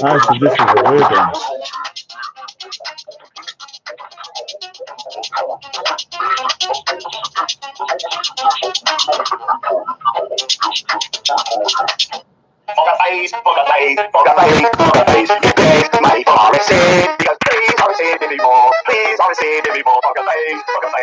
Actually, this is a weird one. Face, you pay money for RSA, because please RSA give me more, please RSA give me more, Foga face, from a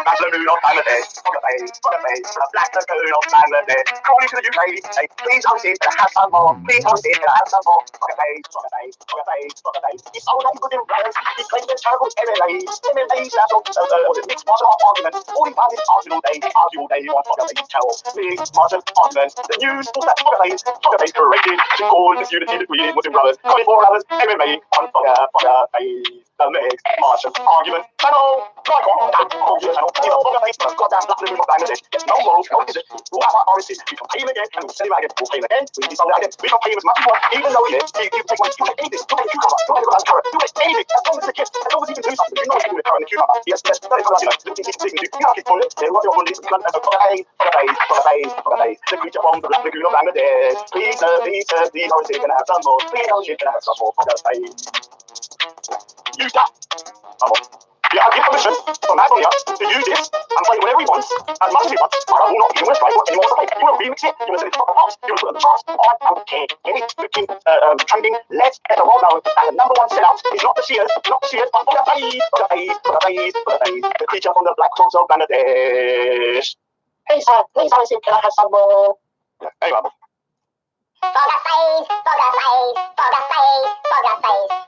black lagoon of Bangladesh, Foga face, from a black lagoon of Bangladesh, calling to the UK, say, please RSA, can I have some more, please RSA, can I have some more, Foga face, it's all that good in brothers, he claims there's terrible MMA, that's all the mixed martial art argument, all he does is argue all day, you want Foga face, tell mixed martial argument, the news was that Foga face created to cause this unity between Muslim brothers, 24 hours, MMA, on Foga face, the mixed martial argument channel, like on that audio channel, you know, Foga face, but goddamn black living of Bangladesh, yes, no moral, no vision, we'll have our RSC, we can pay him again, and we'll send him out again, we'll pay him again, we'll sell that again, we can pay him as much as we want, even though he take money, you take anything, you take a cucumber, you take a carrot, you take anything, as long as it's a gift, as long as he can do something, you know what you can do with a carrot and a cucumber, yes, that is what I like, you can't keep on it, what you're going to do, Foga face, the creature from the black lagoon of Bangladesh, please, RSC can have some more, please, RSC can have some more, Foga face, you stop, yeah, I give permission from Madeline to use this and play whatever he wants, as much as he wants. I will not give him a strike or any more play. You want to remix it, you want to set it top of box, you want to put it on the charts. I don't care. Any freaking trending, let's get the world know that the number one sellout is not the Shias, but Foga face, the creature from the black frogs of Bangladesh. Hey sir, please, I can I have some more? Yeah, anyway. Foga face,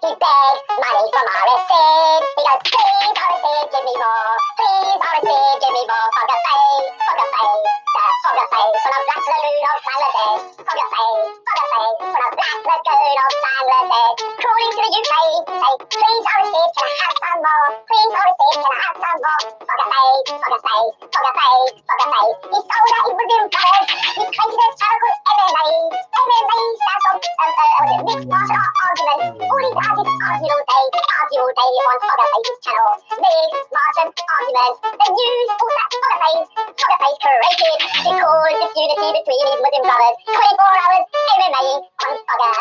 he begged money from RSC, because please RSC give me more, Foga face, the Foga face, from a black lagoon of Bangladesh, Foga face, from a black lagoon of Bangladesh, calling to the UK, say, please RSC can I have some more, Foga face, he sold out his Muslim brothers, he created a terrible MMA, stands on mixed martial art argument. All he does is argue all day on Foga Face's channel. Mixed martial argument. The news was that Foga Face created to cause this unity between his Muslim brothers. 24 hours MMA on Foga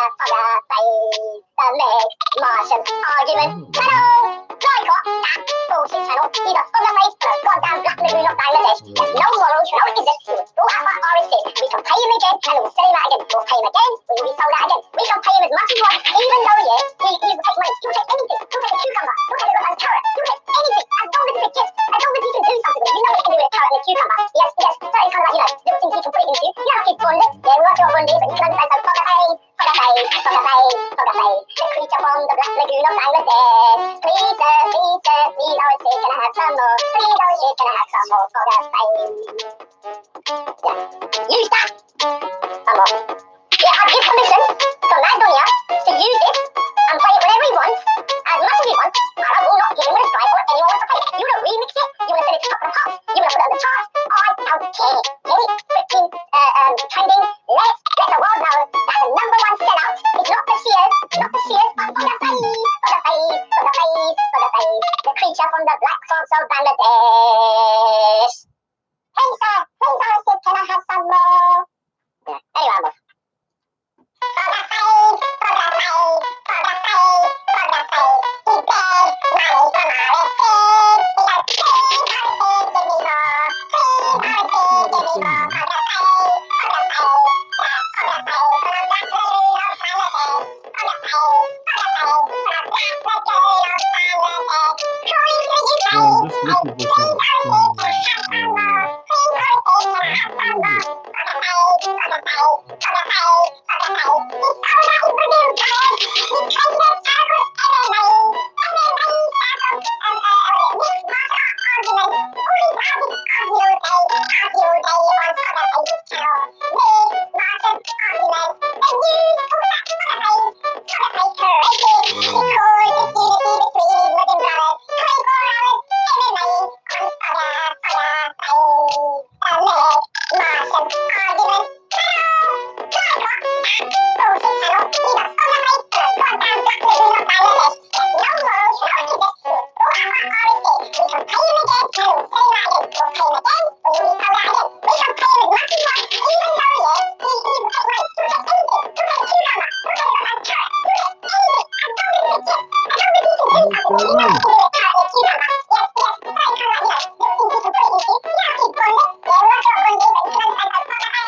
Face. The mixed martial argument channel. Boycott that bullshit channel. He's a Foga Face for a goddamn black lagoon of Bangladesh. There's no morals, no ethics. We'll have our RSC. We can pay him again and we'll sell him out again. We'll pay him again. We will be sold out again. We can pay him as much as we want, even though he will take money. He'll take anything. He'll take a cucumber. He'll take a carrot. He'll take anything. As long as it's a gift. As long as he can do something with it. You know what he can do with a carrot and a cucumber. Yes. So it's kind of like, little things he can put it into. You know, he's Bundy. Yeah, we want your Bundy, but you can understand. So Foga face. The creature from the black lagoon of Bangladesh. Please, RSC, can I have some more? Please, RSC, can I have some more? Foga face. Yeah. Use that. Some more. Yeah, I give permission from Macedonia to use this and play it whenever he wants, as much as he wants, and I will not give him a strike or anyone wants to play it. You want to remix it, you want to set it top of the pops, you want to put it on the charts, I don't care. Any freaking trending, let's let the world know that the number one sellout is not the Shias, but Foga face, the creature from the black frogs of Bangladesh. Hey sir, can I have some more? Yeah, anyway, I'm off. Foga face, he begged money from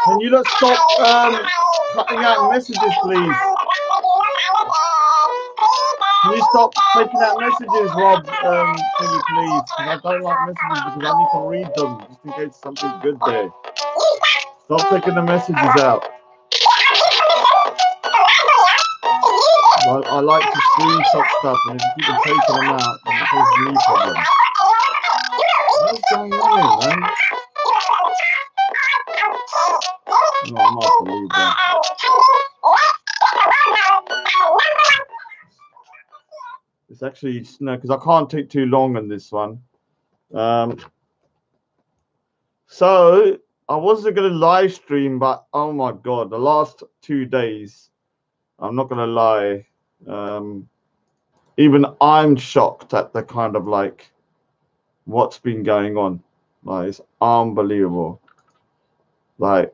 Can you not stop cutting out messages, please? Can you stop taking out messages, Rob? Please, because I don't like messages because I need to read them just in case something's good there. Stop taking the messages out. I like to screenshot stuff, and if you keep taking them out, then it causes me problems. What's going on here, man? No, I'm not to leave that. It's actually no, because I can't take too long on this one. So I wasn't gonna live stream, but oh my god, the last 2 days, I'm not gonna lie. Even I'm shocked at the kind of like what's been going on. Like it's unbelievable. Like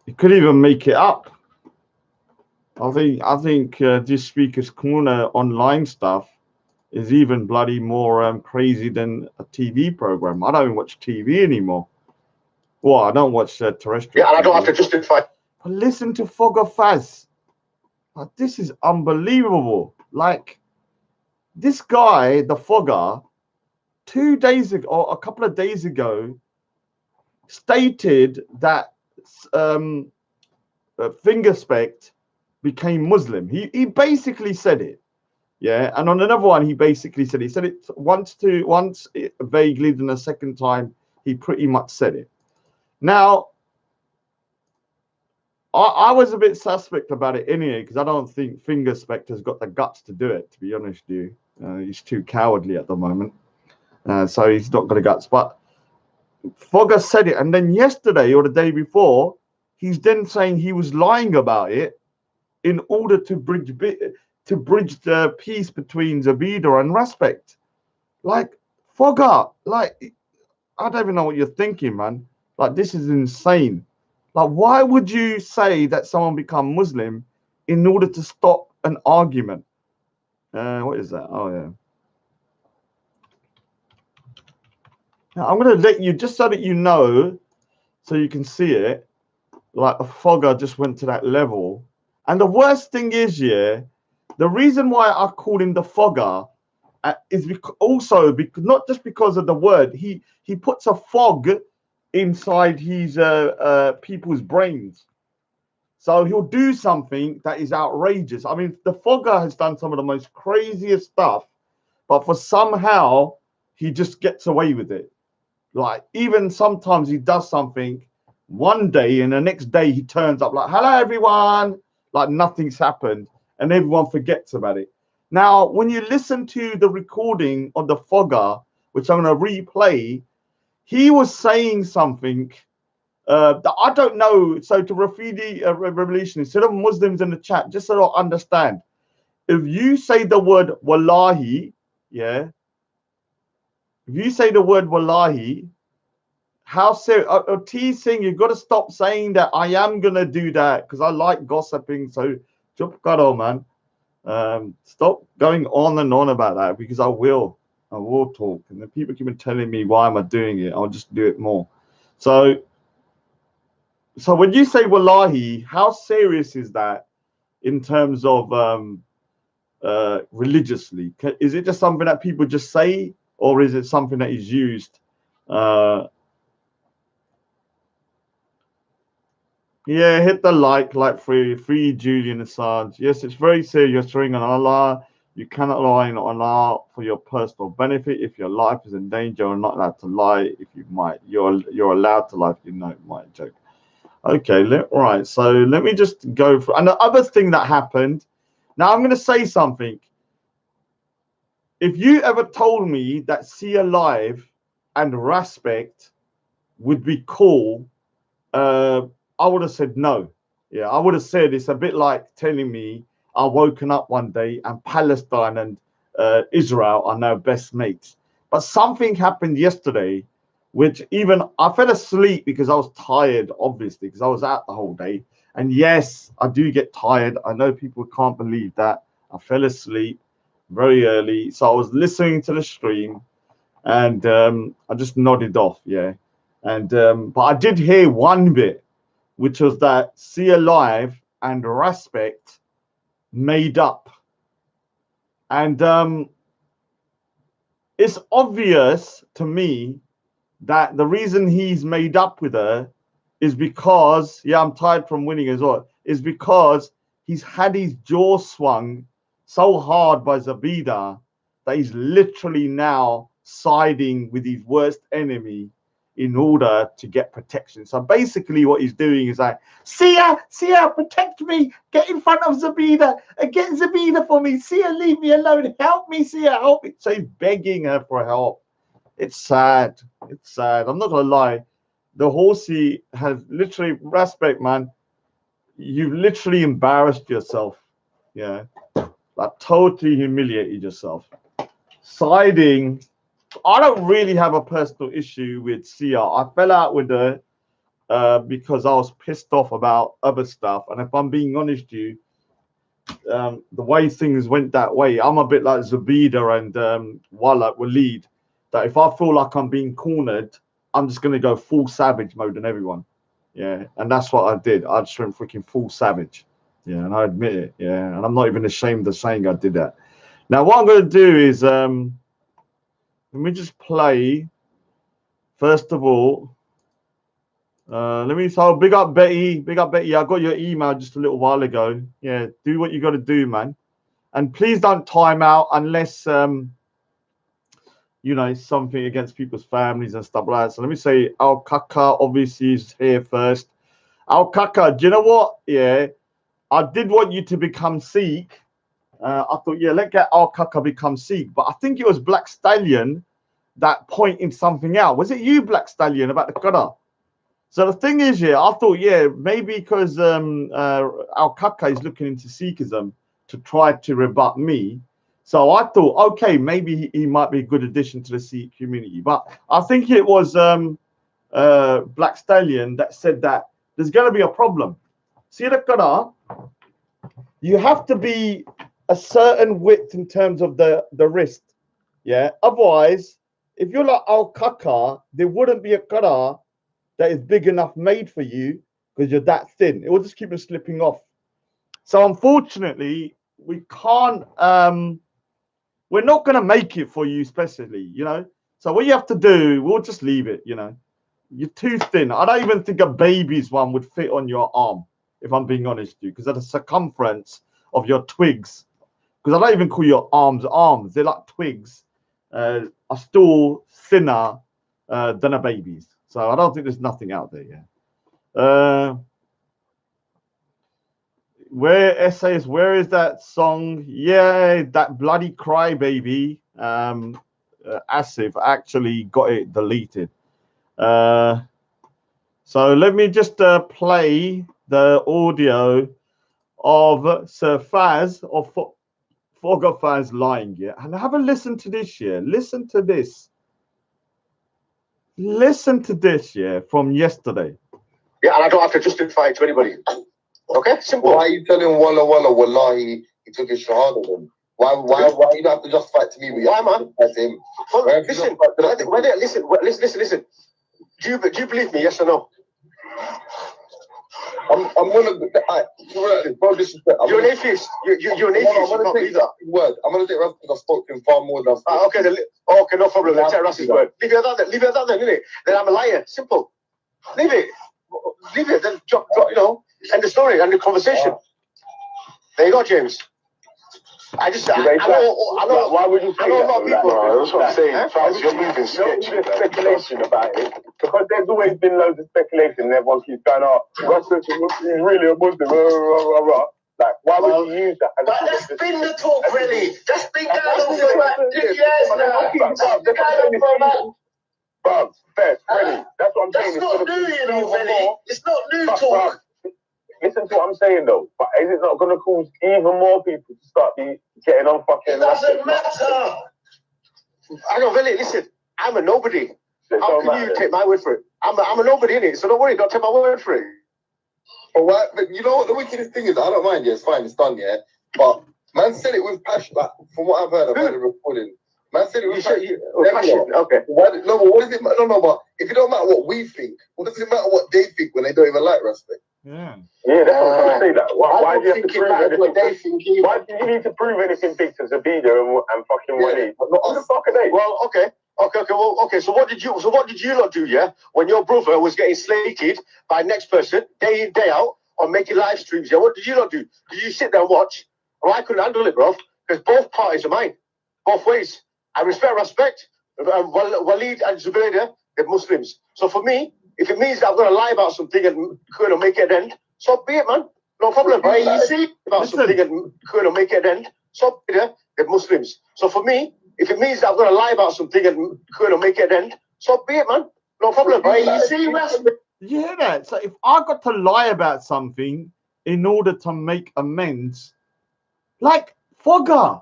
you could even make it up. I think this Speaker's Corner online stuff is even bloody more crazy than a TV program. I don't watch TV anymore. Well, I don't watch terrestrial. Yeah, and I don't TV. have to justify. But listen to Foga Faz. Like, this is unbelievable. Like this guy, the Foga, 2 days ago or a couple of days ago, stated that Fingerspect became Muslim. He basically said it. Yeah, and on another one, he said it once vaguely, then the second time he pretty much said it. Now, I was a bit suspect about it anyway because I don't think Fingerspect has got the guts to do it. To be honest with you, he's too cowardly at the moment, so he's not got the guts. But Foga said it, and then yesterday or the day before, he's then saying he was lying about it in order to bridge the peace between Zabida and Respect. Like Foga, like I don't even know what you're thinking, man. Like this is insane. Like why would you say that someone become Muslim in order to stop an argument? What is that? Oh yeah. Now, I'm gonna let you just so that you know, so you can see it. Like Foga just went to that level. And the worst thing is, yeah, the reason why I call him the Foga is because not just because of the word. He puts a fog inside his people's brains. So he'll do something that is outrageous. I mean, the Foga has done some of the most craziest stuff, but for somehow he just gets away with it. Like even sometimes he does something one day and the next day he turns up like, hello everyone, like nothing's happened and everyone forgets about it. Now, when you listen to the recording of the Foga, which I'm going to replay, he was saying something that I don't know. So to refugee revolution, instead of Muslims in the chat, just so I understand, if you say the word wallahi, yeah, if you say the word wallahi, how serious? Teasing, you've got to stop saying that. I am gonna do that because I like gossiping. So, man, stop going on and on about that because I will talk. And then people keep telling me why am I doing it? I'll just do it more. So when you say wallahi, how serious is that in terms of religiously? Is it just something that people just say, or is it something that is used? Yeah, hit the like free Julian Assange. Yes, it's very serious. Ring on Allah. You cannot lie on Allah for your personal benefit. If your life is in danger, you're not allowed to lie. If you might, you're allowed to lie if you know it might joke. Okay, right. So let me just go for. And the other thing that happened. Now I'm going to say something. If you ever told me that Siyaa Live and Respect would be cool, uh, I would have said no. Yeah, I would have said it's a bit like telling me I woken up one day and Palestine and Israel are now best mates. But something happened yesterday, which even I fell asleep because I was tired, obviously, because I was out the whole day. And yes, I do get tired. I know people can't believe that. I fell asleep very early. So I was listening to the stream and I just nodded off. Yeah. And but I did hear one bit, which was that Siyaa Live and Respect made up. And it's obvious to me that the reason he's made up with her is because, yeah, I'm tired from winning as well, is because he's had his jaw swung so hard by Zabida that he's literally now siding with his worst enemy in order to get protection. So basically what he's doing is like, Siyaa, protect me, get in front of Zabida, get Zabida for me, Siyaa, leave me alone, help me, Siyaa, help me. So he's begging her for help. It's sad. It's sad. I'm not gonna lie. The horsey has literally Respect, man. You've literally embarrassed yourself. Yeah, like totally humiliated yourself. Siding. I don't really have a personal issue with Siyaa. I fell out with her because I was pissed off about other stuff. And if I'm being honest with you, the way things went that way, I'm a bit like Zabida and Waleed, that if I feel like I'm being cornered, I'm just going to go full savage mode on everyone. Yeah. And that's what I did. I just went freaking full savage. Yeah. And I admit it. Yeah. And I'm not even ashamed of saying I did that. Now, what I'm going to do is let me just play, first of all. Let me so big up Betty. Big up Betty. I got your email just a little while ago. Yeah. Do what you got to do, man. And please don't time out unless you know something against people's families and stuff like that. So let me say Al Kaka obviously is here first. Al Kaka, do you know what? Yeah, I did want you to become Sikh. I thought, yeah, let's get Al Kaka become Sikh. But I think it was Black Stallion that pointed something out. Was it you, Black Stallion, about the Qadar? So the thing is, yeah, I thought, yeah, maybe because Al Kaka is looking into Sikhism to try to rebut me. So I thought, okay, maybe he might be a good addition to the Sikh community. But I think it was Black Stallion that said that there's going to be a problem. See the Qadar, you have to be a certain width in terms of the wrist. Yeah. Otherwise, if you're like Al Kaka, there wouldn't be a Qadar that is big enough made for you because you're that thin. It will just keep on slipping off. So unfortunately, we can't. We're not going to make it for you, especially. You know. So what you have to do, we'll just leave it. You know, you're too thin. I don't even think a baby's one would fit on your arm, if I'm being honest with you, because of the circumference of your twigs. Because I don't even call your arms. They're like twigs. Are still thinner than a baby's. So I don't think there's nothing out there yet. Where essays? Where is that song? Yeah, that bloody crybaby. Asif actually got it deleted. So let me just play the audio of Sir Faz of Foga Faz lying here, and have a listen to this. Yeah, listen to this. Listen to this. Yeah, from yesterday. Yeah, and I don't have to justify it to anybody. Okay, simple. Why are you telling Walla Wallahi he took his Shahada then? Why you don't have to justify it to me? Why, man? Him. Well, listen, listen. Do you believe me? Yes or no? I'm gonna bro, disrespect. You're an atheist. You're an atheist. I'm gonna take that word. I'm gonna take Russ because I spoke to him far more than okay, okay, no problem. Let's take Russ's word. Leave it at that then, innit? Then I'm a liar. Simple. Leave it. leave it. Then drop, you know, end the story, end the conversation. There you go, James. I know. Why would you say that? A lot of people. That's what I'm saying. You're moving sketchy. Speculation about it because there's always been loads of speculation, and everyone keeps going, "Oh, Russell's really a Muslim." Like, why would you use that? But that's been the talk, really. That's been going on for like 3 years now. Bruv, fair, really. That's what I'm saying. That's not new, you know, really. It's not new talk. Listen to what I'm saying, though. But is it not going to cause even more people to start getting on fucking... It doesn't matter. I don't really... Listen, I'm a nobody. How can you take my word for it? I'm a nobody, innit? So don't worry, don't take my word for it. But what? But you know what the wickedest thing is? I don't mind. Yeah, it's fine. It's done. Yeah. But man said it with passion. Like, from what I've heard, I've heard the recording. Man said it with passion. Okay. No, but what does it matter? No, but if it don't matter what we think, what does it matter what they think when they don't even like Respect? Yeah, that's what I'm trying to say. That. Why do you have to prove anything? What they think why do you need to prove anything big to Zabida and fucking Waleed? Who the fuck are they? Well, okay. So what did you lot do? Yeah, when your brother was getting slated by next person day in day out on making live streams. Yeah, what did you lot do? Did you sit there and watch? Well, I couldn't handle it, bro, because both parties are mine, both ways. I respect. Waleed and Zubaida, they're Muslims. So for me, if it means that I'm going to lie about something and going to make it end, so be it, man. No problem. You see about something and going to make it end, so be it. They're Muslims. So for me, if it means that I'm going to lie about something and going to make it end, so be it, man. No problem. You see, you hear that? So if I got to lie about something in order to make amends, like Foga,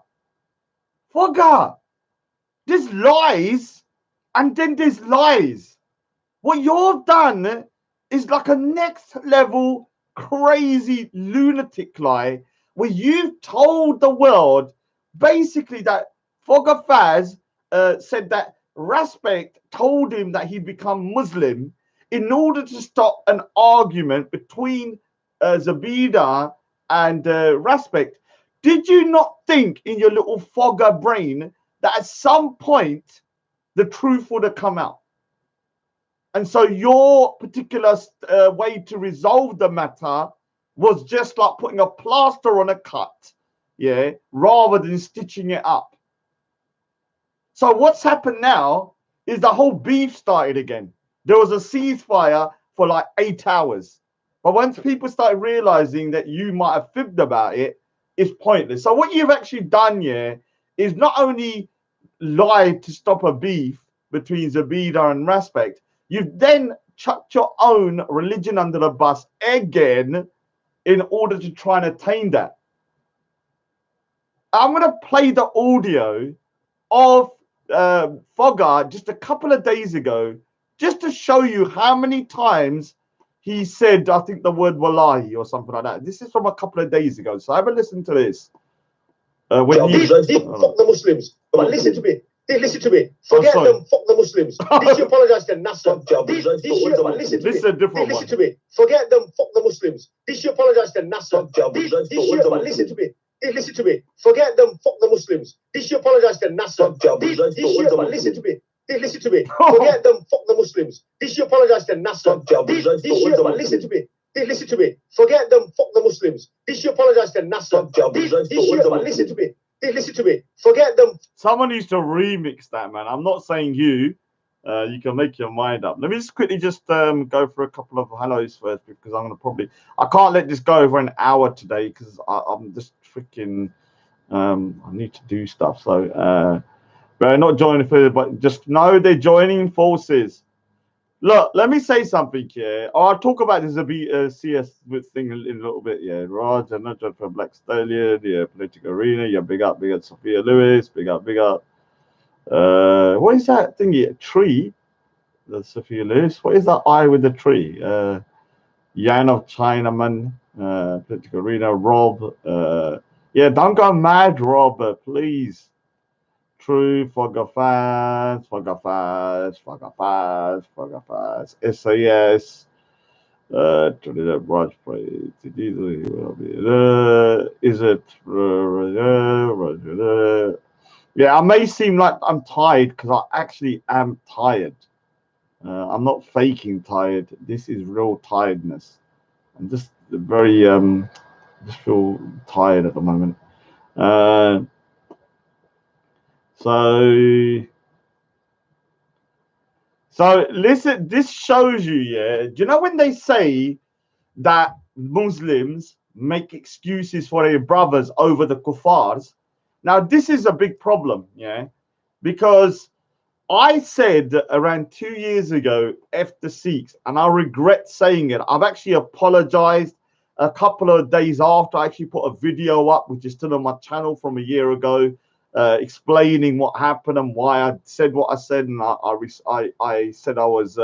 there's lies and then there's lies. What you've done is like a next level crazy lunatic lie where you've told the world basically that Foga Faz said that Respect told him that he'd become Muslim in order to stop an argument between Zabida and Respect. Did you not think in your little Foga brain that at some point the truth would have come out? And so your particular way to resolve the matter was just like putting a plaster on a cut, yeah, rather than stitching it up. So what's happened now is the whole beef started again. There was a ceasefire for like 8 hours. But once people started realizing that you might have fibbed about it, it's pointless. So what you've actually done, yeah, is not only lied to stop a beef between Zabida and Respect, you've then chucked your own religion under the bus again in order to try and attain that. I'm going to play the audio of Foga just a couple of days ago, just to show you how many times he said, I think the word wallahi or something like that. This is from a couple of days ago. So have a listen to this. Fuck the Muslims. But listen to me. Listen to me. Forget them. Fuck the Muslims. Did you apologize to Nasser? Listen to me. Forget them. Fuck the Muslims. Did you apologize to Nasser? Listen to me. Listen to me. Forget them. Fuck the Muslims. Did you apologize to Nasser? Listen to me. Listen to me. Forget them. Fuck the Muslims. Did you apologize to Nasser? Listen to me. Listen to me. Forget them. Fuck the Muslims. Did you apologize to Nasser? Listen to me. Listen to me. Forget them. Someone needs to remix that, man. I'm not saying you. You can make your mind up. Let me just quickly go for a couple of hellos first, because I'm gonna I can't let this go over an hour today because I'm just freaking I need to do stuff. So but not joining for, but just know they're joining forces. Look, let me say something here. I'll talk about this CS thing in a little bit. Yeah, Raj, I'm not for Black Stallion. Yeah, Political Arena. Yeah, big up Sophia Lewis. Big up. What is that thingy? A tree? The Sophia Lewis. What is that eye with the tree? Yan of Chinaman. Political Arena. Rob. Yeah, don't go mad, Rob. Please. True, Foga Faz, SAS, Raj Praise, is it, yeah, I may seem like I'm tired because I actually am tired. I'm not faking tired. This is real tiredness. I'm just very just feel tired at the moment. So listen, this shows you, yeah. Do you know when they say that Muslims make excuses for their brothers over the kuffars? Now this is a big problem, yeah, because I said around 2 years ago, F the Sikhs, and I regret saying it. I've actually apologized a couple of days after. I actually put a video up, which is still on my channel from a year ago, explaining what happened and why I said what I said, and I said I was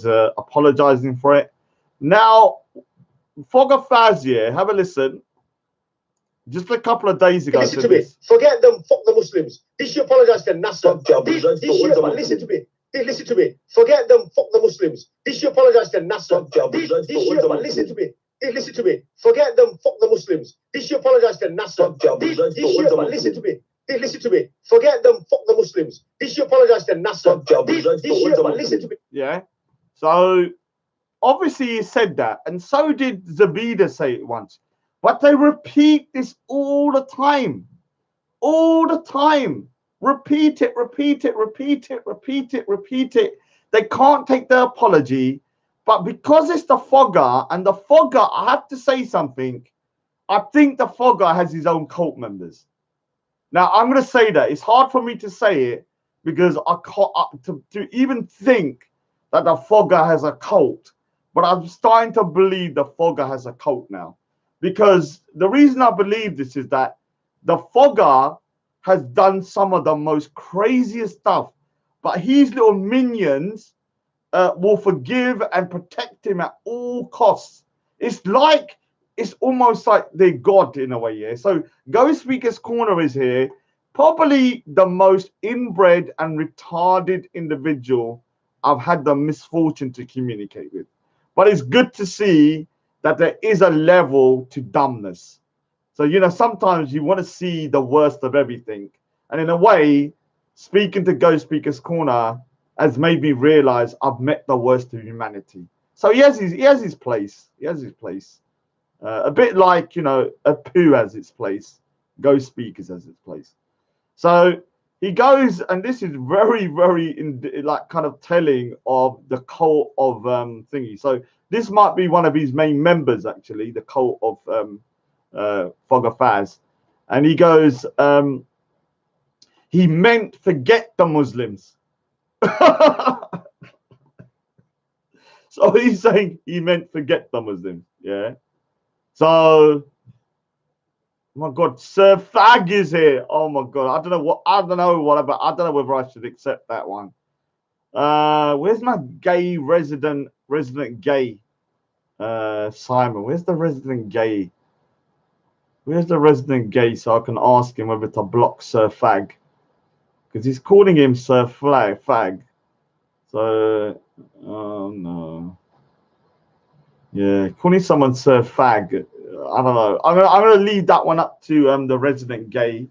apologizing for it. Now, Foga Fazia, have a listen. Just a couple of days ago, listen to me. Forget them. Fuck the Muslims. This you apologize to Nasser. Listen to me. Listen to me. Forget them. Fuck the Muslims. This you apologize to Nasser. Listen to me. Listen to me. Forget them. Fuck the Muslims. This you apologize to Nasser. Listen to me. Listen to me. Forget them. Fuck the Muslims. This you apologize to Nasser. Listen to me. Yeah. So obviously he said that, and so did Zabida say it once. But they repeat this all the time. All the time. Repeat it, repeat it, repeat it, repeat it, repeat it. They can't take the apology. But because it's the Foga, and the Foga, I have to say something. I think the Foga has his own cult members. Now, I'm going to say that. It's hard for me to say it because I can't, to even think that the Foga has a cult. But I'm starting to believe the Foga has a cult now. Because the reason I believe this is that the Foga has done some of the most craziest stuff, but his little minions will forgive and protect him at all costs. It's almost like they're God in a way, yeah. So Ghost Speaker's Corner is here, probably the most inbred and retarded individual I've had the misfortune to communicate with. But it's good to see that there is a level to dumbness. So, you know, sometimes you want to see the worst of everything. And in a way, speaking to Ghost Speaker's Corner has made me realize I've met the worst of humanity. So he has his place. He has his place. A bit like, you know, a poo has its place. Ghost Speakers has its place. So he goes, and this is very, very kind of telling of the cult of thingy. So this might be one of his main members, actually, the cult of Foga Faz. And he goes, he meant forget the Muslims. So he's saying he meant forget the Muslims. Yeah. So, oh my God, Sir Fag is here. Oh my God, I don't know whether I should accept that one. Where's my gay resident gay? Simon, where's the resident gay? Where's the resident gay so I can ask him whether to block Sir Fag? Because he's calling him Sir Fag. So, oh no. Yeah, calling someone Sir Fag. I don't know. I'm gonna leave that one up to the resident gay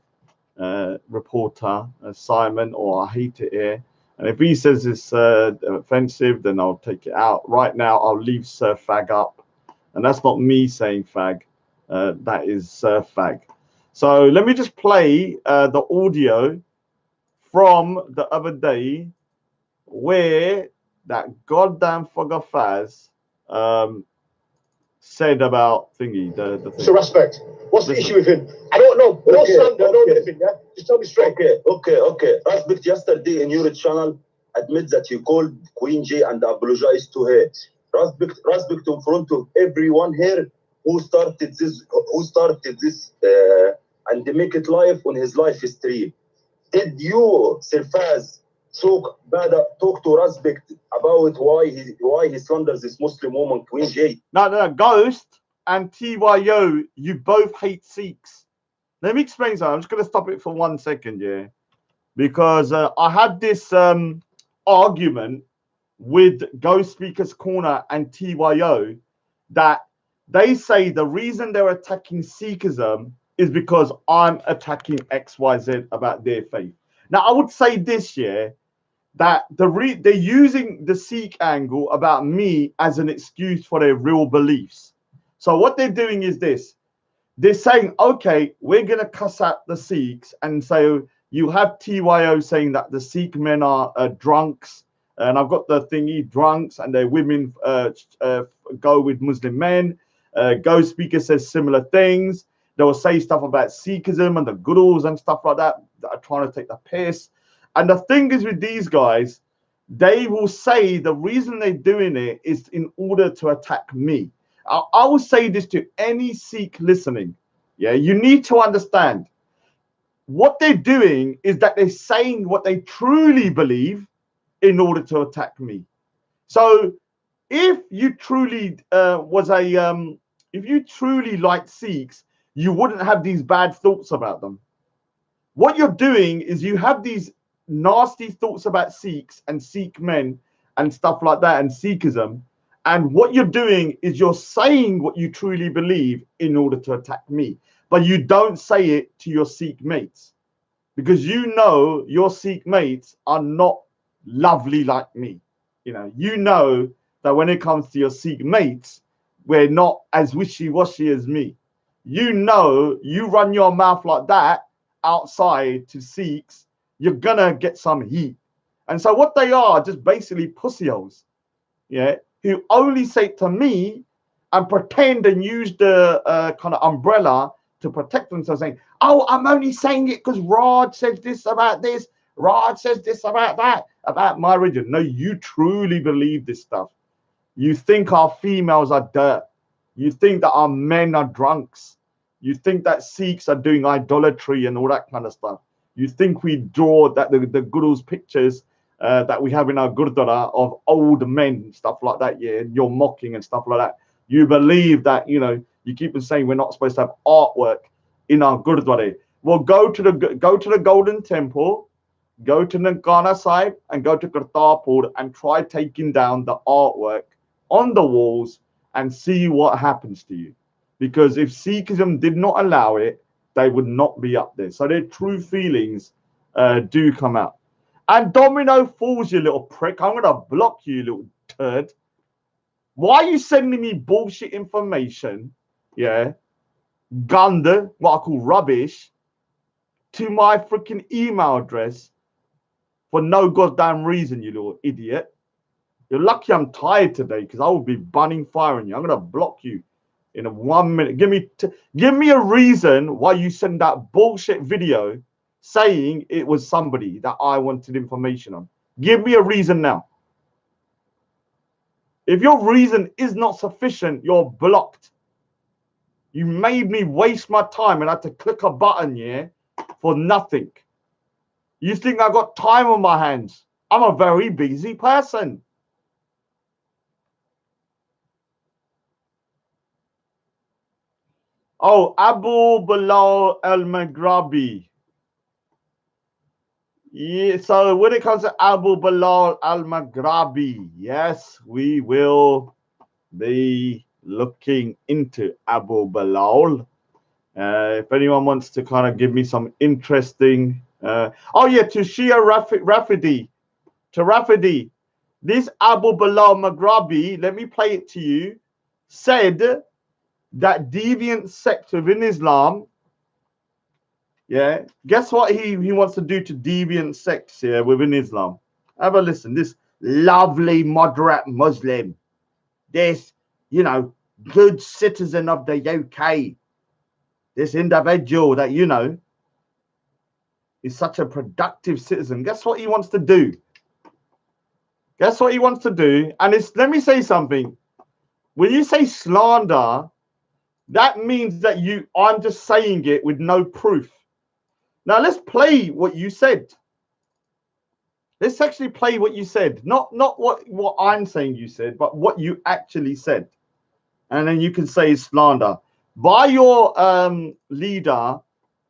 reporter, Simon, or I hate it here. And if he says it's offensive, then I'll take it out. Right now, I'll leave Sir Fag up. And that's not me saying fag. That is Sir Fag. So let me just play the audio from the other day where that goddamn Foga Faz said about thingy. The thing. So respect. What's the issue with him? I don't know. No slander, no anything, yeah? Just tell me straight. Okay. Respect yesterday in your channel admit that you called Queen J and apologized to her. Respect in front of everyone here who started this and they make it live on his live stream. Did you, Sirfaz, talk to Respect about why he slanders this Muslim woman, Queen J? No, Ghost and TYO, you both hate Sikhs. Let me explain something. I'm just going to stop it for 1 second, yeah? Because I had this argument with Ghost Speaker's Corner and TYO that they say the reason they're attacking Sikhism is because I'm attacking XYZ about their faith. Now, I would say this, yeah, that they're using the Sikh angle about me as an excuse for their real beliefs. So what they're doing is this. They're saying, okay, we're going to cuss out the Sikhs. And so you have TYO saying that the Sikh men are drunks. And I've got the thingy, drunks, and their women go with Muslim men. Go Speaker says similar things. They will say stuff about Sikhism and the gurus and stuff like that are trying to take the piss. And the thing is with these guys, they will say the reason they're doing it is in order to attack me. I will say this to any Sikh listening. Yeah, you need to understand what they're doing is that they're saying what they truly believe in order to attack me. So if you truly if you truly like Sikhs, you wouldn't have these bad thoughts about them. What you're doing is you have these nasty thoughts about Sikhs and Sikh men and stuff like that and Sikhism. And what you're doing is you're saying what you truly believe in order to attack me. But you don't say it to your Sikh mates because you know your Sikh mates are not lovely like me. You know that when it comes to your Sikh mates, we're not as wishy-washy as me. You know, you run your mouth like that outside to Sikhs, you're gonna get some heat. And so what they are, just basically pussy holes, yeah, who only say to me and pretend and use the kind of umbrella to protect themselves, saying, oh, I'm only saying it because Raj says this about this, Raj says this about that, about my religion. No, you truly believe this stuff. You think our females are dirt. You think that our men are drunks. You think that Sikhs are doing idolatry and all that kind of stuff. You think we draw that the Guru's pictures that we have in our Gurdwara of old men, stuff like that, yeah, you're mocking and stuff like that. You believe that, you keep on saying we're not supposed to have artwork in our Gurdwara. Well, go to the Golden Temple, go to Nangana Sahib and go to Kartarpur and try taking down the artwork on the walls and see what happens to you. Because if Sikhism did not allow it, they would not be up there. So their true feelings do come out. And Domino Falls, you little prick, I'm going to block you, little turd. Why are you sending me bullshit information, yeah, ganda, what I call rubbish, to my freaking email address for no goddamn reason, you little idiot? You're lucky I'm tired today because I will be burning fire on you. I'm going to block you in 1 minute. Give me a reason why you send that bullshit video saying it was somebody that I wanted information on. Give me a reason now. If your reason is not sufficient, you're blocked. You made me waste my time and I had to click a button, yeah, for nothing. You think I got time on my hands? I'm a very busy person. Oh, Abu Bilal al-Maghrabi. Yeah, so when it comes to Abu Bilal al-Maghrabi, yes, we will be looking into Abu Bilal. If anyone wants to kind of give me some interesting... oh, yeah, to Siyaa Rafidi. To Rafidi. This Abu Bilal Maghrabi, let me play it to you, said that deviant sect within Islam, yeah, guess what he wants to do to deviant sects here within Islam? Have a listen. This lovely moderate Muslim, this, good citizen of the UK, this individual that, is such a productive citizen. Guess what he wants to do? Guess what he wants to do? And let me say something. When you say slander, that means that I'm just saying it with no proof. Now let's play what you said. Let's actually play what you said. Not what I'm saying you said, but what you actually said. And then you can say slander. By your leader,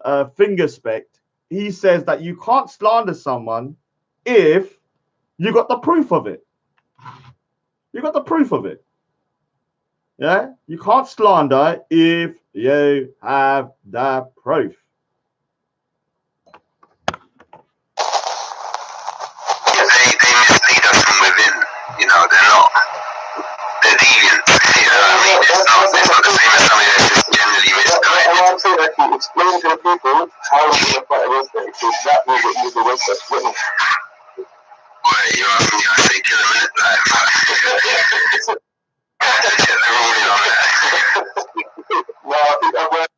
Fingerspect, he says that you can't slander someone if you got the proof of it. You got the proof of it. Yeah? You can't slander if you have the proof. it's not the same as something that's just generally misguided. And I'm saying that you explain to the people how you're going to fight against them. So that will get you the rest of witness. Wait, you asked me, I say kill a minute? Like, check the ruling on that. No, I think I'm right.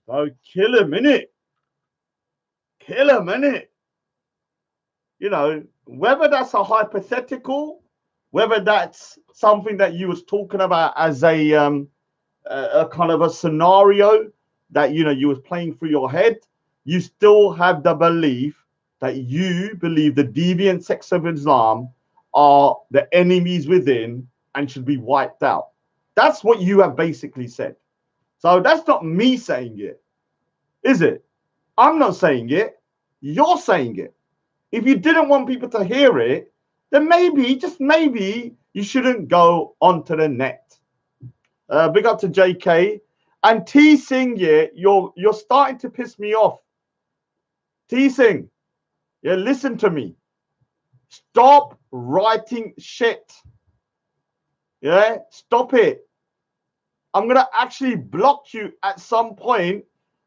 So kill him, innit? Kill him, innit? You know, whether that's a hypothetical, whether that's something that you was talking about as a kind of a scenario that, you know, you was playing through your head, you still have the belief that you believe the deviant sects of Islam are the enemies within and should be wiped out. That's what you have basically said. So that's not me saying it, is it? I'm not saying it. You're saying it. If you didn't want people to hear it, then maybe, just maybe, you shouldn't go onto the net. Big up to JK. And T Sing, yeah, you're starting to piss me off. T Sing, yeah, listen to me. Stop writing shit. Yeah, stop it. I'm gonna actually block you at some point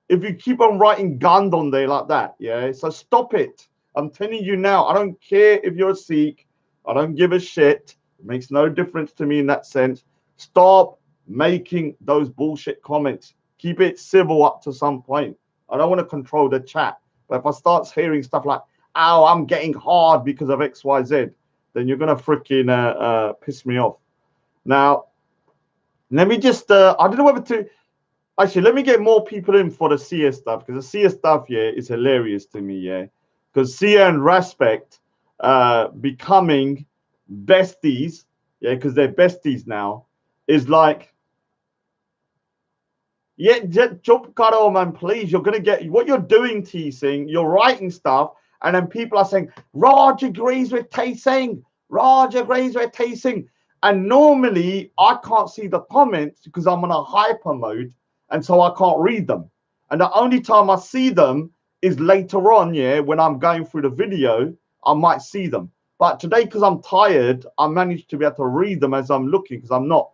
if you keep on writing Gandon there like that. Yeah, so stop it. I'm telling you now. I don't care if you're a Sikh. I don't give a shit. It makes no difference to me in that sense. Stop making those bullshit comments. Keep it civil up to some point. I don't want to control the chat. But if I start hearing stuff like, "Oh, I'm getting hard because of XYZ," then you're gonna freaking piss me off. Now, let me just I don't know whether to actually let me get more people in for the Siyaa stuff, because the Siyaa stuff, yeah, is hilarious to me, yeah. Because Siyaa and Respect becoming besties, yeah, because they're besties now, is like, yeah, jump Karo, man, please. You're gonna get what you're doing, teasing. You're writing stuff, and then people are saying, Raj agrees with Tasing. Raj agrees with Tasing. And normally I can't see the comments because I'm on a hyper mode, and so I can't read them. And the only time I see them is later on, yeah, when I'm going through the video, I might see them. But today, because I'm tired, I managed to be able to read them as I'm looking, because I'm not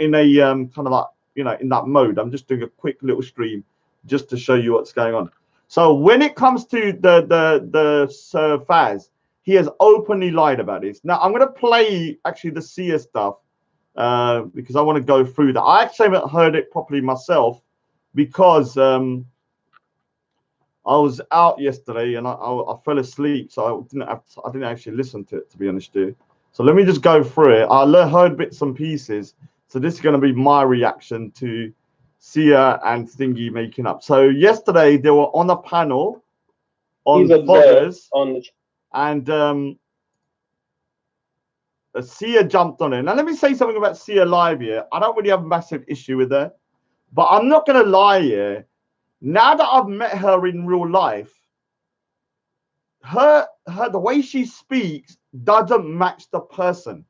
in a kind of like, you know, in that mode. I'm just doing a quick little stream just to show you what's going on. So when it comes to the Sir Faz, he has openly lied about this. Now I'm going to play actually the Siyaa stuff because I want to go through that. I actually haven't heard it properly myself because I was out yesterday and I fell asleep, so I didn't actually listen to it, to be honest with you. So let me just go through it. I heard bits and pieces. So this is going to be my reaction to Siyaa and Thingy making up. So yesterday they were on a panel on Foga's, and Siyaa jumped on it. Now let me say something about Siyaa live here. I don't really have a massive issue with her, but I'm not going to lie here. Now that I've met her in real life, her the way she speaks doesn't match the person.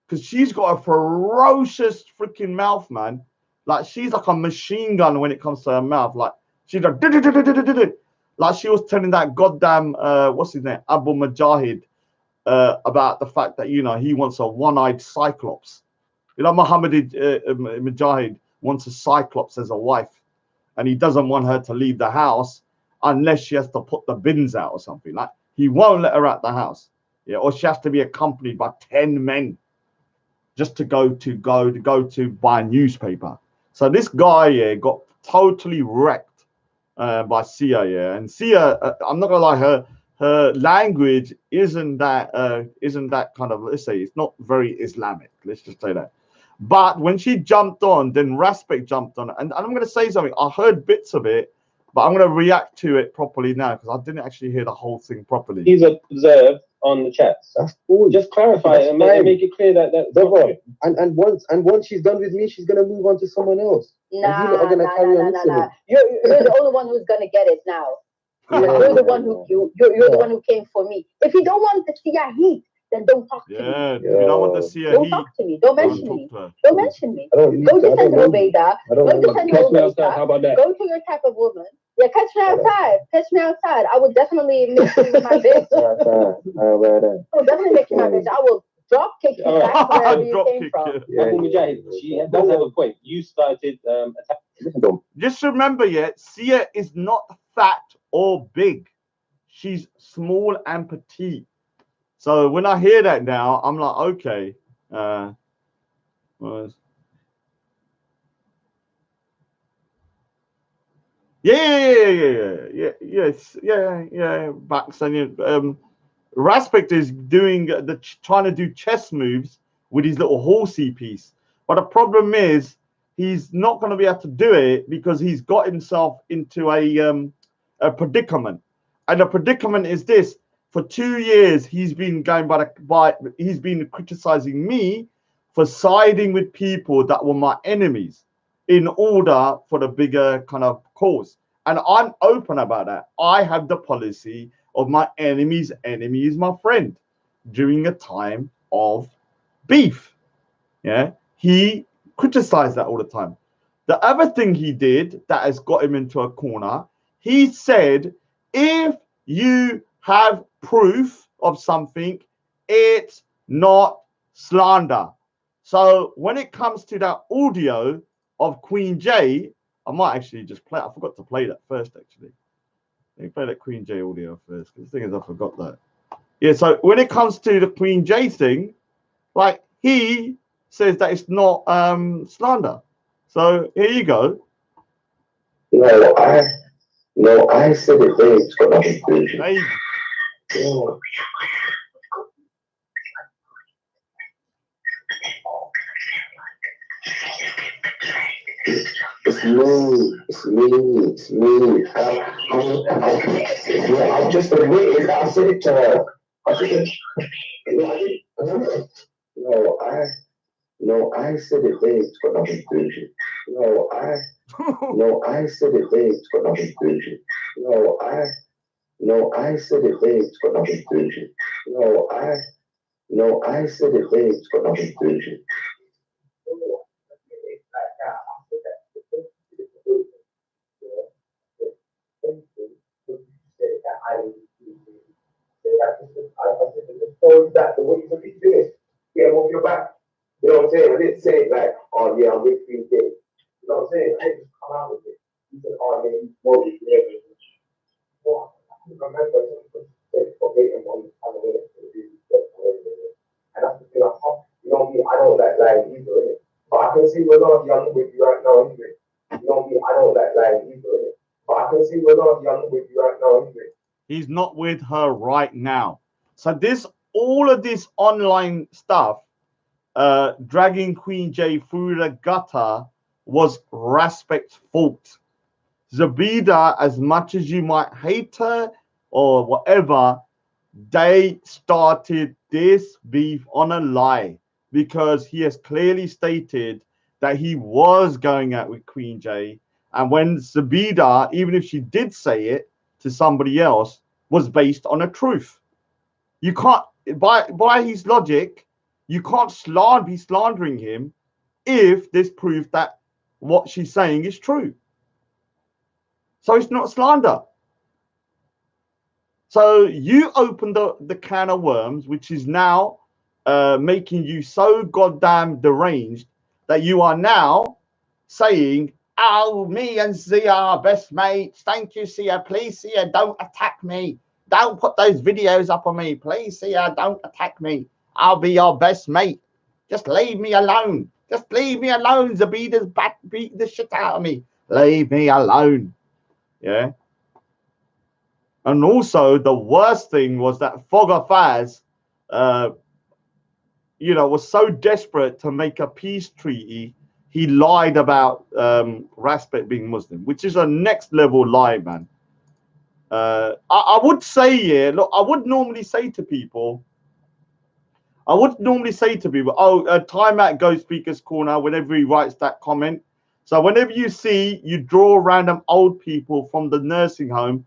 Because she's got a ferocious freaking mouth, man. Like, she's like a machine gun when it comes to her mouth. Like, she's like, like she was telling that goddamn, what's his name, Abu Mujahid, about the fact that, you know, he wants a one-eyed cyclops. You know, Muhammad Mujahid wants a cyclops as a wife. And he doesn't want her to leave the house unless she has to put the bins out or something. Like, he won't let her out the house. Yeah, or she has to be accompanied by 10 men. Just to go to buy a newspaper. So this guy, yeah, got totally wrecked by Siyaa, yeah. And Siyaa, I'm not gonna lie, her language isn't that kind of, let's say, it's not very Islamic. Let's just say that. But when she jumped on, then Respect jumped on, and I'm gonna say something. I heard bits of it, but I'm gonna react to it properly now because I didn't actually hear the whole thing properly. He's observed on the chats. That's cool. Just clarify it and make it clear that and once she's done with me, she's gonna move on to someone else. Nah. You're the only one who's gonna get it now. You're the one who you're the one who came for me. If you don't want the Siyaa heat, then don't talk to me. Yeah, you don't want the Siyaa heat. Don't talk to me. Don't mention me. Don't mention me. Go defend Rubaida. Go defend Rubaida. How about that? Go to your type of woman. Yeah, catch me outside. Catch me outside. I will definitely make you my bitch. I will definitely make you my bitch. I will drop kick you back wherever you came from. She does have a point. You started attacking. Just remember, yeah, Siyaa is not fat or big. She's small and petite. So when I hear that now, I'm like, okay. Yeah. Back saying, Respect is doing trying to do chess moves with his little horsey piece, but the problem is he's not going to be able to do it because he's got himself into a predicament, and the predicament is this: for 2 years he's been going he's been criticizing me for siding with people that were my enemies in order for the bigger kind of cause, and I'm open about that. I have the policy of my enemy's enemy is my friend during a time of beef. Yeah, he criticized that all the time. The other thing he did that has got him into a corner, he said, if you have proof of something, it's not slander. So when it comes to that audio of Queen J, I might actually just play. I forgot to play that first, actually. Let me play that Queen J audio first. The thing is, I forgot that. Yeah, so when it comes to the Queen J thing, like, he says that it's not slander. So here you go. No, I said it there. It's got nothing to do with it. Hey. It's me. I'm just admitting that I said it to her. No, I said it there. It's got nothing to do with it. No, I said it there. It's got nothing to do with it. No, I said it there. It's got nothing to do with it. No, I said it there. It's got nothing to do with it. Yeah, off your back. You know what I'm saying? I didn't say it like, oh yeah, I'm with you. You know what I'm saying? I just come out with it. You said, oh yeah, you more with me. Well, I can remember verbatim on the kind of minutes. And that's the thing. You know me, I don't like lying either, innit? But I can see we're not young with you right now, anyway. You know me, I don't like lying either, innit? But I can see we're not young with you right now, anyway. He's not with her right now. So all of this online stuff, dragging Queen J through the gutter, was Respect's fault. Zabida, as much as you might hate her or whatever, they started this beef on a lie, because he has clearly stated that he was going out with Queen J. And when Zabida, even if she did say it to somebody else, was based on a truth. You can't, by his logic, you can't be slandering him if there's proof that what she's saying is true. So it's not slander. So you opened the can of worms, which is now making you so goddamn deranged that you are now saying, oh, me and Siyaa are best mates. Thank you, Siyaa. Please, Siyaa, don't attack me. Don't put those videos up on me. Please, Siyaa, don't attack me. I'll be your best mate. Just leave me alone. Just leave me alone. Zabida's beat the shit out of me. Leave me alone. Yeah. And also, the worst thing was that Foga Faz, was so desperate to make a peace treaty, he lied about Respect being Muslim, which is a next level lie, man. I would say, yeah, look, I would normally say to people, oh, time out, Go Speaker's Corner, whenever he writes that comment. So whenever you draw random old people from the nursing home,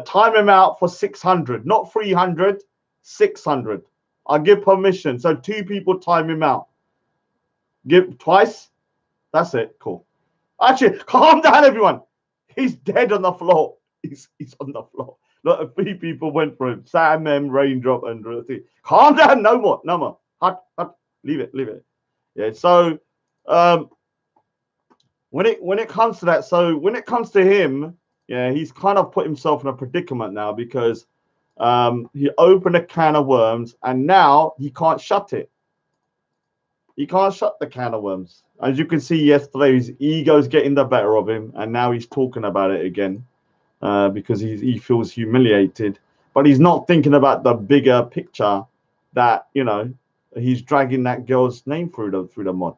time him out for 600, not 300, 600. I give permission. So 2 people time him out. Give twice. That's it. Cool. Actually, calm down, everyone. He's dead on the floor. He's on the floor. lot of 3 people went for him. Sam, M, Raindrop, and Ruthie. Calm down, no more, no more. Hut, leave it. Yeah. So, when it comes to that, so when it comes to him, yeah, he's kind of put himself in a predicament now because he opened a can of worms and now he can't shut it. He can't shut the can of worms. As you can see yesterday, his ego's getting the better of him, and now he's talking about it again because he feels humiliated. But he's not thinking about the bigger picture that, you know, he's dragging that girl's name through the mud.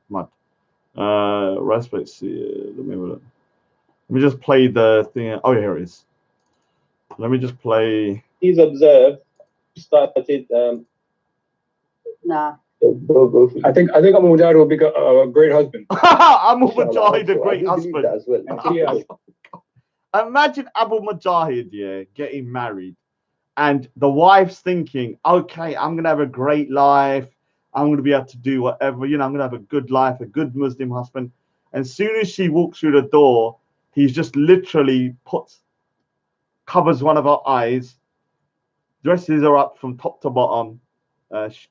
Respects. Let me just play the thing. Oh, here it is. Let me just play. He's observed, started. Nah. I think Abu Mujahid will be a great husband. Abu Mujahid, a great husband. As well. Yeah. Imagine Abu Mujahid, yeah, getting married, and the wife's thinking, okay, I'm gonna have a great life. I'm gonna be able to do whatever, you know. I'm gonna have a good life, a good Muslim husband. And as soon as she walks through the door, he's just literally covers one of her eyes, dresses her up from top to bottom,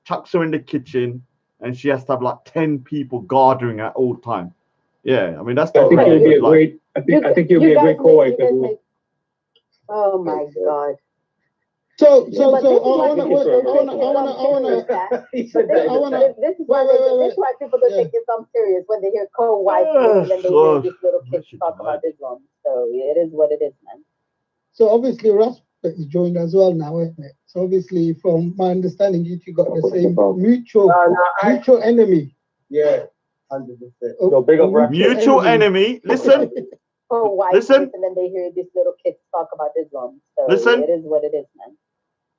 chucks her in the kitchen, and she has to have like 10 people guarding her at all time. Yeah, I mean that's. I think he'll be a great. I think he'll be a great co-wife. Oh my God. So This is why people don't take Islam serious when they hear co-wife and then they hear these little kids talk about Islam. So it is what it is, man. So obviously Respect is joined as well now, isn't it? So obviously, from my understanding, you two got the same mutual enemy. Yeah, 100%. Mutual enemy. Listen. Listen. And then they hear these little kids talk about Islam. So listen. It is what it is, man.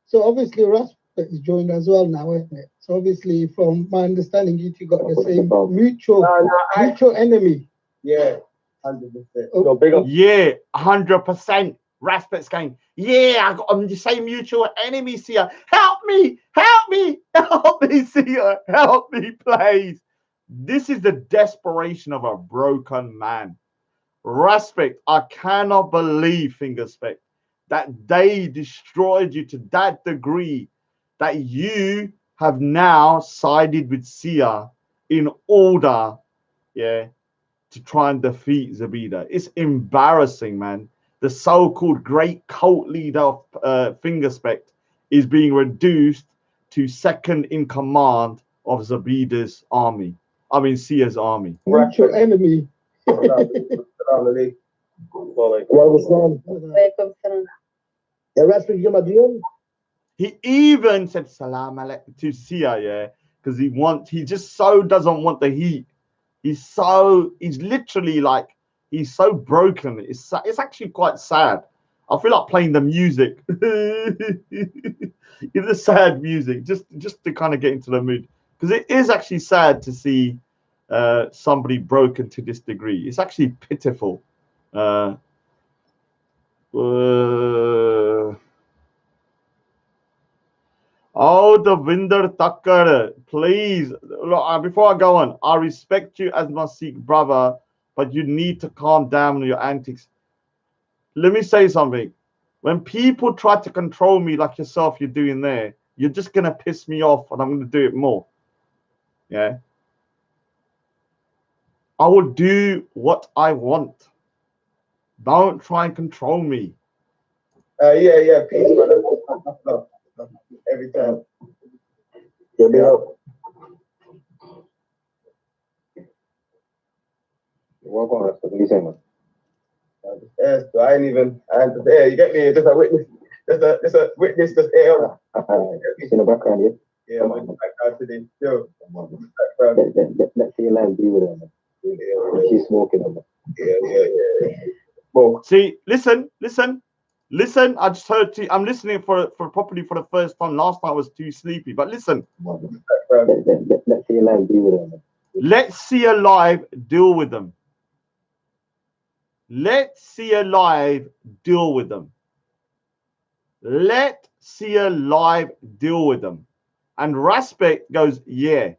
So obviously Respect is joined as well now, isn't it? So obviously, from my understanding, you two got the same mutual enemy. Yeah, 100%. Yeah, 100%. Respect's going, yeah, I got the same mutual enemy, Siyaa. Help me, Siyaa. Help me, please. This is the desperation of a broken man. Respect, I cannot believe, Fingerspect, that they destroyed you to that degree that you have now sided with Siyaa in order, yeah, to try and defeat Zabida. It's embarrassing, man. The so-called great cult leader of Fingerspect is being reduced to second in command of Zabida's army. I mean, Siya's army. Mutual enemy. He even said salam alaikum to Siyaa, yeah, because he just so doesn't want the heat. He's literally like, he's so broken. It's actually quite sad. I feel like playing the music. Give the sad music just to kind of get into the mood, because it is actually sad to see somebody broken to this degree. It's actually pitiful. Oh, Devinder Thakkar, please, look, before I go on, I respect you as my Sikh brother, but you need to calm down on your antics. Let me say something. When people try to control me like yourself, you're doing there, you're just going to piss me off and I'm going to do it more. Yeah. I will do what I want. Don't try and control me. Yeah, peace, brother. No. Every time. Yeah. Welcome, what you saying, man? Yes, I ain't there. You get me? Just a witness. Just a witness. Just air. In the background, yeah. Yeah, I'm in the background today. Yo, let's see your live be with her. Yeah, she's smoking on. Yeah. Well, see, listen. I just heard. I'm listening for properly for the first time. Last night I was too sleepy, but listen. Let's see your live be with her. Let's see a live deal with them. Let's see a live deal with them. Let's see a live deal with them. And Respect goes, yeah.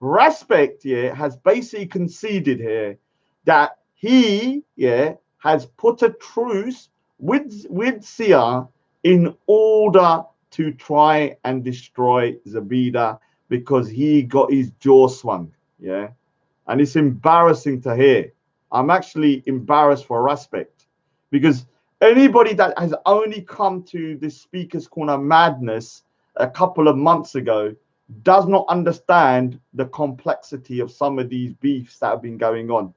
Respect, yeah, has basically conceded here that he, yeah, has put a truce with Siyaa in order to try and destroy Zabida because he got his jaw swung. Yeah. And it's embarrassing to hear. I'm actually embarrassed for Respect because anybody that has only come to this Speaker's Corner madness a couple of months ago does not understand the complexity of some of these beefs that have been going on.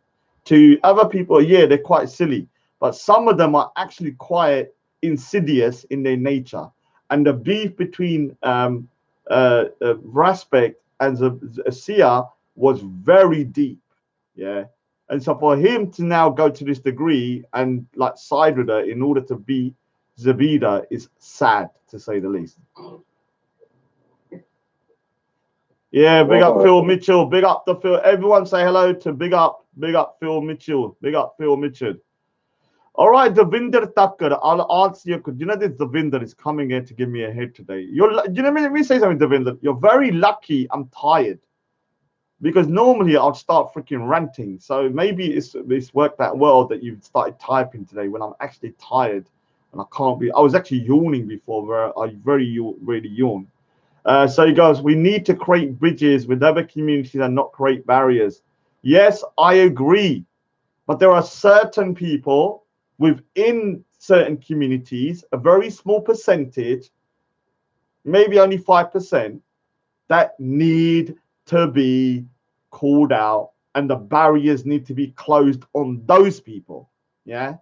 To other people, yeah, they're quite silly, but some of them are actually quite insidious in their nature. And the beef between Respect and Siyaa was very deep. Yeah. And so for him to now go to this degree and like side with her in order to beat Zabida is sad, to say the least. Yeah, big up Phil Mitchell. Big up the Phil. Everyone say hello to big up Phil Mitchell. Big up Phil Mitchell. All right, Davinder Thakkar. I'll answer your question. You know this Davinder is coming here to give me a head today. You know, let me say something, Davinder. You're very lucky I'm tired. Because normally I'd start freaking ranting. So maybe it's worked that well that you've started typing today when I'm actually tired and I can't be. I was actually yawning before, where I really yawn. So he goes, we need to create bridges with other communities and not create barriers. Yes, I agree. But there are certain people within certain communities, a very small percentage, maybe only 5%, that need to be called out, and the barriers need to be closed on those people. Yeah.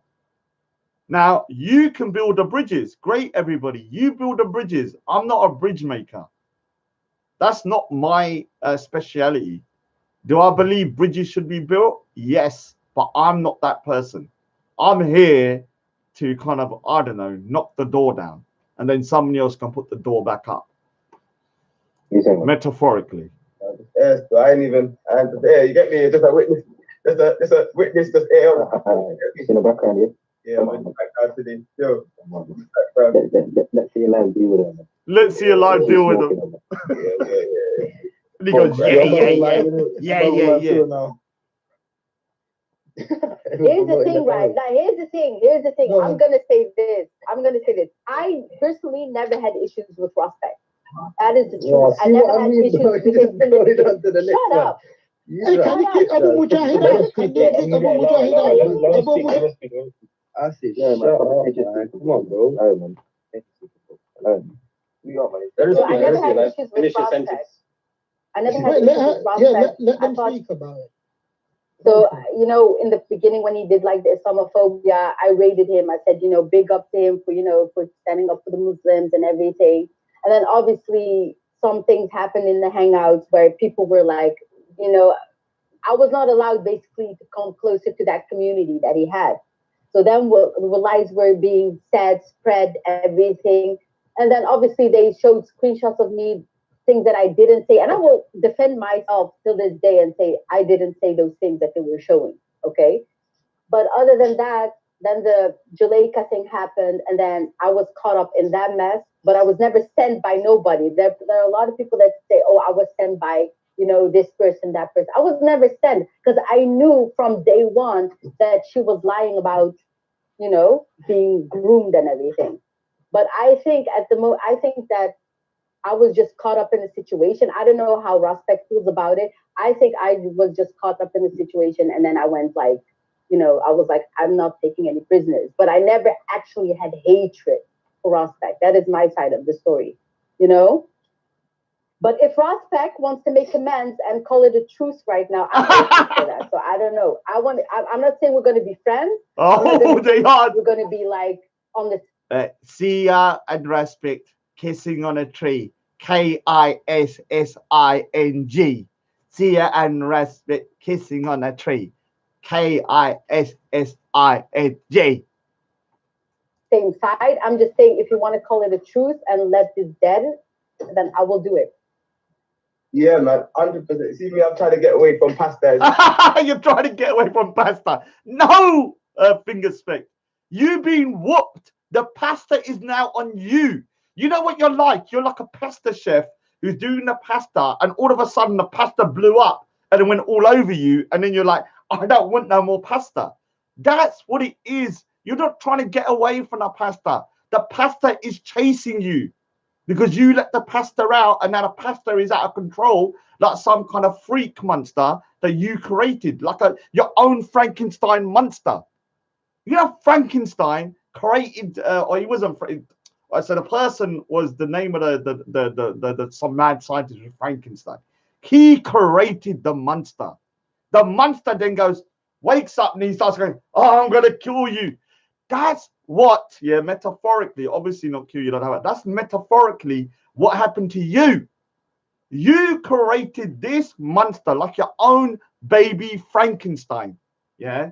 Now you can build the bridges. Great, everybody. You build the bridges. I'm not a bridge maker. That's not my speciality. Do I believe bridges should be built? Yes, but I'm not that person. I'm here to kind of, I don't know, knock the door down, and then somebody else can put the door back up. Metaphorically. Yes, so I ain't even. You get me? Just a witness. Just a witness. Just air. In the background, yeah. Yeah, I'm in the background today. Yo. Let's see a live deal with him. Let's see a live deal with him. Yeah. And he goes, yeah. Here's the thing, right? Now, here's the thing. I'm gonna say this. I personally never had issues with Respect. That is the truth. I never had issues with him. Shut up. Can you keep Abu Mujahid? Can you keep Abu Mujahid? I see. Come on, bro. So I never had issues with Respect. I never had issues with Respect. Let them speak about it. So, you know, in the beginning when he did like the Islamophobia, I rated him. I said, you know, big up to him for, you know, for standing up for the Muslims and everything. And then obviously some things happened in the hangouts where people were like, you know, I was not allowed basically to come closer to that community that he had. So then lies were being said, spread, everything. And then obviously they showed screenshots of me, things that I didn't say. And I will defend myself till this day and say, I didn't say those things that they were showing. Okay. But other than that, then the Jamaica thing happened. And then I was caught up in that mess, but I was never sent by nobody. There are a lot of people that say, oh, I was sent by, you know, this person, that person. I was never sent because I knew from day one that she was lying about, you know, being groomed and everything. But I think I think that I was just caught up in a situation. I don't know how Respect feels about it. I think I was just caught up in a situation, and then I went like, you know, I was like, I'm not taking any prisoners. But I never actually had hatred for Respect. That is my side of the story, you know? But if Respect wants to make amends and call it a truce right now, I'm open for that. So I don't know. I'm not saying we're going to be friends. Oh, they are. We're going to be like on the... Siyaa and Respect kissing on a tree. Kissing. Siyaa and Respect kissing on a tree. Kissing. Same side. I'm just saying, if you want to call it a truce and let this dead, then I will do it. Yeah, man, 100%. See me, I'm trying to get away from pasta. You're trying to get away from pasta. No, Fingerspect. You've been whooped. The pasta is now on you. You know what you're like? You're like a pasta chef who's doing the pasta, and all of a sudden the pasta blew up and it went all over you, and then you're like, I don't want no more pasta. That's what it is. You're not trying to get away from the pasta. the pastor is chasing you because you let the pastor out, and now the pastor is out of control, like some kind of freak monster that you created, like your own Frankenstein monster. You know, Frankenstein created, or he wasn't. So the person was the name of the some mad scientist with Frankenstein. He created the monster. The monster then wakes up and he starts going, "Oh, I'm gonna kill you." That's what, yeah, metaphorically, obviously not kill you, don't have it. That's metaphorically what happened to you. You created this monster like your own baby Frankenstein, yeah.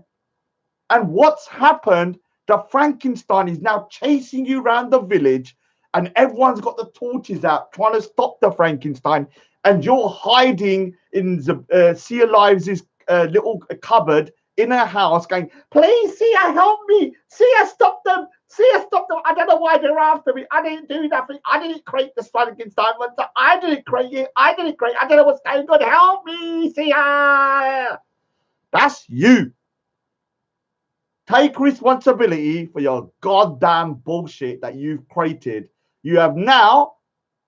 And what's happened? The Frankenstein is now chasing you around the village, and everyone's got the torches out trying to stop the Frankenstein, and you're hiding in the Siyaa Lives' little cupboard in her house going, "Please, Siyaa, help me. Siyaa, stop them. Siyaa, stop them. I don't know why they're after me. I didn't do nothing. I didn't create the Frankenstein monster. I didn't create it. I didn't create it. I don't know what's going on. Help me, Siyaa." That's you. Take responsibility for your goddamn bullshit that you've created. You have now,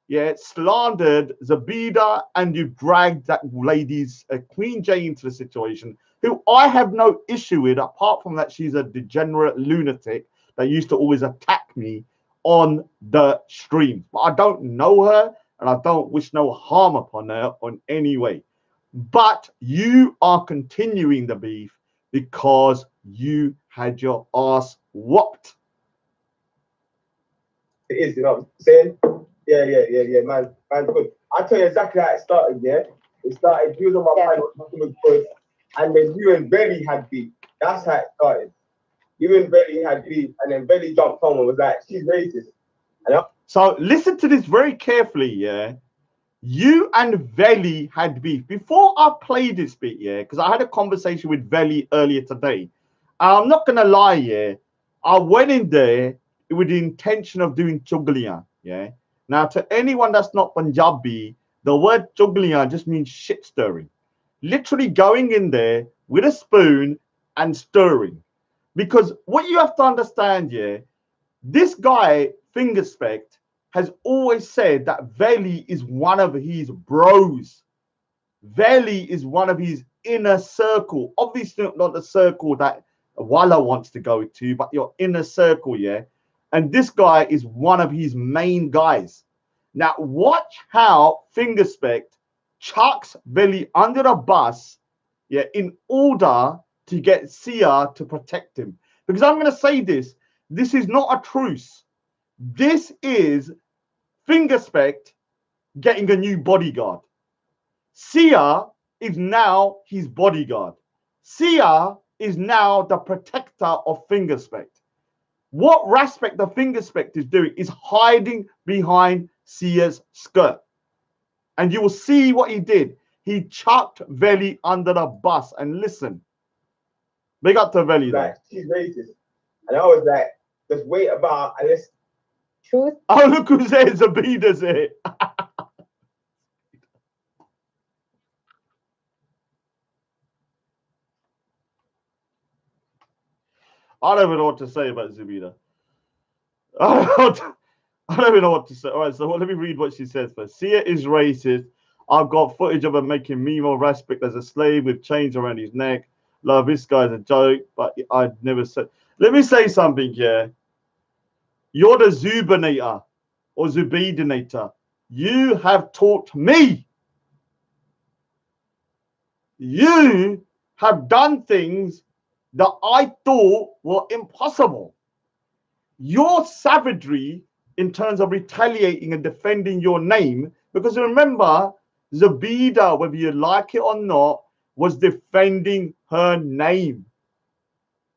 yeah, slandered Zabida, and you've dragged that lady's Queen J into the situation, who I have no issue with, apart from that she's a degenerate lunatic that used to always attack me on the stream. But I don't know her, and I don't wish no harm upon her on any way. But you are continuing the beef because you had your ass whooped. It is, you know what I'm saying? Yeah, man, good. I'll tell you exactly how it started, yeah? It started, you was on my panel, nothing was good, and then you and Belly had beef. That's how it started. You and Belly had beef, and then Belly jumped on and was like, she's racist. So listen to this very carefully, yeah? You and Veli had beef. Before I play this bit, yeah, because I had a conversation with Veli earlier today. I'm not going to lie, yeah, I went in there with the intention of doing chugliyan, yeah. Now, to anyone that's not Punjabi, the word chugliyan just means shit stirring. Literally going in there with a spoon and stirring. Because what you have to understand, yeah, this guy, Fingerspect, has always said that Veli is one of his bros. Veli is one of his inner circle. Obviously not the circle that Walla wants to go to, but your inner circle, yeah? And this guy is one of his main guys. Now, watch how Fingerspect chucks Veli under the bus, yeah, in order to get Siyaa to protect him. Because I'm going to say this is not a truce. This is Fingerspect getting a new bodyguard. Siyaa is now his bodyguard. Siyaa is now the protector of Fingerspect. What Raspect the Fingerspect is doing is hiding behind Siyaa's skirt. And you will see what he did. He chucked Veli under the bus. And listen, big up to Veli there. She's racist. And I was like, just wait about and let's truth. Oh, look who's there. Zabida's here. I don't even know what to say about Zabida. I don't even know what to say. All right, so let me read what she says first. Siyaa is racist. I've got footage of her making Mimo Raspect as a slave with chains around his neck. Love, this guy's a joke, but I'd never said. Let me say something here. You're the Zubinator or Zubidinator. You have taught me. You have done things that I thought were impossible. Your savagery in terms of retaliating and defending your name, because remember, Zabida, whether you like it or not, was defending her name.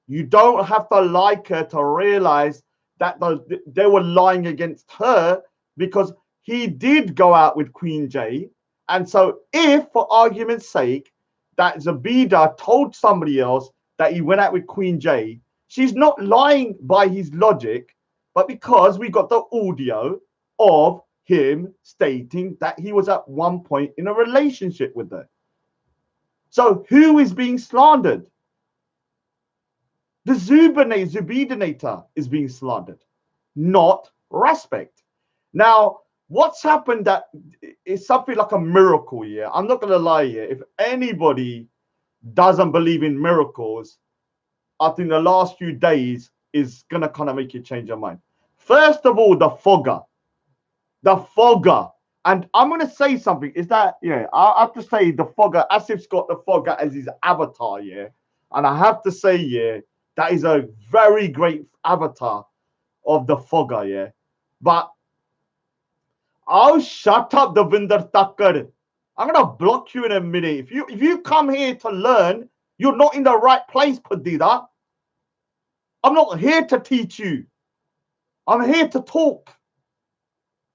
You don't have to like her to realize that they were lying against her, because he did go out with Queen J. And so if, for argument's sake, that Zabida told somebody else that he went out with Queen J, she's not lying by his logic, but because we got the audio of him stating that he was at one point in a relationship with her. So who is being slandered? The Zubidinator is being slandered. not respect. Now, what's happened that is something like a miracle, yeah? I'm not going to lie here. If anybody doesn't believe in miracles, I think the last few days is going to kind of make you change your mind. First of all, the Foga. The Foga. And I'm going to say something. Is that, yeah, I have to say the Foga, Asif's got the Foga as his avatar, yeah? And I have to say, yeah, that is a very great avatar of the Foga, yeah? But, oh, shut up, Devinder Thakkar. I'm going to block you in a minute. If you come here to learn, you're not in the right place, Padida. I'm not here to teach you. I'm here to talk.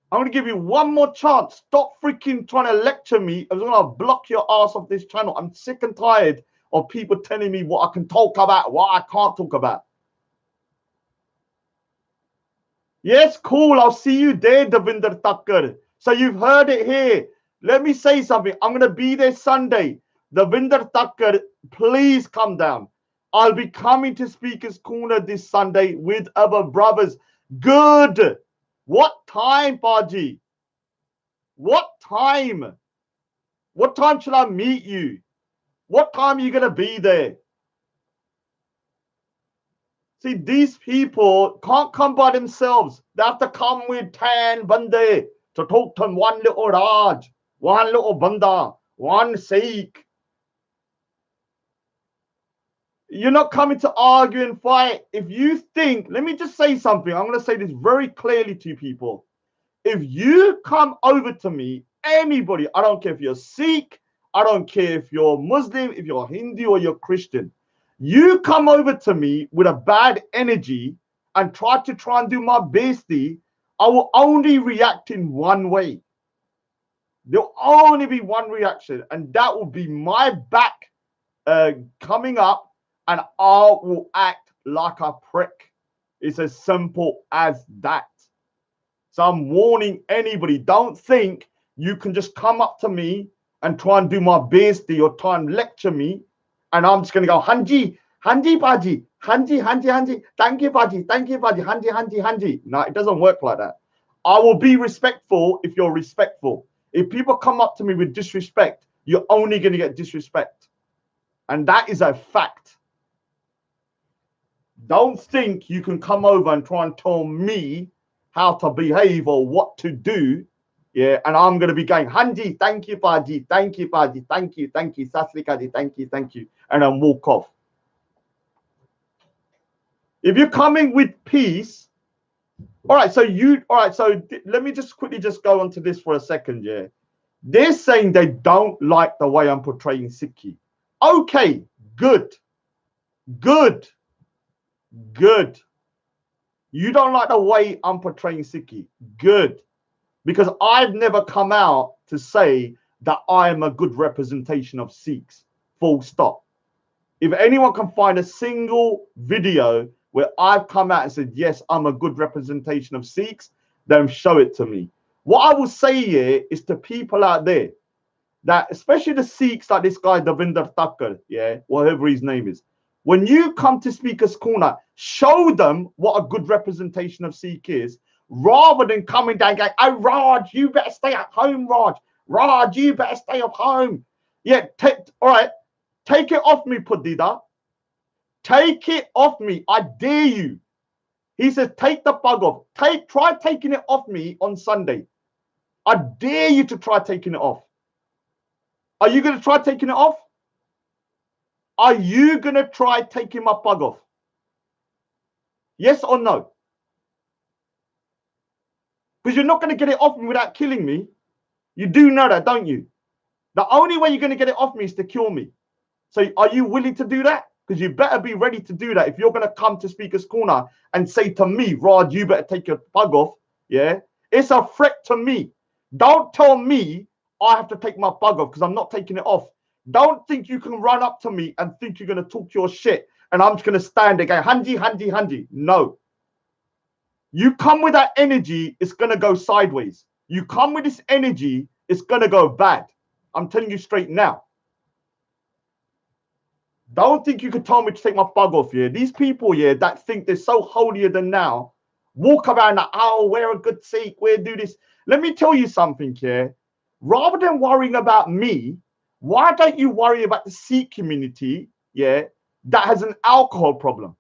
I'm going to give you one more chance. Stop freaking trying to lecture me. I'm going to block your ass off this channel. I'm sick and tired of people telling me what I can talk about, what I can't talk about. Yes, cool. I'll see you there, Devinder Thakkar. So you've heard it here. Let me say something. I'm going to be there Sunday. Devinder Thakkar, please come down. I'll be coming to Speaker's Corner this Sunday with other brothers. Good. What time, Paji? What time? What time shall I meet you? What time are you going to be there? See, these people can't come by themselves. They have to come with 10 bande to talk to one little Raj, one little banda, one Sikh. You're not coming to argue and fight. If you think, let me just say something. I'm going to say this very clearly to people. If you come over to me, anybody, I don't care if you're Sikh, I don't care if you're Muslim, if you're Hindu or you're Christian, you come over to me with a bad energy and try and do my bestie, I will only react in one way. There'll only be one reaction, and that will be my back coming up, and I will act like a prick. It's as simple as that. So I'm warning anybody, don't think you can just come up to me and try and do my bestie or try and lecture me, and I'm just going to go, Hanji, Hanji, Baji, Hanji, Hanji, Hanji, thank you, Baji, Hanji, Hanji, Hanji. No, it doesn't work like that. I will be respectful if you're respectful. If people come up to me with disrespect, you're only going to get disrespect. And that is a fact. Don't think you can come over and try and tell me how to behave or what to do, yeah, and I'm going to be going, Hanji, thank you, Paji, thank you, Paji, thank you, Sasrikadi, thank you, and then walk off. If you're coming with peace, all right, so let me just quickly just go on to this for a second, yeah. They're saying they don't like the way I'm portraying Sikhi. Okay, good. You don't like the way I'm portraying Sikhi. Good. Because I've never come out to say that I am a good representation of Sikhs. Full stop. If anyone can find a single video where I've come out and said, yes, I'm a good representation of Sikhs, then show it to me. What I will say here is to people out there, that especially the Sikhs like this guy, Devinder Thakkar, yeah, whatever his name is, when you come to Speaker's Corner, show them what a good representation of Sikh is, rather than coming down going, oh, Raj, you better stay at home, Raj. Raj, you better stay at home. Yeah, all right, take it off me, Padida. Take it off me. I dare you. He says, take the bug off. Try taking it off me on Sunday. I dare you to try taking it off. Are you going to try taking it off? Are you going to try taking my bug off? Yes or no? Because you're not going to get it off me without killing me. You do know that, don't you? The only way you're going to get it off me is to kill me. So are you willing to do that? Because you better be ready to do that if you're going to come to Speaker's Corner and say to me, Raj, you better take your bug off. Yeah? It's a threat to me. Don't tell me I have to take my bug off because I'm not taking it off. Don't think you can run up to me and think you're going to talk your shit and I'm just going to stand there going, Hanji, Hanji, Hanji. No. You come with that energy, it's going to go sideways. You come with this energy, it's going to go bad. I'm telling you straight now. Don't think you can tell me to take my bug off here. These people here that think they're so holier than now, walk around like, oh, we're a good Sikh, we'll do this. Let me tell you something here. Rather than worrying about me, why don't you worry about the Sikh community, yeah, that has an alcohol problem?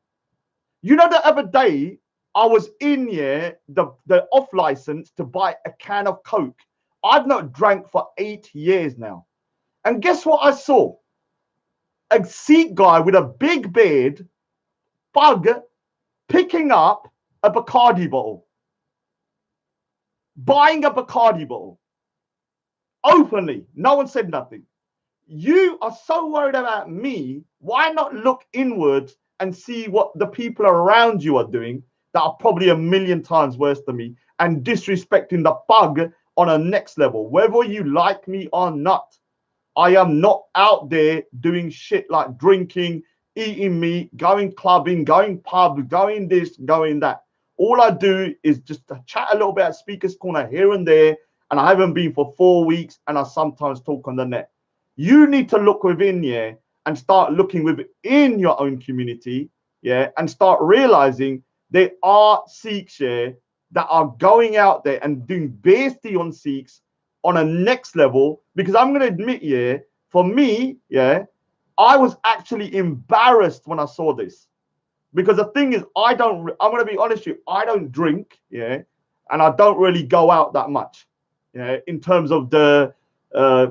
You know, the other day, I was in here, the off license to buy a can of Coke. I've not drank for 8 years now. And guess what I saw? A Sikh guy with a big beard, bug, picking up a Bacardi bottle. Buying a Bacardi bottle. Openly. No one said nothing. You are so worried about me. Why not look inwards and see what the people around you are doing that are probably a million times worse than me and disrespecting the bug on a next level? Whether you like me or not, I am not out there doing shit like drinking, eating meat, going clubbing, going pub, going this, going that. All I do is just chat a little bit at Speaker's Corner here and there, and I haven't been for 4 weeks, and I sometimes talk on the net. You need to look within, yeah, and start looking within your own community, yeah, and start realizing there are Sikhs, yeah, that are going out there and doing basically on Sikhs on a next level. Because I'm going to admit, yeah, for me, yeah, I was actually embarrassed when I saw this. Because the thing is, I'm going to be honest with you, I don't drink, yeah, and I don't really go out that much, yeah, in terms of the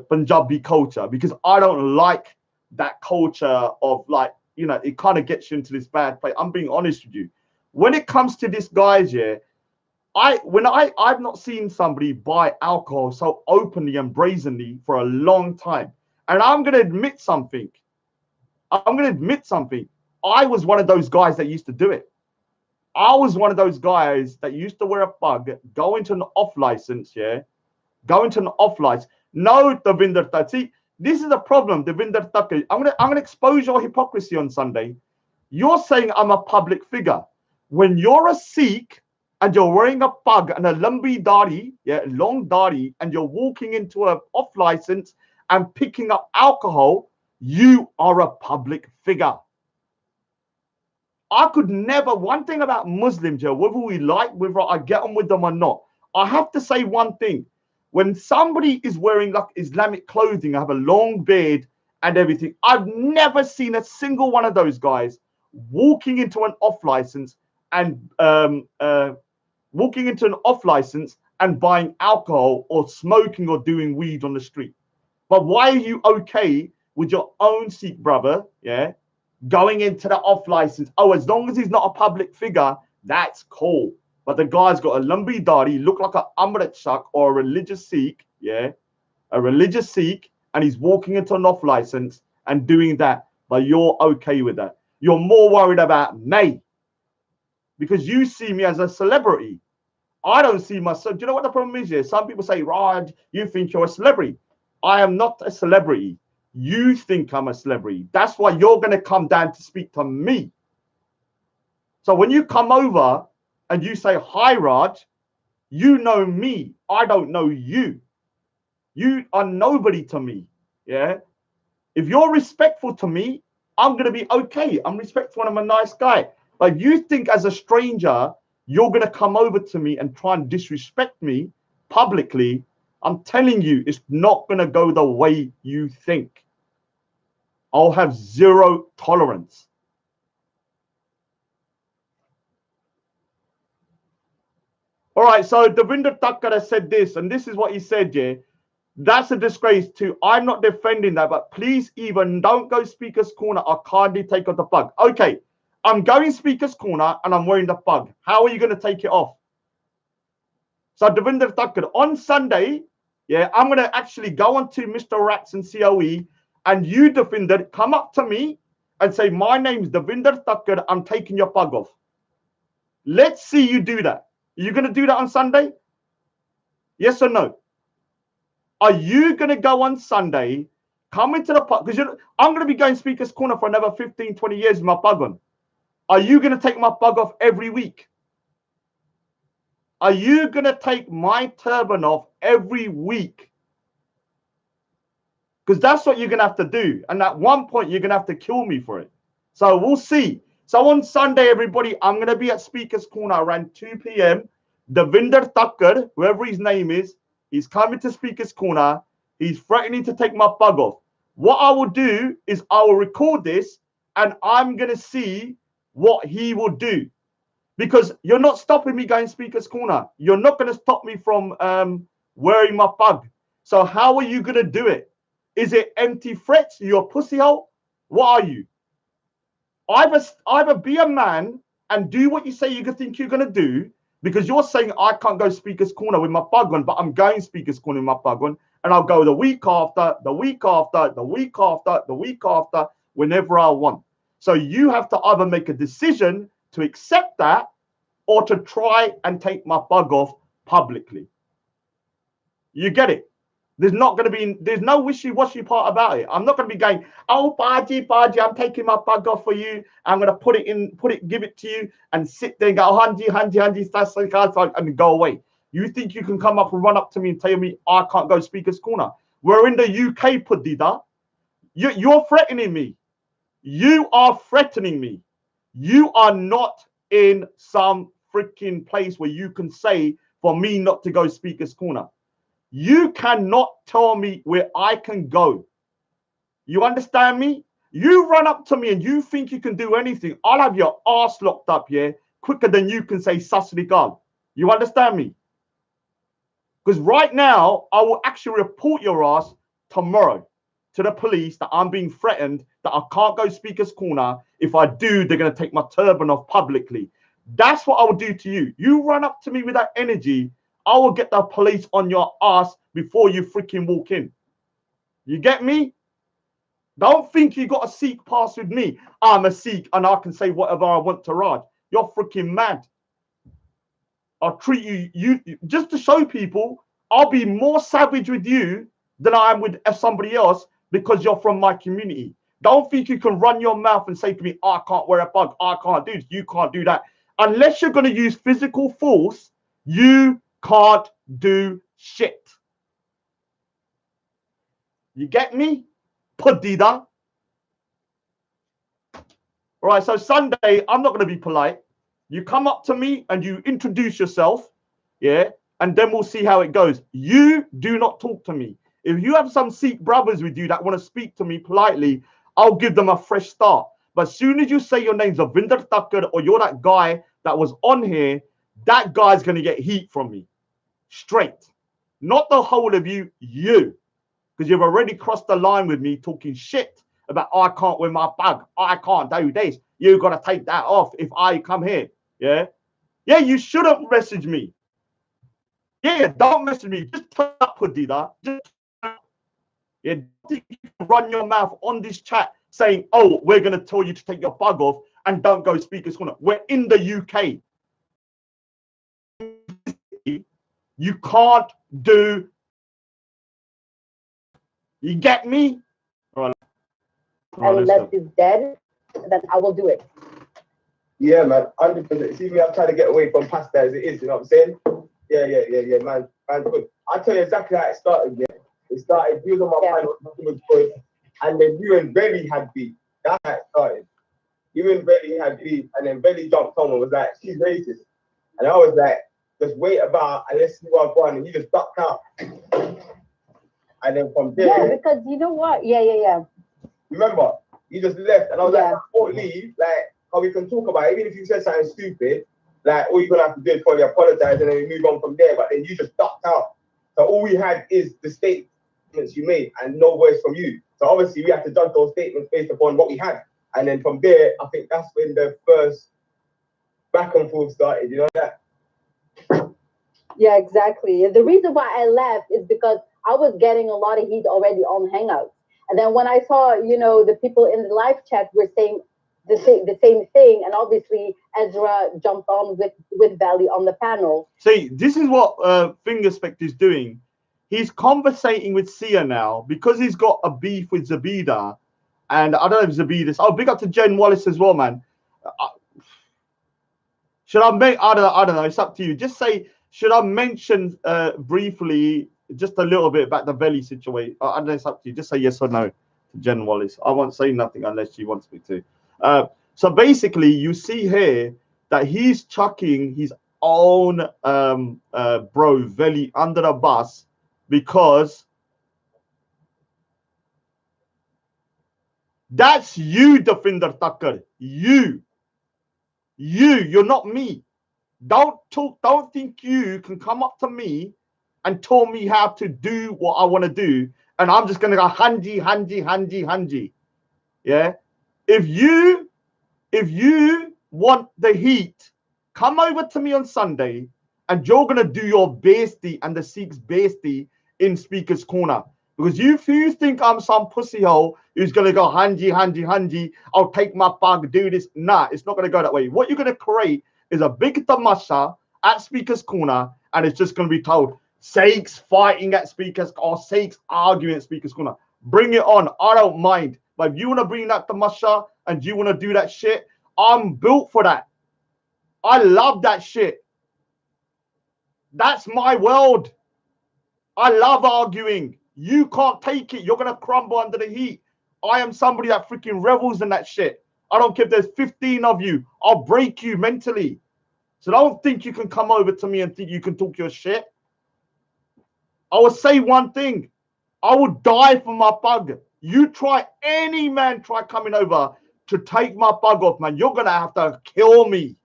Punjabi culture, because I don't like that culture of, like, you know, it kind of gets you into this bad place. I'm being honest with you. When it comes to this, guys, yeah, I've not seen somebody buy alcohol so openly and brazenly for a long time. And I'm going to admit something. I was one of those guys that used to do it. I was one of those guys that used to wear a bug, go into an off license, yeah, go into an off license. No, Davinder Thakkar. See, this is a problem, Davinder Thakkar. I'm gonna expose your hypocrisy on Sunday. You're saying I'm a public figure. When you're a Sikh and you're wearing a pug and a lambi dari, yeah, long dari, and you're walking into an off license and picking up alcohol, you are a public figure. I could never, one thing about Muslims, yeah, whether we like, whether I get on with them or not, I have to say one thing. When somebody is wearing like Islamic clothing, I have a long beard and everything, I've never seen a single one of those guys walking into an off license and buying alcohol or smoking or doing weed on the street. But why are you okay with your own Sikh brother, yeah, going into the off license? Oh, as long as he's not a public figure, that's cool. But the guy's got a lambi dari, look like an Amrit Shak or a religious Sikh, yeah, a religious Sikh, and he's walking into an off license and doing that. But you're okay with that. You're more worried about me because you see me as a celebrity. I don't see myself. Do you know what the problem is here? Some people say, Raj, you think you're a celebrity. I am not a celebrity. You think I'm a celebrity. That's why you're going to come down to speak to me. So when you come over and you say, hi, Raj, you know me. I don't know you. You are nobody to me. Yeah. If you're respectful to me, I'm going to be okay. I'm respectful and I'm a nice guy. But you think as a stranger, you're going to come over to me and try and disrespect me publicly, I'm telling you, it's not going to go the way you think. I'll have zero tolerance. All right, so Davinder Thakkar has said this, and this is what he said, yeah. That's a disgrace too. I'm not defending that, but please even don't go Speaker's Corner or kindly take off the plug. Okay, I'm going Speaker's Corner and I'm wearing the plug. How are you going to take it off? So Davinder Thakkar, on Sunday, yeah, I'm going to actually go on to Mr. Rats and COE, and you, Davinder, come up to me and say, my name's Davinder Thakkar, I'm taking your plug off. Let's see you do that. Are you going to do that on Sunday? Yes or no? Are you going to go on Sunday, come into the plug? Because I'm going to be going Speaker's Corner for another 15, 20 years with my plug on. Are you going to take my plug off every week? Are you going to take my turban off every week? Because that's what you're going to have to do. And at one point, you're going to have to kill me for it. So we'll see. So on Sunday, everybody, I'm going to be at Speaker's Corner around 2 p.m. Devinder Thakkar, whoever his name is, he's coming to Speaker's Corner. He's threatening to take my bug off. What I will do is I will record this and I'm going to see what he will do. Because you're not stopping me going Speaker's Corner. You're not going to stop me from wearing my bug. So how are you going to do it? Is it empty threats? You're a pussy hole? What are you? Either be a man and do what you say you think you're going to do, because you're saying I can't go Speaker's Corner with my bug on, but I'm going Speaker's Corner with my bug on, and I'll go the week after, the week after, the week after, the week after, whenever I want. So you have to either make a decision to accept that or to try and take my bug off publicly. You get it? There's no wishy-washy part about it. I'm not going to be going, oh, Baji, I'm taking my bug off for you. I'm going to give it to you and sit there and go, hanji, and go away. You think you can come up and run up to me and tell me I can't go Speaker's Corner? We're in the UK, Pudida. You're threatening me. You are threatening me. You are not in some freaking place where you can say for me not to go Speaker's Corner. You cannot tell me where I can go. You understand me? You run up to me and you think you can do anything. I'll have your ass locked up here quicker than you can say Sasrigal. You understand me? Because right now, I will actually report your ass tomorrow to the police that I'm being threatened, that I can't go Speaker's Corner. If I do, they're going to take my turban off publicly. That's what I will do to you. You run up to me with that energy, I will get the police on your ass before you freaking walk in. You get me? Don't think you got a Sikh pass with me. I'm a Sikh and I can say whatever I want to Raj. You're freaking mad. I'll treat you just to show people I'll be more savage with you than I am with somebody else because you're from my community. Don't think you can run your mouth and say to me, I can't wear a bug. I can't do this. You can't do that. Unless you're going to use physical force, you can't do shit. You get me? Pudida. All right, so Sunday, I'm not going to be polite. You come up to me and you introduce yourself, yeah, and then we'll see how it goes. You do not talk to me. If you have some Sikh brothers with you that want to speak to me politely, I'll give them a fresh start. But as soon as you say your name's Devinder Thakkar or you're that guy that was on here, that guy's going to get heat from me. Straight. Not the whole of you, you. Because you've already crossed the line with me talking shit about I can't wear my bag. I can't do this. You got to take that off if I come here. Yeah? Yeah, you shouldn't message me. Yeah, don't message me. Just turn up, Pudida. Just yeah, don't you can run your mouth on this chat saying, oh, we're going to tell you to take your bug off and don't go Speaker's Corner. We're in the UK. You can't do. You get me? Right. Unless he's dead, then I will do it. Yeah, man, 100%. See me, I'm trying to get away from pasta as it is, you know what I'm saying? Yeah, man. Good. I'll tell you exactly how it started, yeah. It started, you was on my panel, nothing was good, and then you and Belly had beef. That's how it started. You and Belly had beef, and then Belly jumped on and was like, she's racist. And I was like, just wait about and let's see what's going on, and you just ducked out. And then from there... Yeah, because you know what? Yeah. Remember, you just left, and I was like, don't leave, like, how we can talk about it, even if you said something stupid, like, all you're going to have to do is probably apologize and then we move on from there, but then you just ducked out. So all we had is the statements you made and no voice from you. So obviously we have to judge those statements based upon what we had. And then from there, I think that's when the first back and forth started, you know that? Yeah, exactly. The reason why I left is because I was getting a lot of heat already on Hangouts. And then when I saw, you know, the people in the live chat were saying the same thing, and obviously Ezra jumped on with Valley on the panel. See, this is what Fingerspect is doing. He's conversating with Siyaa now because he's got a beef with Zabida. And I don't know if Zabida's... Oh, big up to Jen Wallace as well, man. Should I make... I don't know. It's up to you. Just say... Should I mention briefly just a little bit about the Valley situation? I don't know. It's up to you. Just say yes or no to Jen Wallace. I won't say nothing unless she wants me to. So basically, you see here that he's chucking his own bro Veli under the bus because that's you, Defender Tucker. You're not me. Don't think you can come up to me and tell me how to do what I want to do, and I'm just gonna go hanji. Yeah. If you want the heat, come over to me on Sunday, and you're gonna do your bestie and the Sikhs bestie in Speaker's Corner. Because you think I'm some pussy hole who's gonna go hanji, I'll take my bug, do this. Nah, it's not gonna go that way. What you're gonna create is a big tamasha at Speaker's Corner, and it's just gonna be told Sikhs fighting at Speaker's or Sikhs arguing at Speaker's Corner. Bring it on. I don't mind. But if you want to bring that tamasha and you want to do that shit, I'm built for that. I love that shit. That's my world. I love arguing. You can't take it. You're going to crumble under the heat. I am somebody that freaking revels in that shit. I don't care if there's 15 of you. I'll break you mentally. So don't think you can come over to me and think you can talk your shit. I will say one thing. I will die for my bug. You try, any man try coming over to take my bug off, man. You're going to have to kill me.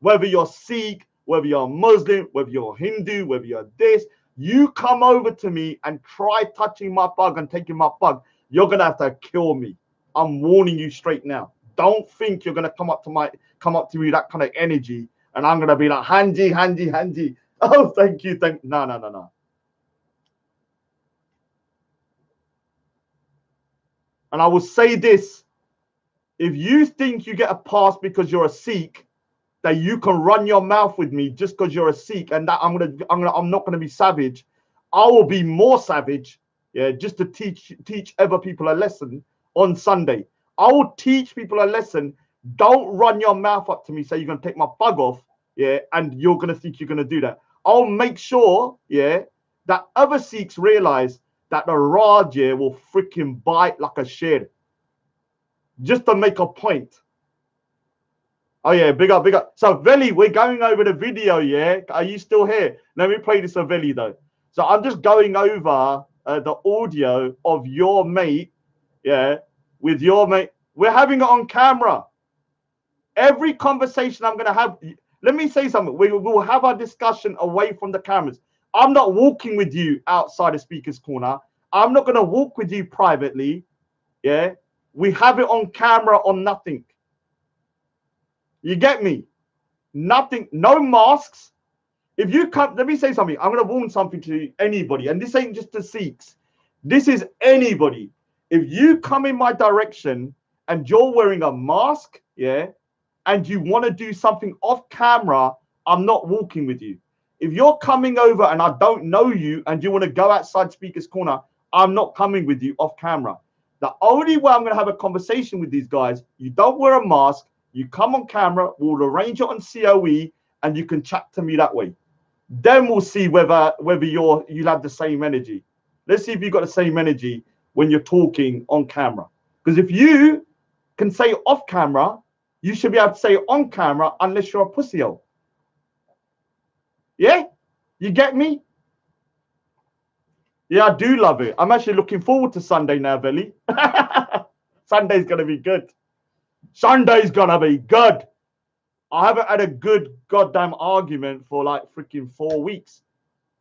Whether you're Sikh, whether you're Muslim, whether you're Hindu, whether you're this. You come over to me and try touching my bug and taking my bug, you're going to have to kill me. I'm warning you straight now. Don't think you're going to come up to me with that kind of energy and I'm going to be like, hanji. Oh, thank you. No. And I will say this, if you think you get a pass because you're a Sikh, that you can run your mouth with me just because you're a Sikh, and that I'm not gonna be savage. I will be more savage, yeah, just to teach other people a lesson on Sunday. I will teach people a lesson. Don't run your mouth up to me, say you're gonna take my bug off, yeah, and you're gonna think you're gonna do that. I'll make sure, yeah, that other Sikhs realize that the Raj, yeah, will freaking bite like a shed. Just to make a point. Oh yeah, big up. So Veli, we're going over the video, yeah? Are you still here? Let me play this for Veli though. So I'm just going over the audio of your mate, yeah, with your mate. We're having it on camera. Every conversation I'm gonna have, let me say something. We will have our discussion away from the cameras. I'm not walking with you outside the Speaker's Corner. I'm not gonna walk with you privately, yeah? We have it on camera on nothing. You get me? Nothing, no masks. If you come, let me say something. I'm going to warn something to anybody, and this ain't just the Sikhs. This is anybody. If you come in my direction and you're wearing a mask, yeah, and you want to do something off camera, I'm not walking with you. If you're coming over and I don't know you and you want to go outside Speaker's Corner, I'm not coming with you off camera. The only way I'm going to have a conversation with these guys, you don't wear a mask, you come on camera, we'll arrange it on COE, and you can chat to me that way. Then we'll see whether you'll have the same energy. Let's see if you've got the same energy when you're talking on camera. Because if you can say off camera, you should be able to say on camera unless you're a pussy hole. Yeah? You get me? Yeah, I do love it. I'm actually looking forward to Sunday now, Veli. Sunday's going to be good. Sunday's going to be good. I haven't had a good goddamn argument for like freaking 4 weeks.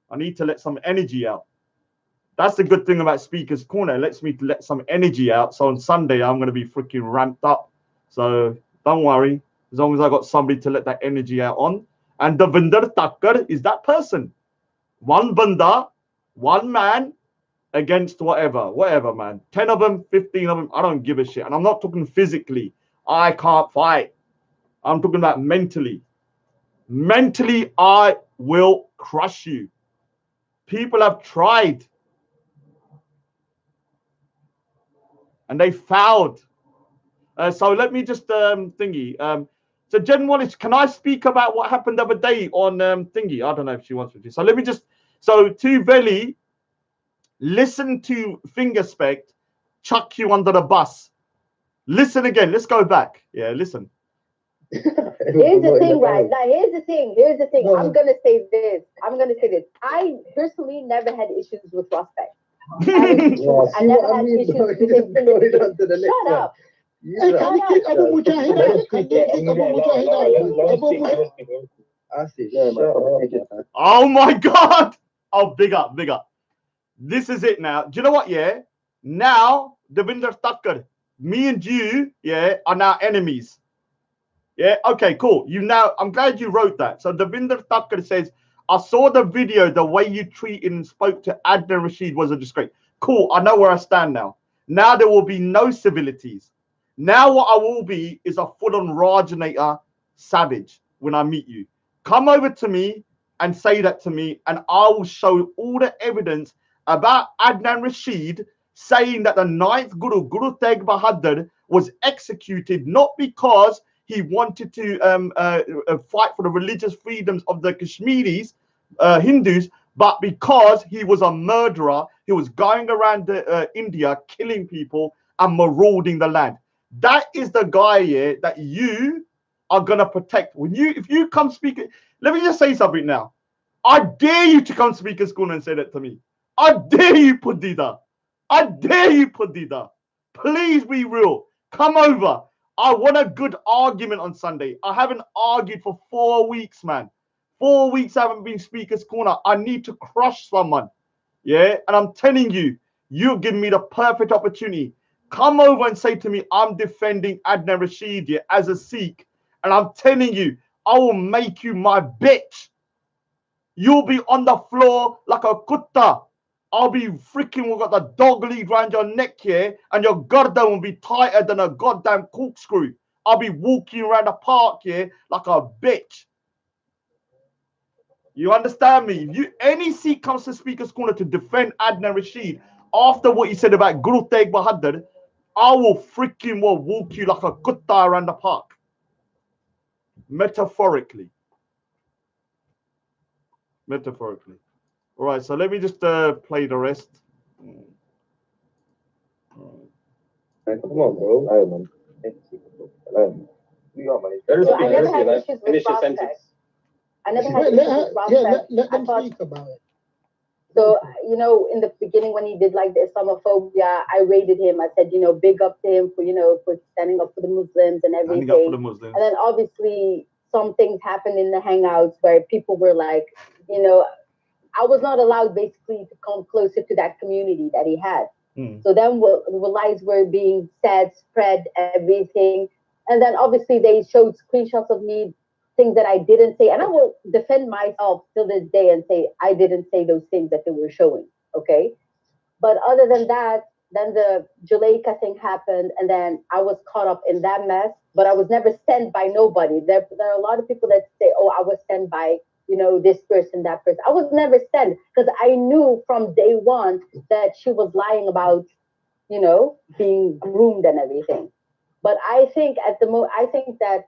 I need to let some energy out. That's the good thing about Speaker's Corner. It lets me let some energy out. So on Sunday, I'm going to be freaking ramped up. So don't worry. As long as I got somebody to let that energy out on. And the Vinder Takkar is that person. One banda, one man against whatever, man. 10 of them, 15 of them. I don't give a shit. And I'm not talking physically. I can't fight. I'm talking about mentally. Mentally, I will crush you. People have tried. And they failed. So let me just thingy. So Jen Wallace, can I speak about what happened the other day on thingy? I don't know if she wants me to. So let me just, so to Veli, listen to Fingerspect chuck you under the bus. Listen again. Let's go back. Yeah, listen. Here's the thing, right? Now, here's the thing. No. I'm gonna say this. I personally never had issues with Prospect. I never had issues with him. Shut up. Hey, can you keep Abu Mujahid? Can you keep Abu Mujahid? Oh my God! Oh, big up. This is it now. Do you know what? Yeah. Now, Devinder Thakkar, me and you, yeah, are now enemies. Yeah. Okay. Cool. I'm glad you wrote that. So Devinder Thakkar says, I saw the video. The way you treated and spoke to Adnan Rashid was a disgrace. Cool. I know where I stand now. Now there will be no civilities. Now what I will be is a full-on Rajanator savage when I meet you. Come over to me and say that to me, and I will show all the evidence about Adnan Rashid saying that the ninth Guru Tegh Bahadur, was executed not because he wanted to fight for the religious freedoms of the Kashmiris, Hindus, but because he was a murderer. He was going around India killing people and marauding the land. That is the guy here that you are gonna protect. If you come speak, let me just say something now. I dare you to come speak at school and say that to me. I dare you, Pudida. I dare you, Pudida. Please be real. Come over. I want a good argument on Sunday. I haven't argued for 4 weeks, man. 4 weeks I haven't been speaker's corner. I need to crush someone. Yeah, and I'm telling you, you've given me the perfect opportunity. Come over and say to me, I'm defending Adnan Rashid here as a Sikh. And I'm telling you, I will make you my bitch. You'll be on the floor like a kutta. I'll be freaking, we've got the dog lead around your neck here, and your gardan will be tighter than a goddamn corkscrew. I'll be walking around the park here like a bitch. You understand me? Any Sikh comes to Speaker's Corner to defend Adnan Rashid after what he said about Guru Tegh Bahadur, I will freaking walk you like a kutta around the park. Metaphorically. All right, so let me just play the rest. Come on, bro. I never had issues with Prospect. I never had issues with Prospect. Let them speak about it. So, in the beginning when he did like the Islamophobia, I rated him. I said, big up to him for standing up for the Muslims and everything. Standing up for the Muslims. And then obviously some things happened in the hangouts where people were like, I was not allowed basically to come closer to that community that he had. So then lies were being said, spread, everything. And then obviously they showed screenshots of me, things that I didn't say. And I will defend myself till this day and say I didn't say those things that they were showing. Okay. But other than that, then the Jamaica thing happened, and then I was caught up in that mess. But I was never sent by nobody. There are a lot of people that say, oh, I was sent by, this person, that person. I was never sent because I knew from day one that she was lying about, being groomed and everything. But I think I think that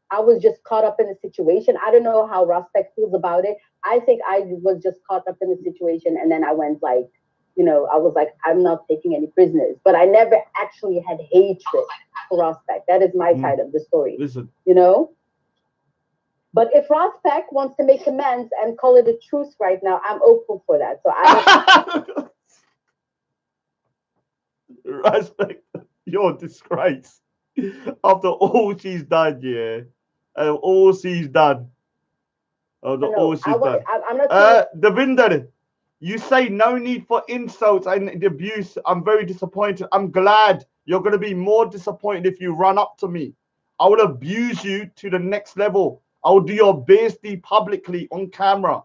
I was just caught up in the situation. I don't know how Prospect feels about it. I think I was just caught up in the situation, and then I went like, I was like, I'm not taking any prisoners. But I never actually had hatred for Prospect. That is my side of the story. Listen. But if Prospect wants to make amends and call it a truce right now, I'm open for that. So I don't. Respect, you're a disgrace. After all she's done, yeah. And all she's done. I'm not Devinder, you say no need for insults and abuse. I'm very disappointed. I'm glad. You're going to be more disappointed if you run up to me. I will abuse you to the next level. I will do your bestie publicly on camera.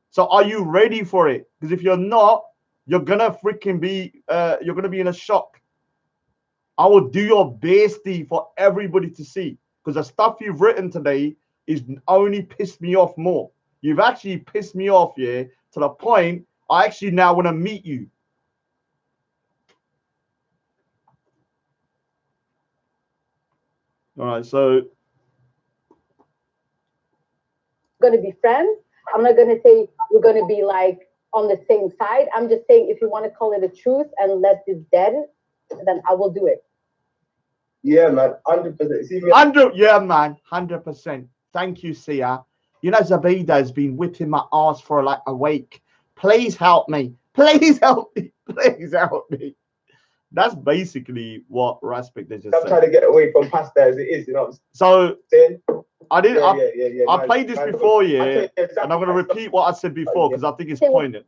So are you ready for it? Because if you're not, you're gonna freaking be in a shock. I will do your bestie for everybody to see. Because the stuff you've written today is only pissed me off more. You've actually pissed me off, yeah, to the point I actually now want to meet you. All right, so going to be friends. I'm not going to say we're going to be like on the same side. I'm just saying if you want to call it a truce and let this dead, then I will do it. Yeah, man, 100%. See me. 100, yeah, man, 100%. Thank you, Siyaa. You know, Zabida has been whipping my ass for like a week. Please help me. Please help me. Please help me. That's basically what Raspik they just I'm said. trying to get away from pasta as it is, you know what I'm So saying? I did. Yeah. I played this before, yeah, and I'm going to repeat what I said before because I think it's poignant.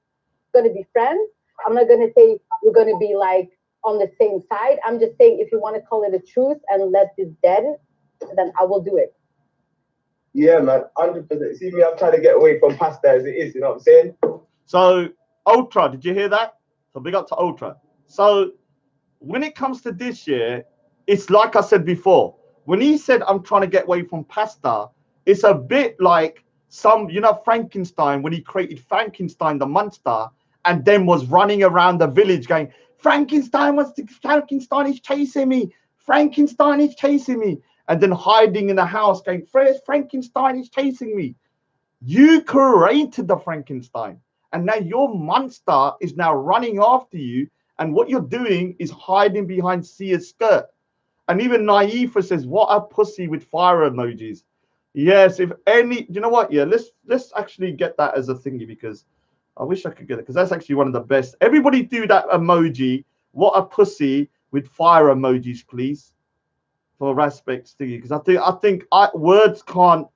Going to be friends. I'm not going to say we're going to be like on the same side. I'm just saying if you want to call it a truce and let this dead, then I will do it. Yeah, man, 100%. See me, I'm trying to get away from pasta as it is, you know what I'm saying? So Ultra, did you hear that? So big up to Ultra. So when it comes to this year, it's like I said before. When he said I'm trying to get away from pasta, it's a bit like some, you know, Frankenstein when he created Frankenstein the monster and then was running around the village going, Frankenstein is chasing me. Frankenstein is chasing me. And then hiding in the house going, Frankenstein is chasing me. You created the Frankenstein. And now your monster is now running after you. And what you're doing is hiding behind Siya's skirt. And even Naifa says, what a pussy with fire emojis. Yes, if any, you know what? Yeah, let's actually get that as a thingy because I wish I could get it because that's actually one of the best. Everybody do that emoji. What a pussy with fire emojis, please, for Raspik's thingy. Because I think words can't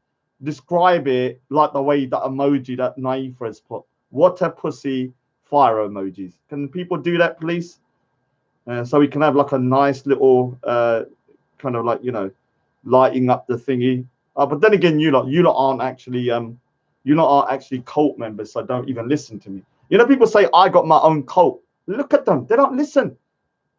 describe it like the way that emoji that Naifa has put. What a pussy, fire emojis. Can people do that, please? So we can have like a nice little kind of like, you know, lighting up the thingy. But then again, you lot aren't actually cult members, so don't even listen to me. You know, people say I got my own cult. Look at them, they don't listen.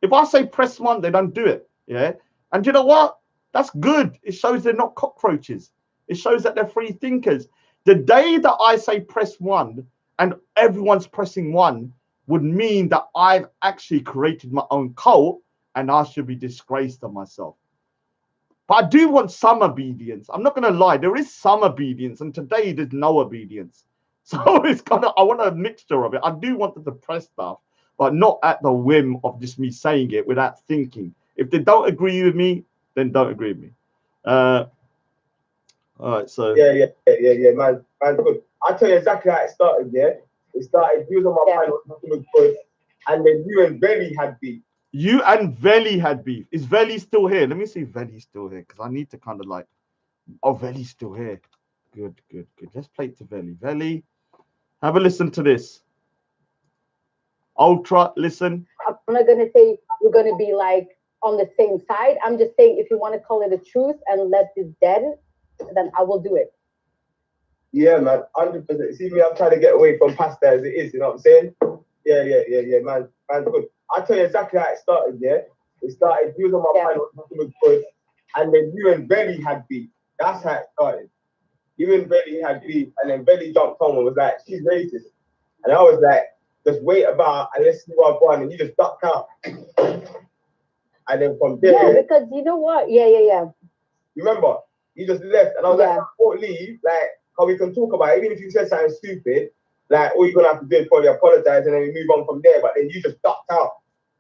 If I say press 1, they don't do it. Yeah, and you know what? That's good. It shows they're not cockroaches. It shows that they're free thinkers. The day that I say press 1 and everyone's pressing 1 would mean that I've actually created my own cult and I should be disgraced of myself. But I do want some obedience. I'm not going to lie. There is some obedience, and today there's no obedience. So it's kind of, I want a mixture of it. I do want to press stuff, but not at the whim of just me saying it without thinking. If they don't agree with me, then don't agree with me. All right, so yeah, man, good. I'll tell you exactly how it started. Yeah, it started. You was on my panel, nothing was good, and then you and Belly had beef. You and Veli had beef. Is Veli still here? Let me see if Veli's still here because I need to kind of like. Oh, Veli's still here. Good. Let's play it to Veli. Veli, have a listen to this. Ultra, listen. I'm not going to say we're going to be like on the same side. I'm just saying if you want to call it a truce and let this dead, then I will do it. Yeah, man, 100%. See me, I'm trying to get away from pasta as it is, you know what I'm saying? Yeah, man, good. I'll tell you exactly how it started, yeah? It started, you was on my panel, nothing was good, and then you and Belly had beef. That's how it started. You and Belly had beef, and then Belly jumped on and was like, she's racist. And I was like, just wait about and let's see what I've gone, and you just ducked out. And then from there... Yeah, because you know what? Yeah. You remember? You just left, and I was like, I won't leave, like, how we can talk about it, even if you said something stupid, like all you're gonna have to do is probably apologize and then we move on from there. But then you just ducked out.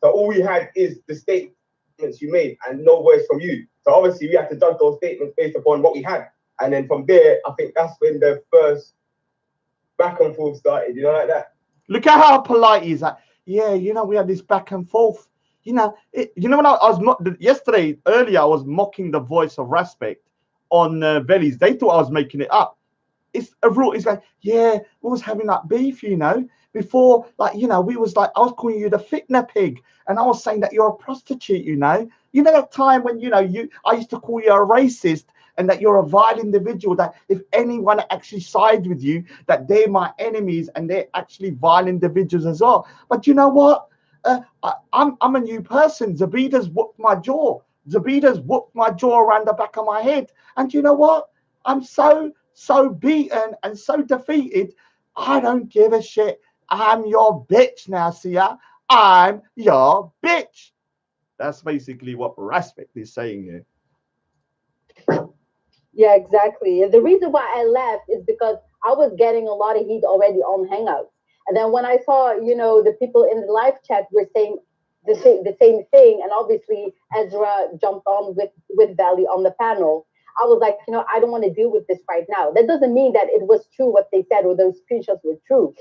So all we had is the statements you made and no voice from you. So obviously we had to judge those statements based upon what we had. And then from there, I think that's when the first back and forth started, you know, like that. Look at how polite he's like, yeah, you know, we had this back and forth. You know, when I was yesterday, earlier, I was mocking the voice of Raspik on Veli's. They thought I was making it up. It's a rule. It's like, yeah, we was having that beef, you know, before, like, you know, we was like, I was calling you the fitna pig, and I was saying that you're a prostitute, you know. You know that time when, you know, I used to call you a racist and that you're a vile individual, that if anyone actually sides with you, that they're my enemies and they're actually vile individuals as well. But you know what? I'm a new person. Zabida's whooped my jaw. Zabida's whooped my jaw around the back of my head. And you know what? I'm so beaten and so defeated. I don't give a shit. I'm your bitch now, Siyaa. I'm your bitch. That's basically what Raspik is saying here. Yeah, exactly. And the reason why I left is because I was getting a lot of heat already on Hangouts. And then when I saw, you know, the people in the live chat were saying the same thing. And obviously Ezra jumped on with Valley on the panel. I was like, I don't want to deal with this right now. That doesn't mean that it was true what they said or those screenshots were true,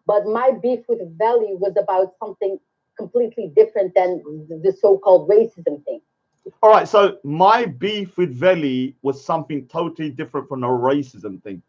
But my beef with Valley was about something completely different than the so-called racism thing. All right, so my beef with Veli was something totally different from the racism thing.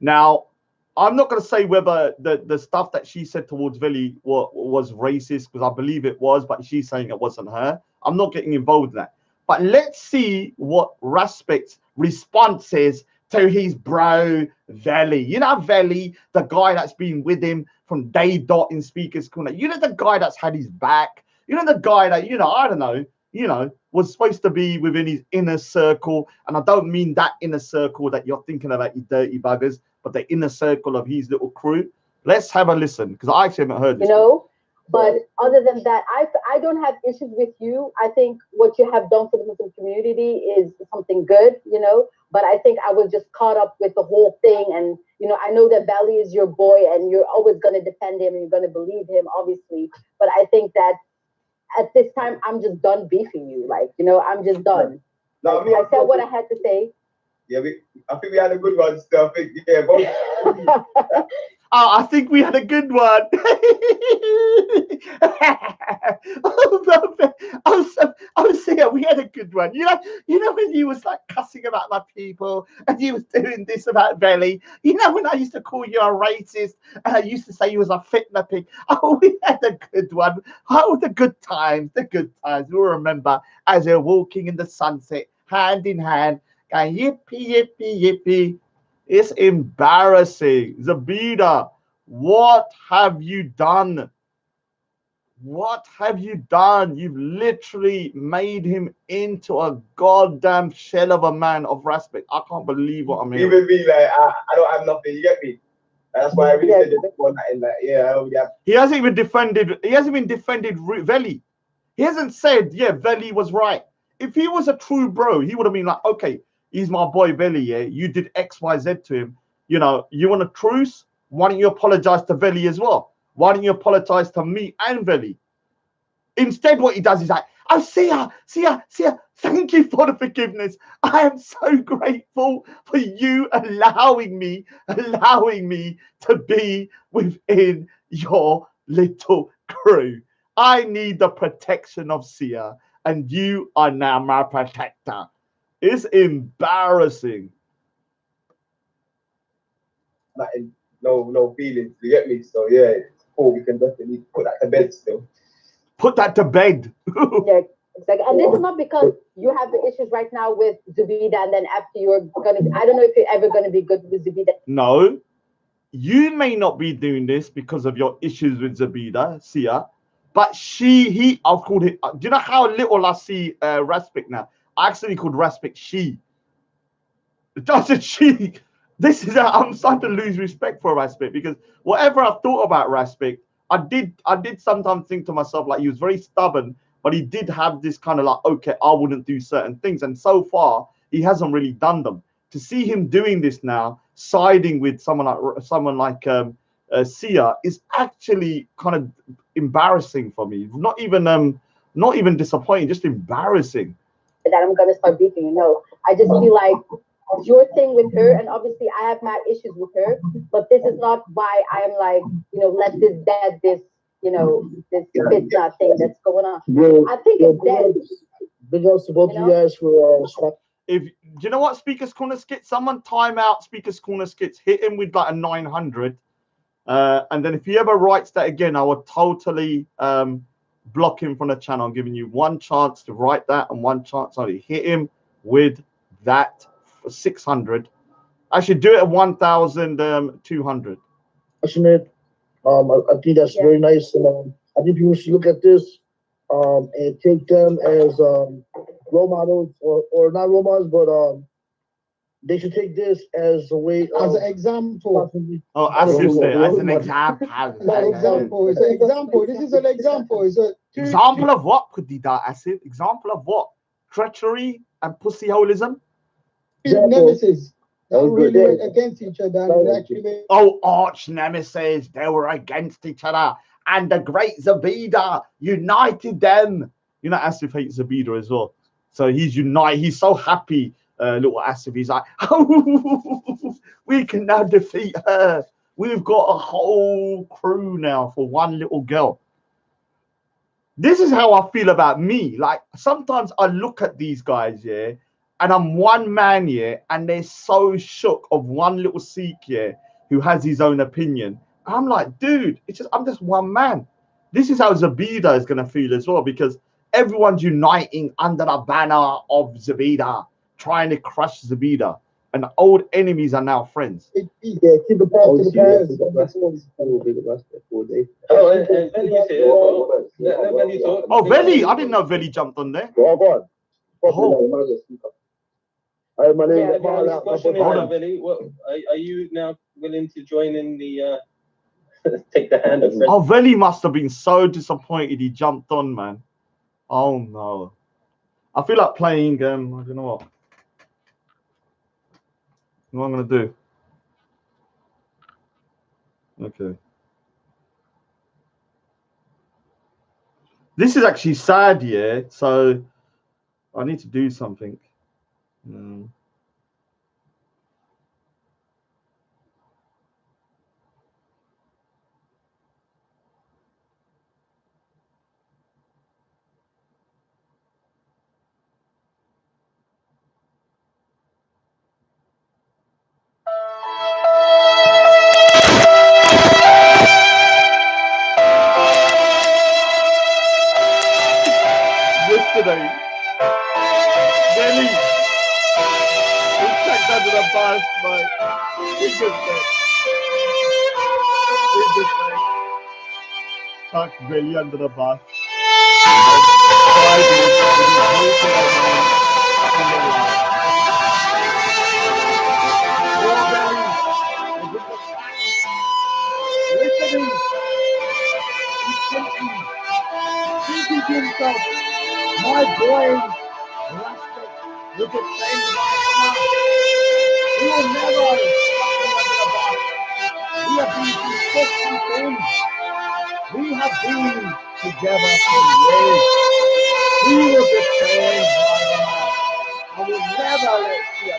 Now, I'm not going to say whether the stuff that she said towards Veli was racist, because I believe it was, but she's saying it wasn't her. I'm not getting involved in that. But let's see what Respect's response is to his bro, Veli. Veli, the guy that's been with him from day dot in Speaker's Corner. The guy that's had his back. The guy that, I don't know, was supposed to be within his inner circle. And I don't mean that inner circle that you're thinking about, you dirty buggers, but the inner circle of his little crew. Let's have a listen, because I actually haven't heard this. But other than that, I don't have issues with you. I think what you have done for the Muslim community is something good, But I think I was just caught up with the whole thing. And, I know that Valley is your boy and you're always going to defend him and you're going to believe him, obviously. But I think that at this time, I'm just done beefing you. I'm just done. No, I said what I had to say. Yeah, I think we had a good one still. I think, I think we had a good one. I was saying we had a good one. When you was like cussing about my people and you was doing this about Veli. When I used to call you a racist and I used to say you was a fitna pig. Oh, we had a good one. Oh, the good times. We'll remember as you're walking in the sunset, hand in hand, going yippee, yippee, yippee. It's embarrassing. Zabida, what have you done? What have you done? You've literally made him into a goddamn shell of a man of respect. I can't believe what I'm hearing. Even me, I don't have nothing. You get me? That's why I really said this one. He hasn't even defended. He hasn't even defended Veli. He hasn't said, yeah, Veli was right. If he was a true bro, he would have been like, okay, he's my boy Veli, yeah. You did X, Y, Z to him. You want a truce? Why don't you apologize to Veli as well? Why don't you apologize to me and Veli? Instead, what he does is like, oh, Siyaa, thank you for the forgiveness. I am so grateful for you allowing me to be within your little crew. I need the protection of Siyaa, and you are now my protector. It's embarrassing. No feelings. You get me? So yeah, it's cool. We can definitely put that to bed still. Put that to bed. Yeah, exactly. And this is not because you have the issues right now with Zubida, and then after you're gonna. I don't know if you're ever gonna be good with Zubida. No, you may not be doing this because of your issues with Zubida, Siyaa, but I've called it. Do you know how little I see Respect now? I actually called Respect she. Doesn't she? I'm starting to lose respect for Respect, because whatever I thought about Respect, I did sometimes think to myself, like, he was very stubborn, but he did have this kind of like, okay, I wouldn't do certain things, and so far he hasn't really done them. To see him doing this now, siding with someone like Siyaa, is actually kind of embarrassing for me. Not even disappointing, just embarrassing. That I'm gonna start beefing. I just feel like your thing with her, and obviously I have my issues with her, but this is not why I'm like, let this dead, this fitna thing that's going on. I think it's dead. Big ups to both you guys for if you know what, Speaker's Corner Skits, someone time out Speaker's Corner Skits, hit him with like a 900, and then if he ever writes that again, I will totally block him from the channel. I'm giving you one chance to write that and one chance only. Hit him with that 600. I should do it at 1,200. Actually, I think that's very nice, and I think people should look at this and take them as role models, or not role models, but they should take this as a way as an example. Oh, as you say, as an example. Example. It's an example. This is an example. It's a example of what could be that acid? Example of what? Treachery and pussyholism? Nemesis. They really went against each other. Oh, arch nemesis. They were against each other. and the great Zabida united them. You know, Asif hates Zabida as well. So he's so happy, little Asif. He's like, oh, we can now defeat her. We've got a whole crew now for one little girl. This is how I feel about me. Like, sometimes I look at these guys, yeah, and I'm one man, yeah, and they're so shook of one little Sikh, yeah, who has his own opinion. I'm like, dude, I'm just one man. This is how Zabida is going to feel as well, because everyone's uniting under the banner of Zabida, trying to crush Zabida. And the old enemies are now friends. Yeah, keep the ball. Oh, Veli! I didn't know Veli jumped on there. Go on. Oh. Hi, my name is Veli. Are you now willing to join in the take the hand of friends? Oh, Veli must have been so disappointed he jumped on, man. Oh no. I feel like playing I don't know what. What I'm gonna do? Okay. This is actually sad, yeah. So I need to do something. Yesterday, Veli was checked under the bus by Fingerspect. Chucked Veli under the bus. Listening, thinking to himself, my boy, Rustic, with the same right. We will never chuck him under the bus. We have been consistent friends. We have been together for years. He was the same right. I will never let Siyaa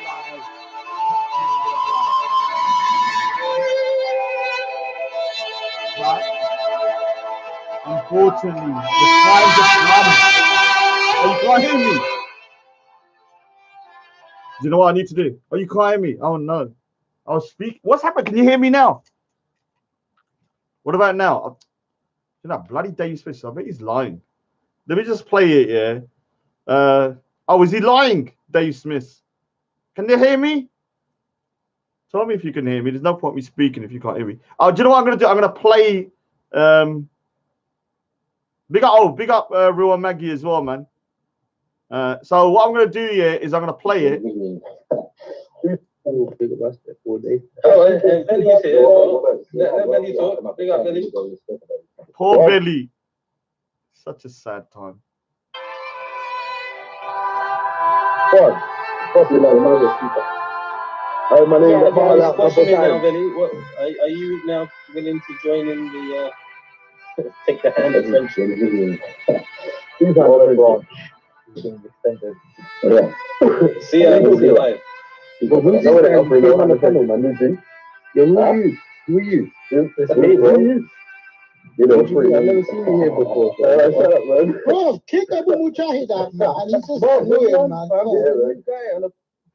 but unfortunately, the time has come. Oh, you can't hear me. Do you know what I need to do? Oh, you can't hear me. Oh no. I'll speak. What's happened? Can you hear me now? What about now? You know, bloody Dave Smith. I bet he's lying. Let me just play it, yeah. Oh, is he lying, Dave Smith? Can they hear me? Tell me if you can hear me. There's no point me speaking if you can't hear me. Oh, do you know what I'm gonna do? I'm gonna play big up Ruwa Maggie as well, man. So what I'm gonna do here is I'm gonna play it. Oh, and Veli's here. Let Veli talk. Big up Veli. Poor Veli. Such a sad time. Hi, my name is now, Veli. What are you now willing to join in the take the hand of friendship? Siyaa, who's your life? Who are you? It's me, bro. You know, I've never seen you here before. Shut up, man. Bro, kick Abu Mujahid out, man. He's just annoying, man.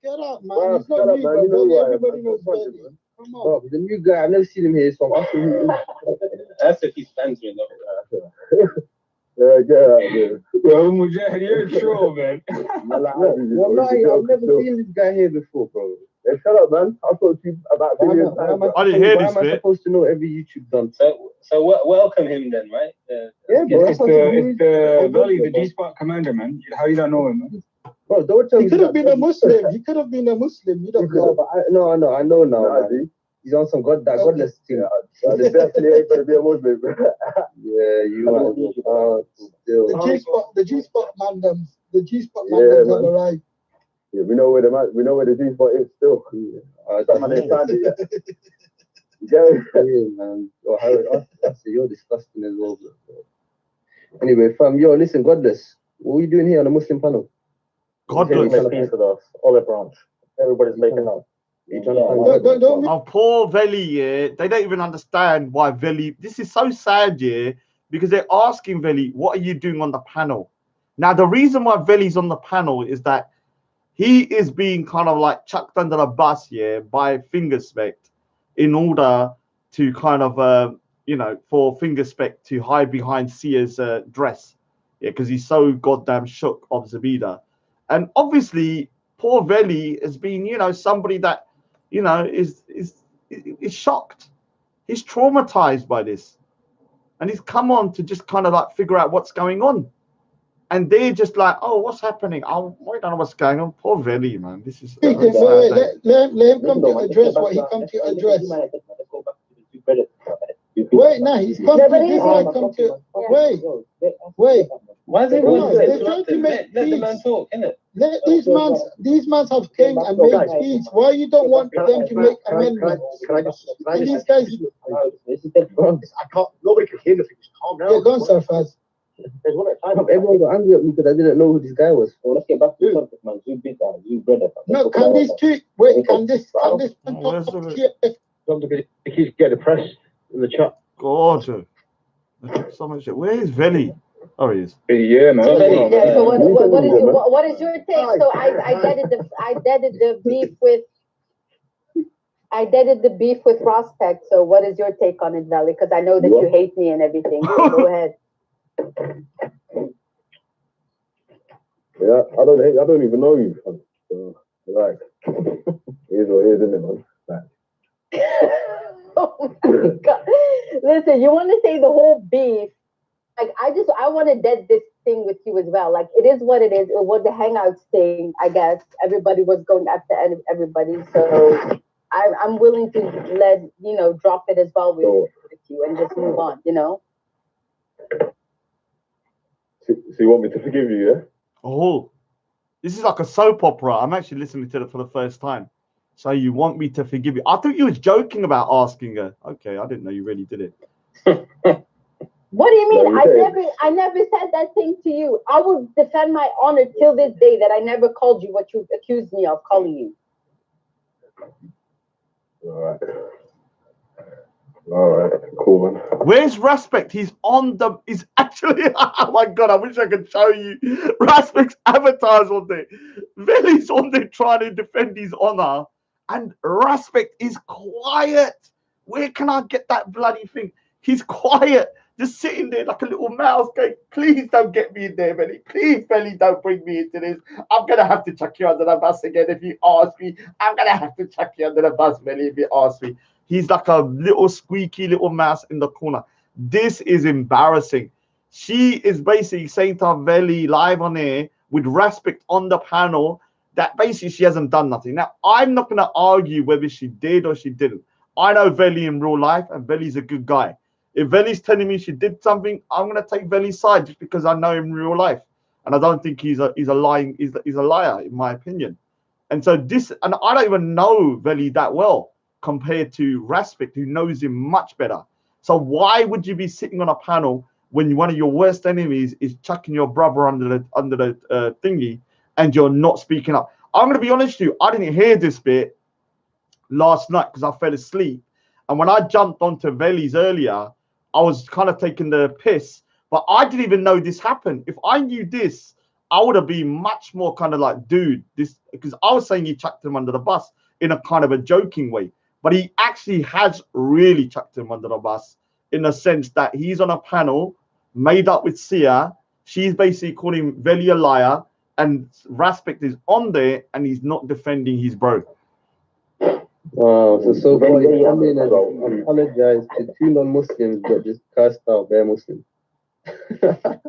Get up, man. He's not me, bro. Everybody knows Belly. Come on. Bro, the new guy, I've never seen him here. So I'm asking him. That's if he's fans with them. Yeah, get out there. Yo, Mujahid, you're a troll, man. I've never seen this guy here before, bro. Hey, shut up, man. I'll talk to you about videos. I didn't hear this bit. Why am I supposed to know every YouTube done? So welcome him then, right? Yeah, bro. It's the Veli, the G-Spot commander, man. How you don't know him, man? Bro, don't tell me. He could have been a Muslim. He could have been a Muslim. You don't know. But I know now. He's on some godless thing. They definitely ain't gonna be a Muslim. Yeah, you are. Still. The G-Spot mandems. The G-Spot mandems have arrived. Yeah, we know where the G-Spot is still. man. I see you're disgusting as well. Bro. Anyway, fam, yo, listen, Godless. What are you doing here on the Muslim panel? Godless. Make peace with us, olive branch. Everybody's making up. Oh, poor Veli, yeah. They don't even understand why Veli. This is so sad, yeah, because they're asking Veli, what are you doing on the panel? Now, the reason why Veli's on the panel is that he is being kind of like chucked under the bus, yeah, by Fingerspect in order to kind of, you know, for Fingerspect to hide behind Siyaa's dress, yeah, because he's so goddamn shook of Zabida. And obviously, poor Veli has been, you know, somebody that, you know, is shocked. He's traumatized by this. And he's come on to just kind of like figure out what's going on. And they're just like, oh, what's happening? Oh, I don't know what's going on. Poor Veli, man. This is let him come to address what he come to address. Wait, no, he's come to this guy come to wait. Why is everyone trying to make let the man talk, innit? Let these mans have came and made peace. Why you don't want them to make amendments? These guys, I can't. Nobody can hear nothing. Just calm down. Yeah, go on, Surfaz. Everyone got angry at me because I didn't know who this guy was. Well, let's get back to the subject, man. You beat that. You brother. No, can this two? Wait, can this? He keeps getting depressed in the chat. God, so much shit. Where is Veli? Oh, he is. Yeah, man. Yeah, so what is your take? So I deaded the beef with. I deaded the beef with Prospect. So what is your take on it, Veli? Because I know that you hate me and everything. So go ahead. Yeah, I don't even know you. So, like, here's what it is, isn't it, man? Like. Oh my God. Listen, you want to say the whole beef? Like, I want to dead this thing with you as well. Like, it is what it is. It was the Hangouts thing, I guess. Everybody was going after everybody, so I'm willing to let drop it as well with you and just move on. So you want me to forgive you, yeah? Oh, this is like a soap opera. I'm actually listening to it for the first time. So you want me to forgive you? I thought you was joking about asking her. Okay, I didn't know you really did it. What do you mean? I never said that thing to you. I will defend my honor till this day that I never called you what you accused me of calling you. All right, cool, man. Where's Respect? He's actually, oh my God, I wish I could show you. Respect's avatar's on there. Veli's on there trying to defend his honor. And Respect is quiet. Where can I get that bloody thing? He's quiet, just sitting there like a little mouse going, please don't get me in there, Veli. Please, Veli, don't bring me into this. I'm going to have to chuck you under the bus again if you ask me. I'm going to have to chuck you under the bus, Veli, if you ask me. He's like a little squeaky little mouse in the corner. This is embarrassing. She is basically saying to Veli live on air with Respect on the panel that basically she hasn't done nothing. Now, I'm not going to argue whether she did or she didn't. I know Veli in real life, and Veli's a good guy. If Veli's telling me she did something, I'm going to take Veli's side just because I know him in real life. And I don't think he's a liar, in my opinion. And so and I don't even know Veli that well compared to Respect, who knows him much better. So why would you be sitting on a panel when one of your worst enemies is chucking your brother under the thingy and you're not speaking up? I'm going to be honest with you, I didn't hear this bit last night because I fell asleep. And when I jumped onto Veli's earlier, I was kind of taking the piss, but I didn't even know this happened. If I knew this, I would have been much more kind of like, dude, this, because I was saying he chucked him under the bus in a kind of a joking way. But he actually has really chucked him under the bus in the sense that he's on a panel made up with Siyaa. She's basically calling Veli a liar, and Respect is on there and he's not defending his bro. So far you come in and apologize to two non-Muslims but just cast out their Muslims.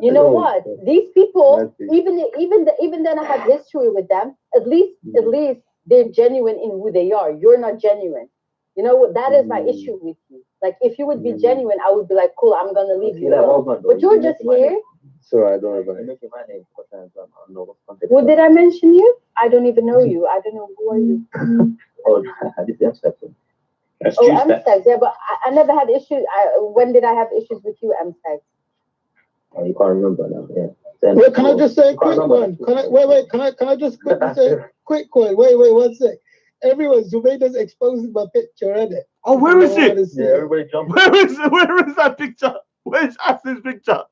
You know what? These people, even then I have history with them. At least they're genuine in who they are. You're not genuine. You know, that is my issue with you. Like, if you would be genuine, I would be like, cool, I'm gonna leave you alone. But you're just here. Sorry, I don't know about it. What did I mention you? I don't even know you. I don't know who are you. Oh, this is That's Oh, juice that. MStex, yeah, but I never had issues. When did I have issues with you, MStex? Oh, you can't remember now. Yeah. Wait, can I just say a quick one? Can I just quickly say a quick one? Wait, one sec. Everyone, Zubaida's exposing my picture, isn't it? Oh, where is it? Yeah, everybody jump. Where is that picture? Where's Asin's picture?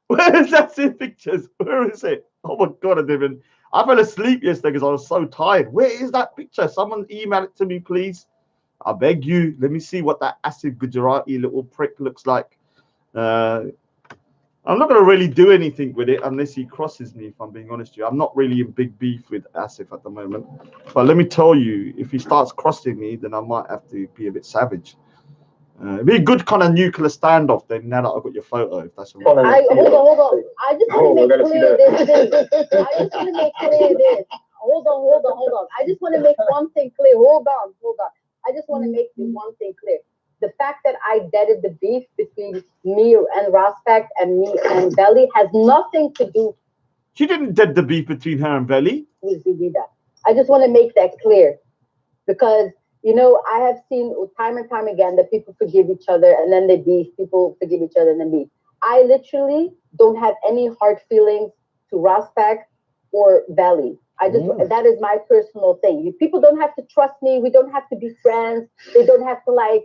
Where is Asin's pictures? Where is it? Oh my god, I fell asleep yesterday because I was so tired. Where is that picture? Someone email it to me, please. I beg you. Let me see what that Asin Gujarati little prick looks like. I'm not going to really do anything with it unless he crosses me, if I'm being honest with you. I'm not really in big beef with Asif at the moment. But let me tell you, if he starts crossing me, then I might have to be a bit savage. It'd be a good kind of nuclear standoff then, now that I've got your photo, if that's all right. Hold on. I just want to make clear this. I just want to make clear this. Hold on. I just want to make one thing clear. Hold on. I just want to make one thing clear. The fact that I deaded the beef between me and Raspect and me and Belly has nothing to do. She didn't dead the beef between her and Belly. I just want to make that clear because, you know, I have seen time and time again that people forgive each other and then they beef. People forgive each other and then beef. I literally don't have any hard feelings to Raspect or Belly. That is my personal thing. People don't have to trust me. We don't have to be friends. They don't have to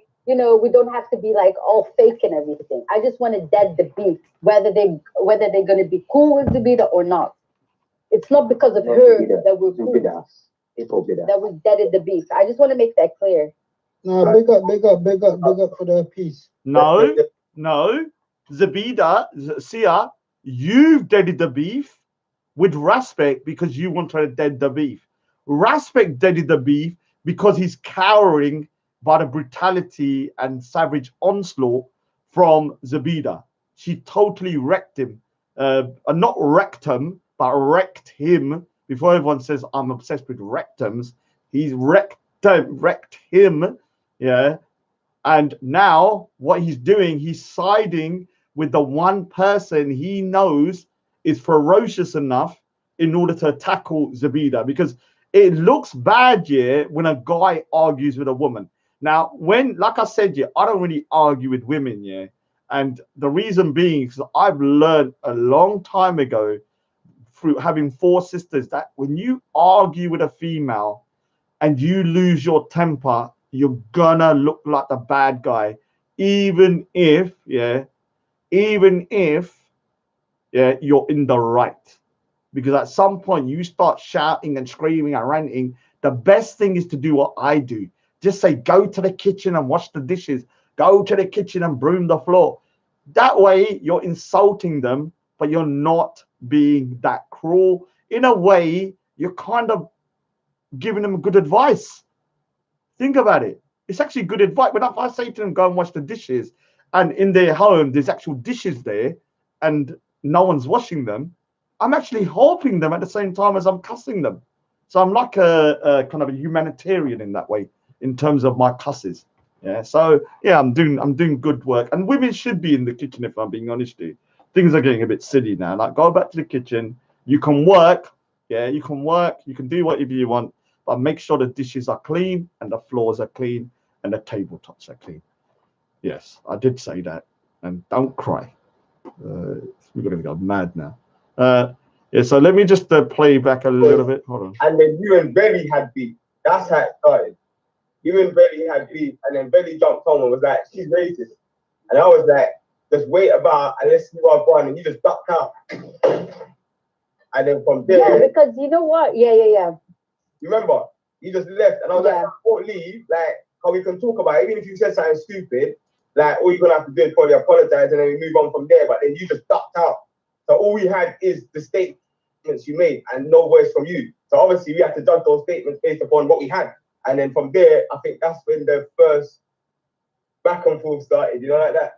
we don't have to be like all fake and everything. I just want to dead the beef, whether they're going to be cool with Zubida or not. It's not because of her that we're cool. That we deaded the beef. I just want to make that clear. No, big up for the peace. No. Zubida, Siyaa, you've deaded the beef with Raspect because you want to dead the beef. Raspect deaded the beef because he's cowering by the brutality and savage onslaught from Zubida. She totally wrecked him. Not wrecked him, but wrecked him. Before everyone says I'm obsessed with rectums, he's wrecked him. Yeah. And now what he's doing, he's siding with the one person he knows is ferocious enough in order to tackle Zubida, because it looks bad, yeah, when a guy argues with a woman. Now, like I said, yeah, I don't really argue with women, yeah. And the reason being is I've learned a long time ago through having 4 sisters that when you argue with a female and you lose your temper, you're gonna look like the bad guy, even if you're in the right. Because at some point you start shouting and screaming and ranting. The best thing is to do what I do. Just say, go to the kitchen and wash the dishes. Go to the kitchen and broom the floor. That way you're insulting them, but you're not being that cruel. In a way, you're kind of giving them good advice. Think about it. It's actually good advice. But if I say to them, go and wash the dishes, and in their home, there's actual dishes there, and no one's washing them, I'm actually helping them at the same time as I'm cussing them. So I'm like a kind of a humanitarian in that way, in terms of my cusses. Yeah. So yeah, I'm doing good work. And women should be in the kitchen, if I'm being honest with you. Things are getting a bit silly now. Like, go back to the kitchen. You can work. Yeah, you can work. You can do whatever you want, but make sure the dishes are clean and the floors are clean and the tabletops are clean. Yes, I did say that. And don't cry. We're going to go mad now. Yeah, so let me just play back a little bit. Hold on. And then you and Belly had beef. That's how it started. You and Belly had beef, and then Belly jumped on and was like, she's racist. And I was like, just wait about and let's see what I'm going. And you just ducked out. And then from there. Yeah, because you know what? Yeah. You remember? You just left. And I was like, I won't leave. Like, how we can talk about it. Even if you said something stupid, like, all you're going to have to do is probably apologize and then we move on from there. But then you just ducked out. So all we had is the statements you made and no voice from you. So obviously we had to judge those statements based upon what we had. And then from there, I think that's when the first back and forth started, you know, like that.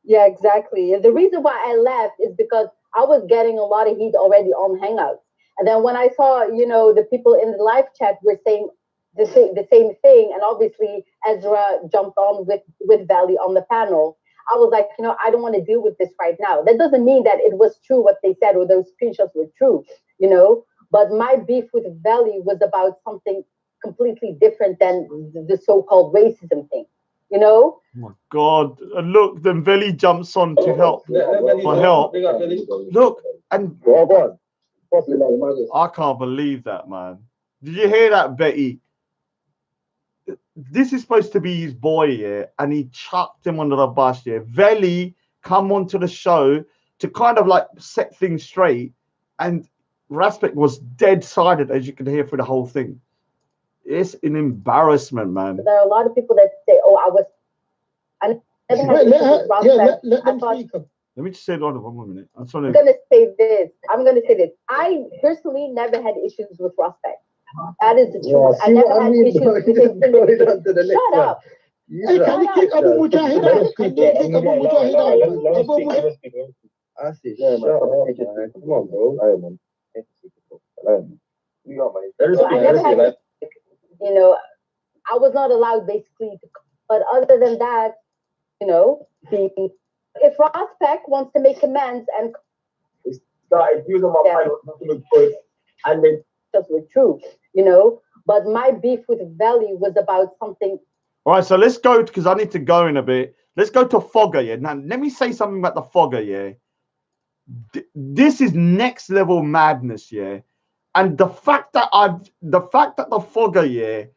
Yeah, exactly. The reason why I left is because I was getting a lot of heat already on Hangouts. And then when I saw, you know, the people in the live chat were saying the same thing, and obviously Ezra jumped on with Valley on the panel, I was like, you know, I don't want to deal with this right now. That doesn't mean that it was true what they said or those screenshots were true, you know. But my beef with Valley was about something completely different than the so-called racism thing, you know? Oh my God. Look, then Veli jumps on to help. For help. Look, and I can't believe that, man. Did you hear that, Betty? This is supposed to be his boy, yeah, and he chucked him under the bus, yeah. Veli come onto the show to kind of like set things straight, and Respect was dead-sided, as you can hear through the whole thing. It's an embarrassment, man. There are a lot of people that say, "Oh, I was." Let them speak. Let me just say it on 1 more minute. I'm gonna say this. I personally never had issues with Respect. That is the truth. I never had issues with him. Shut up. Hey, can you kick Abu Mujahid? Can you kick Abu Mujahid? I see. Shut up. Come on, bro. You know, I was not allowed basically to, but other than that, you know, if Respect wants to make amends and started using my final and then just were true, you know, but my beef with Veli was about something. All right, so let's go, because I need to go in a bit. Let's go to Foga, yeah. Now, let me say something about the Foga, yeah. This is next level madness, yeah. And the fact that the Foga, yeah,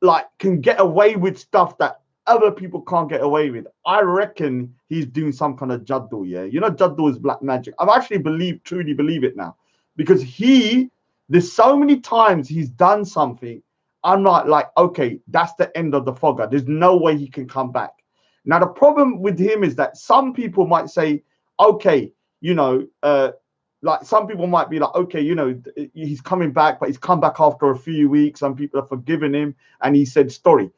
like can get away with stuff that other people can't get away with, I reckon he's doing some kind of jaddu, yeah. You know, jaddu is black magic. I've actually truly believe it now, because there's so many times he's done something. I'm not like, okay, that's the end of the Foga. There's no way he can come back. Now, the problem with him is that some people might say, okay, you know, like some people might be like, okay, you know, he's coming back, but he's come back after a few weeks. Some people have forgiven him, and he said story.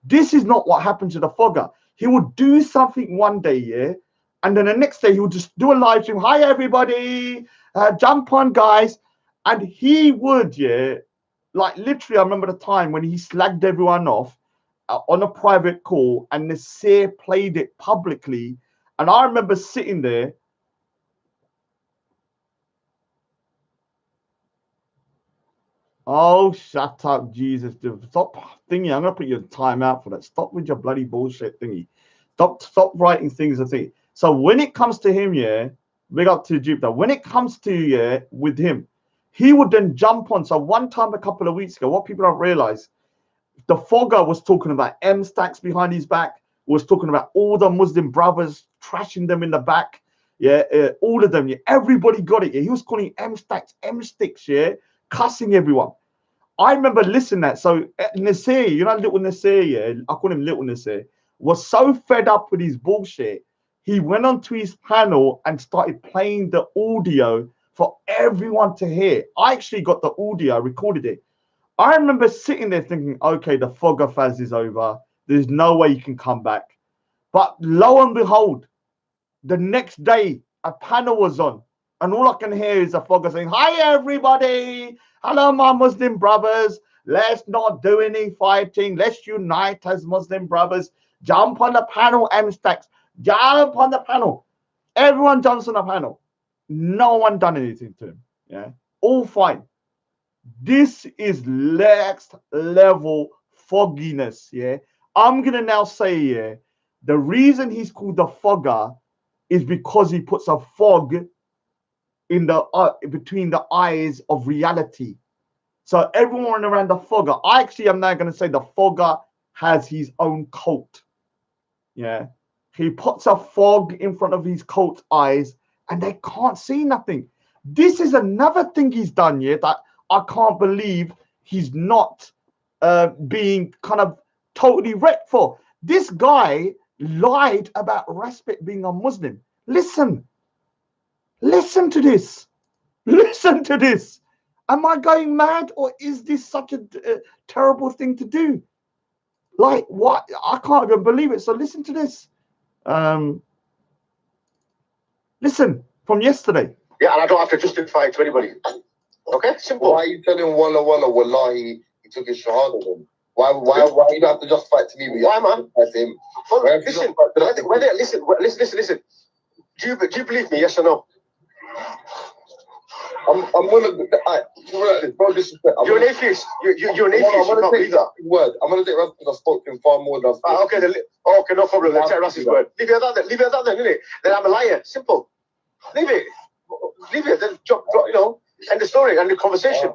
This is not what happened to the Foga. He would do something one day, yeah, and then the next day he would just do a live stream. Hi, everybody, jump on, guys. And he would, yeah, like literally, I remember the time when he slagged everyone off on a private call, and Nasir played it publicly. And I remember sitting there. Oh, shut up, Jesus. Stop thingy. I'm going to put you in timeout for that. Stop with your bloody bullshit thingy. Stop writing things and things. So when it comes to him, yeah, big up to Jupiter. When it comes to, yeah, with him, he would then jump on. So one time a couple of weeks ago, what people don't realize, the Foga was talking about M-Stacks behind his back, was talking about all the Muslim brothers, trashing them in the back. Yeah, all of them. Yeah, everybody got it. Yeah, he was calling M-Stacks, M-Sticks, yeah, cussing everyone. I remember listening to that. So Nasir, you know, little Nasir, yeah, I call him little Nasir, was so fed up with his bullshit, he went onto his panel and started playing the audio for everyone to hear. I actually got the audio, recorded it. I remember sitting there thinking, okay, the Foga phase is over. There's no way you can come back. But lo and behold, the next day, a panel was on, and all I can hear is a Foga saying, hi, everybody. Hello, my Muslim brothers. Let's not do any fighting. Let's unite as Muslim brothers. Jump on the panel, M-Stacks. Jump on the panel. Everyone jumps on the panel. No one done anything to him. Yeah, all fine. This is next level fogginess. Yeah, I'm gonna now say, yeah, the reason he's called the Foga is because he puts a fog in the between the eyes of reality. So everyone around the Foga, I actually am now going to say the Foga has his own cult. Yeah, he puts a fog in front of his cult's eyes, and they can't see nothing. This is another thing he's done, yeah, that I can't believe he's not being kind of totally wrecked for. This guy lied about Respect being a Muslim. Listen to this. Listen to this. Am I going mad, or is this such a terrible thing to do? Like, what? I can't even believe it. So listen to this. Listen from yesterday. Yeah, and I don't have to justify it to anybody. Okay, simple. Why are you telling Walla wallahi he took his Shahada then? Why you don't have to justify it to me? Why, man? Listen. Listen. Do you believe me? Yes or no? I'm gonna. Bro, disrespect. You're an atheist. You're an atheist. I'm gonna take that word. I'm gonna take Russ because I spoke to him far more than. Okay, okay, no problem. Let's take Russ's word. Leave it at that then. Leave it at that then, innit? Then I'm a liar. Simple. Leave it. Leave it. Then drop, you know, end the story, end the conversation.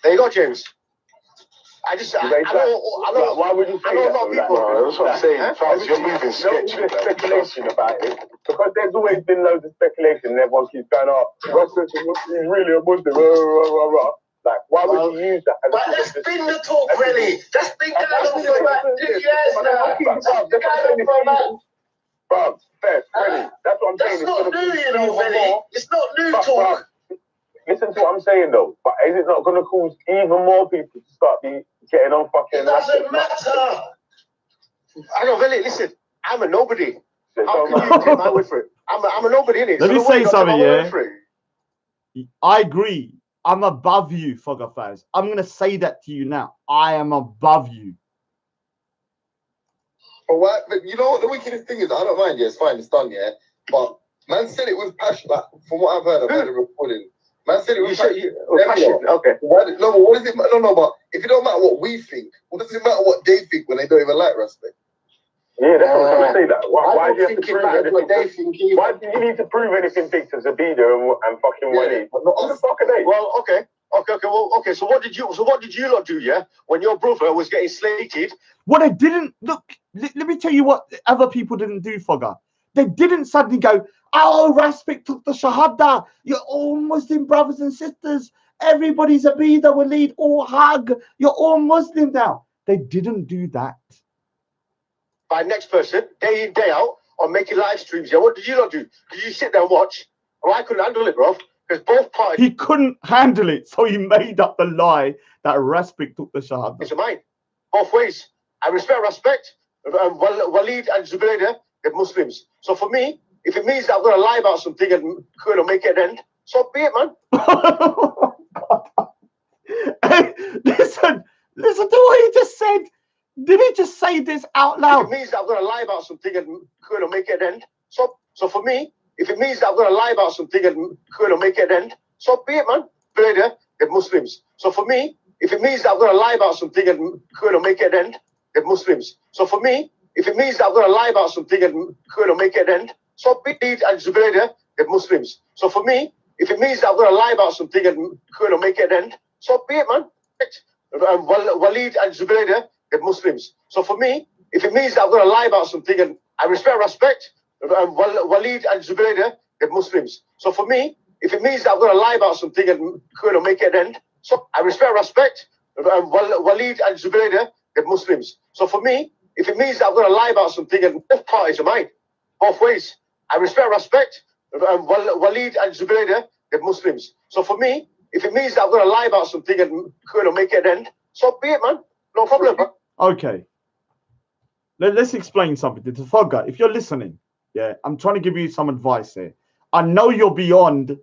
There you go, James. I know. Why would you say that? I know a lot of people. That's what I'm saying. Faz, you're moving sketchy. There's speculation about it because there's always been loads of speculation. And everyone keeps going, "Oh, Russell is really a Muslim." Like, why would you use that? But that's been the talk, really. That's been going on for about 2 years now. Bro, fair, really. That's what I'm saying. That's not new, you know, really. It's not new talk. Listen to what I'm saying, though. But is it not going to cause even more people to start getting on fucking... It doesn't matter. I don't really... Listen, I'm a nobody. How can you take my word for it? I'm a nobody, innit? Let me say something, yeah? I agree. I'm above you, Foga Faz. I'm going to say that to you now. I am above you. But why? But you know what the wickedest thing is? I don't mind, yeah, it's fine, it's done, yeah. But man said it with passion. Like, from what I've heard the recording. Man said it with passion. Okay. No, but what is it? No, but if it don't matter what we think, what does it matter what they think when they don't even like respect? Yeah, that's what I'm trying to say. That. Why do you have to prove anything? What they think either. Why do you need to prove anything big to Zabida and fucking Waleed? What the fuck are they? Well, okay. Okay. So what did you lot do? Yeah, when your brother was getting slated. What they didn't look. Let me tell you what other people didn't do, Foga. They didn't suddenly go, "Oh, Respect took the Shahada. You're all Muslim brothers and sisters. Everybody's a Zabida, Waleed, all hug. You're all Muslim now." They didn't do that. By next person, day in, day out, on making live streams. Yeah, what did you lot do? Did you sit there and watch? Oh, I couldn't handle it, bro. Because both parties... He couldn't handle it, so he made up the lie that Respect took the Shahada. It's mine. Both ways. I respect. Waleed and Zubaydah, they're Muslims. So for me, if it means that I'm going to lie about something and make it end, so be it, man. Hey, listen to what he just said. Did he just say this out loud? If it means that I'm going to lie about something and make it end, so for me, if it means that I'm going to lie about something and make it end, so be it, man. Zubaydah, they're Muslims. So for me, if it means that I'm going to lie about something and make it end, they're Muslims. So for me, if it means that I'm going to lie about something and make it end, so be it. And Zubaydah, they're Muslims. So for me, if it means that I'm going to lie about something and make it end, so be it, man. Waleed and Zubaydah, they're Muslims. So for me, if it means that I'm going to lie about something, and I respect, Waleed and Zubaydah, they're Muslims. So for me, if it means that I'm going to lie about something and make it end, so I respect, Waleed and Zubaydah, they're Muslims. So for me, if it means that I'm going to lie about something, and both parties are mine, both ways. I respect, Waleed and Zubaydah, they're Muslims. So for me, if it means that I'm going to lie about something and make it end, so be it, man. No problem. Okay. Let's explain something to Foga. If you're listening, yeah, I'm trying to give you some advice here. I know you're beyond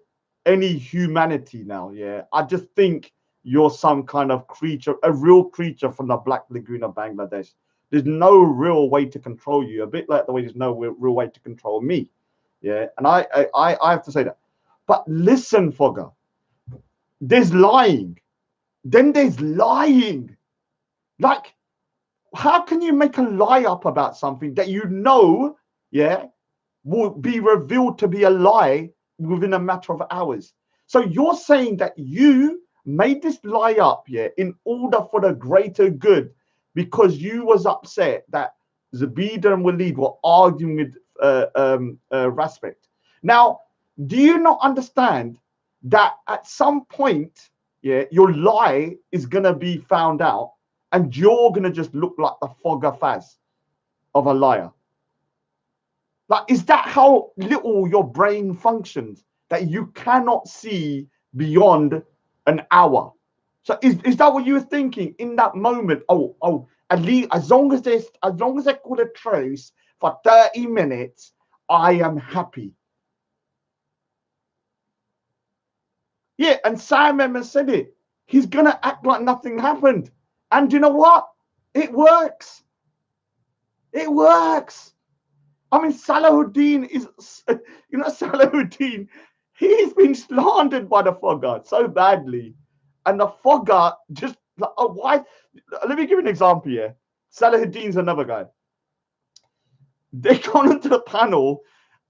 any humanity now, yeah. I just think you're some kind of creature, a real creature from the Black Lagoon of Bangladesh. There's no real way to control you, a bit like the way there's no real way to control me, yeah. And I have to say that. But listen, Foga, there's lying. Then there's lying. Like, how can you make a lie up about something that you know, yeah, will be revealed to be a lie within a matter of hours? So you're saying that you made this lie up, yeah, in order for the greater good, because you was upset that Zabida and Waleed were arguing with Respect. Now, do you not understand that at some point, yeah, your lie is gonna be found out, and you're gonna just look like the Foga Faz of a liar? Like, is that how little your brain functions, that you cannot see beyond an hour? So is that what you were thinking in that moment? Oh, at least as long as they call a truce for 30 minutes, I am happy. Yeah, and Simon has said it. He's gonna act like nothing happened. And you know what? It works. It works. I mean, Salahuddin is, Salahuddin, He's been slandered by the Foga so badly, and the Foga just like, oh, why? Let me give you an example here. Salahuddin's another guy. They gone into the panel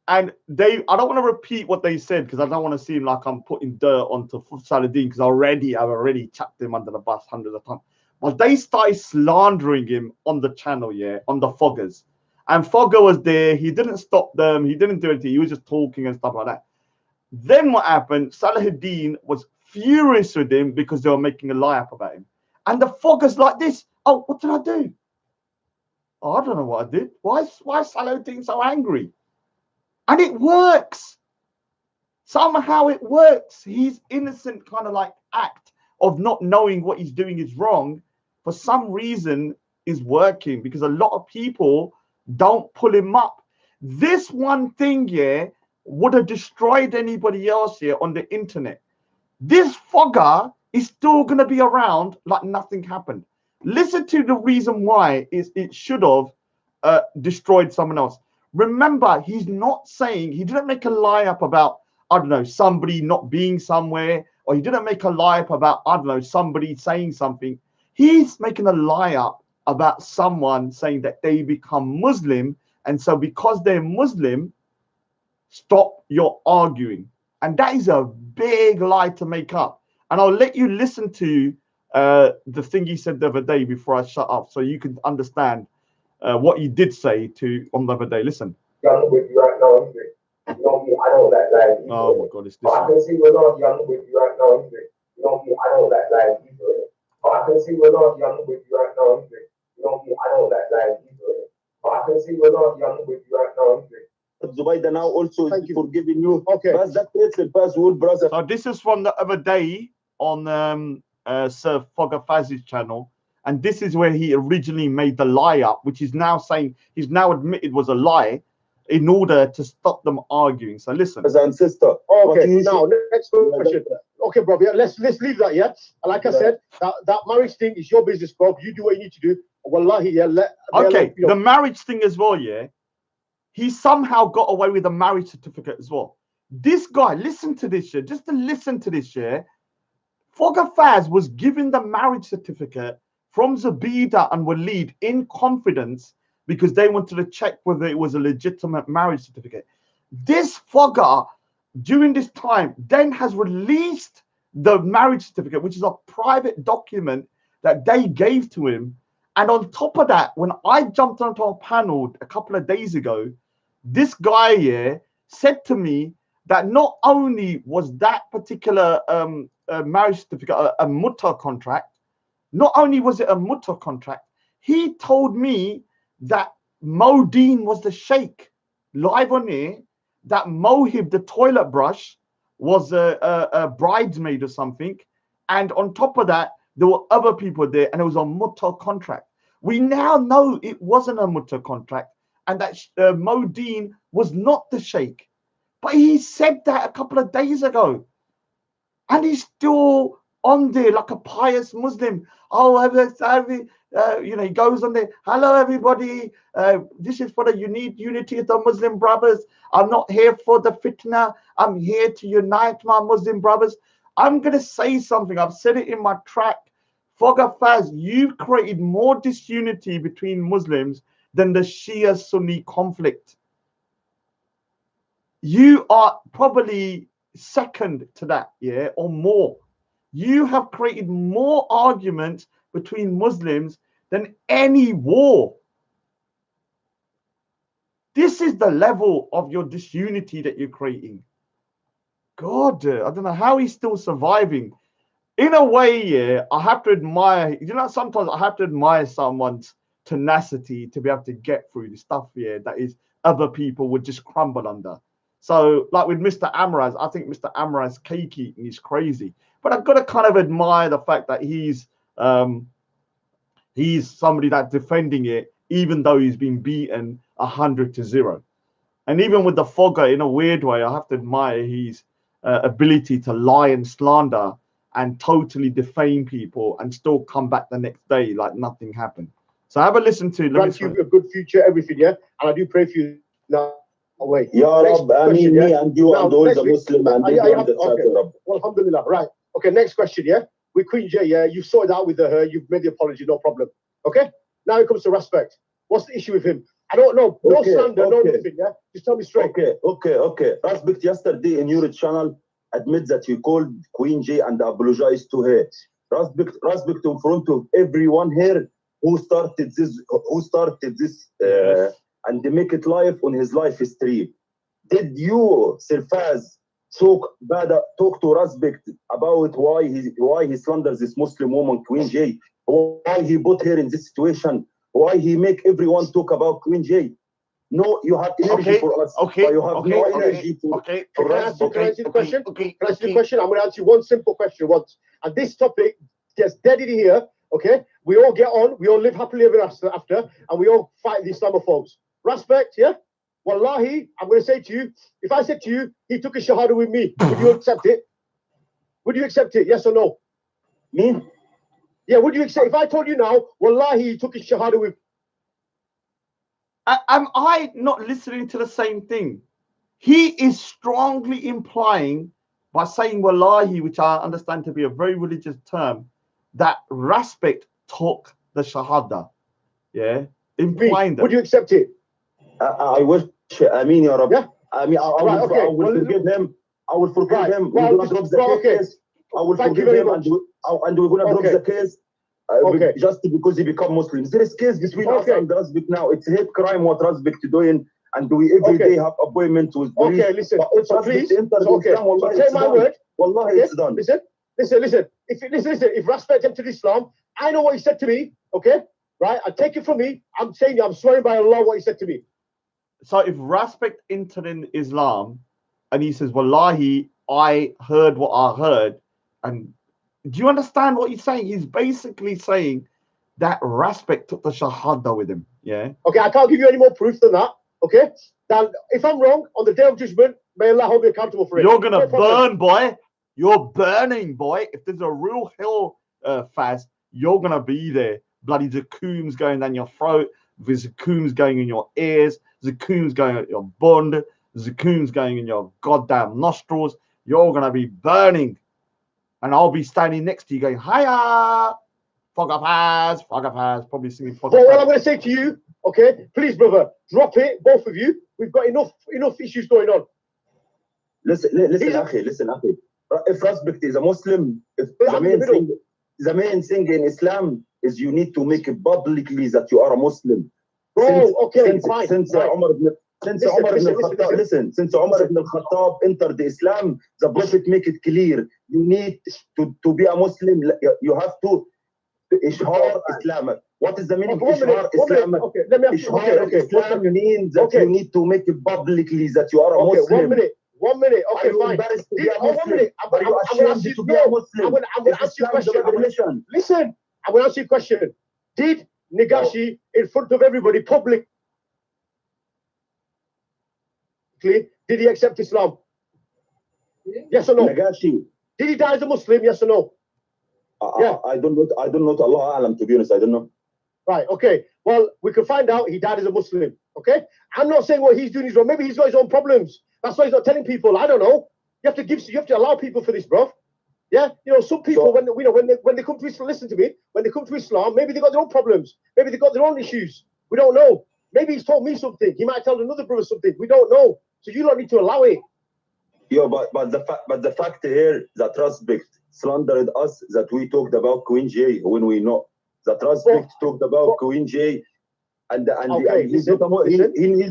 and I don't want to repeat what they said because I don't want to seem like I'm putting dirt onto Salahuddin because I've already chucked him under the bus hundreds of times. But they started slandering him on the channel, yeah, on the Foggers. And Foga was there. He didn't stop them. He didn't do anything. He was just talking and stuff like that. Then what happened? Salahuddin was furious with him because they were making a lie up about him. And the Foggers like this. Oh, what did I do? Oh, I don't know what I did. Why is Salahuddin so angry? And it works. Somehow it works. His innocent kind of like act of not knowing what he's doing is wrong, for some reason, is working because a lot of people don't pull him up. This one thing here would have destroyed anybody else here on the internet. This Foga is still going to be around like nothing happened. Listen to the reason why it should have destroyed someone else. Remember, he's not saying, he didn't make a lie up about, I don't know, somebody not being somewhere, or he didn't make a lie up about, I don't know, somebody saying something. He's making a lie up about someone saying that they become Muslim, and so because they're Muslim, stop your arguing. And that is a big lie to make up. And I'll let you listen to the thing he said the other day before I shut up, so you can understand what he did say to on the other day. Listen. Young with you right now, Andre. You know me, I don't like lying. Oh my God, it's this. I can see we're not young with you right now, Andre. You know me, I don't like lying either. But I can see we're not young with you right now, Andre. You know me, I don't like lying either. But I can see we're not young with you right now, Andre. Zubaydah now also for giving you. Okay. So this is from the other day on Sir Foga Faz's channel, and this is where he originally made the lie up, which is now saying he's now admitted was a lie in order to stop them arguing. So listen. And sister. Okay, now next question. Okay, bro. Yeah, let's leave that. Yeah, like I said, that marriage thing is your business, bro. You do what you need to do. Wallahi, yeah. Okay, the marriage thing as well. Yeah, he somehow got away with a marriage certificate as well. This guy, listen to this shit. Just to listen to this shit. Foga Faz was given the marriage certificate from Zabida and Waleed in confidence because they wanted to check whether it was a legitimate marriage certificate. This Foga, during this time, then has released the marriage certificate, which is a private document that they gave to him. And on top of that, when I jumped onto a panel a couple of days ago, this guy here said to me that not only was that particular marriage certificate a mutter contract, not only was it a mutter contract, he told me that Modine was the sheikh, live on air, that Mohib, the toilet brush, was a bridesmaid or something. And on top of that, there were other people there, and it was a mutter contract. We now know it wasn't a mutter contract, and that Modine was not the sheikh. But he said that a couple of days ago. And he's still on there like a pious Muslim. Oh, he goes on there. Hello, everybody. This is for the unity of the Muslim brothers. I'm not here for the fitna. I'm here to unite my Muslim brothers. I'm going to say something. I've said it in my track. Foga Faz, you've created more disunity between Muslims than the Shia-Sunni conflict. You are probably second to that, yeah, or more. You have created more arguments between Muslims than any war. This is the level of your disunity that you're creating. God, I don't know how he's still surviving. In a way, yeah, I have to admire, sometimes I have to admire someone's tenacity to be able to get through the stuff, yeah, that is other people would just crumble under. So, like with Mr. Amraz, I think Mr. Amraz cake eating is crazy. But I've got to kind of admire the fact that he's somebody that's defending it, even though he's been beaten 100-0. And even with the Foga, in a weird way, I have to admire his ability to lie and slander and totally defame people and still come back the next day like nothing happened. So have a listen to. Grant you a good future, everything, yeah. And I do pray for you now. Oh, wait. Ya Rab, I mean, me and you and all the Muslim and they on the chat, Rab. Well, alhamdulillah. Right. Okay, next question, yeah? With Queen J, yeah, you've sorted out with her, you've made the apology, no problem. Okay? Now it comes to respect. What's the issue with him? I don't know. No slander, no nothing, yeah? Just tell me straight. Okay. Respect yesterday in your channel admit that you called Queen J and apologized to her. Respect in front of everyone here who started this and they make it live on his live stream. Did you, Sirfaz, talk to Respect about why he slanders this Muslim woman, Queen J? Why he put her in this situation? Why he make everyone talk about Queen J? No, you have energy for us. But you have no energy for Can I answer the question? Can I answer the question? I'm going to answer you one simple question once. And this topic gets dead in here, okay? We all get on, we all live happily ever after, and we all fight the Islamophobes. Respect, yeah? Wallahi, I'm going to say to you, if I said to you, he took a Shahada with me, would you accept it? Would you accept it? Yes or no? Me? Yeah, would you accept? If I told you now, Wallahi, he took a Shahada with me. Am I not listening to the same thing? He is strongly implying by saying wallahi, which I understand to be a very religious term, that Respect took the Shahada. Yeah? Implying that. Would you accept it? I wish, I mean, Ya Rab. Yeah? I mean, I will forgive him. I will forgive him. We're going to drop the case. I will forgive him and we're going to drop the case. Just because he become Muslims. There is case between us and Respect now. It's hate crime what Respect doing, and we every day have appointments with police. Okay, listen. So please, take my word. Wallahi, it's done. Listen. If Respect entered Islam, I know what he said to me. Okay, right? I take it from me. I'm saying, I'm swearing by Allah what he said to me. So if Respect entered in Islam, and he says, wallahi, I heard what I heard, and do you understand what he's saying? He's basically saying that Respect took the Shahada with him. Yeah. Okay, I can't give you any more proof than that. Okay. Then if I'm wrong on the day of judgment, may Allah hold me accountable for it. You're gonna burn, boy. You're burning, boy. If there's a real hell fast, you're gonna be there. Bloody zakooms going down your throat, there's zakooms going in your ears, zakooms going at your bund, zakooms going in your goddamn nostrils. You're gonna be burning. And I'll be standing next to you going, hiya, Foga Paz, probably singing Foga Paz. Well, what I'm going to say to you, okay, please, brother, drop it, both of you. We've got enough issues going on. Listen, Akhi. If Respect is a Muslim, the main thing in Islam is you need to make it publicly that you are a Muslim. Since Umar ibn al-Khattab entered Islam, the Prophet make it clear. You need to be a Muslim. You have to ishhar Islam. What is the meaning of ishhar Islam? Ishhar Islam means that you need to make it publicly that you are a Muslim. 1 minute. Okay, fine. I'm going to ask you a question. Listen, I'm going to ask you a question. Did Nagashi, in front of everybody, publicly, did he accept Islam? Yes or no? Nagashi. Did he die as a Muslim? Yes or no? I don't know. Allah Alam, to be honest, I don't know. Right. Okay. Well, we can find out he died as a Muslim. Okay. I'm not saying what he's doing is wrong. Maybe he's got his own problems. That's why he's not telling people. I don't know. You have to allow people for this, bro. Yeah. You know, some people when they come to Islam, listen to me. When they come to Islam, maybe they got their own problems. Maybe they got their own issues. We don't know. Maybe he's told me something. He might tell another brother something. We don't know. So you don't need to allow it. Yeah, but the fact here that Respect slandered us that we talked about Queen J when we know that Respect talked about Queen J and he's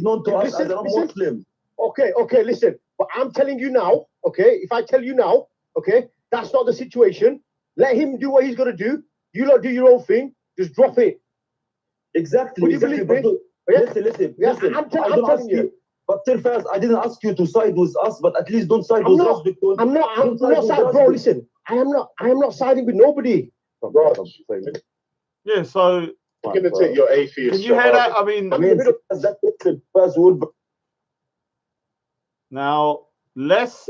known to us as a Muslim. Okay, listen. But I'm telling you now, okay, if I tell you now, okay, that's not the situation. Let him do what he's gonna do. You lot do your own thing. Just drop it. Exactly. Would you believe me? Listen. I'm telling you. But still fast, I didn't ask you to side with us, but at least don't side with Respect. I'm not siding, bro. Listen, I am not siding with nobody. Yeah, so you're gonna take your atheist. Can you hear that? I mean, now this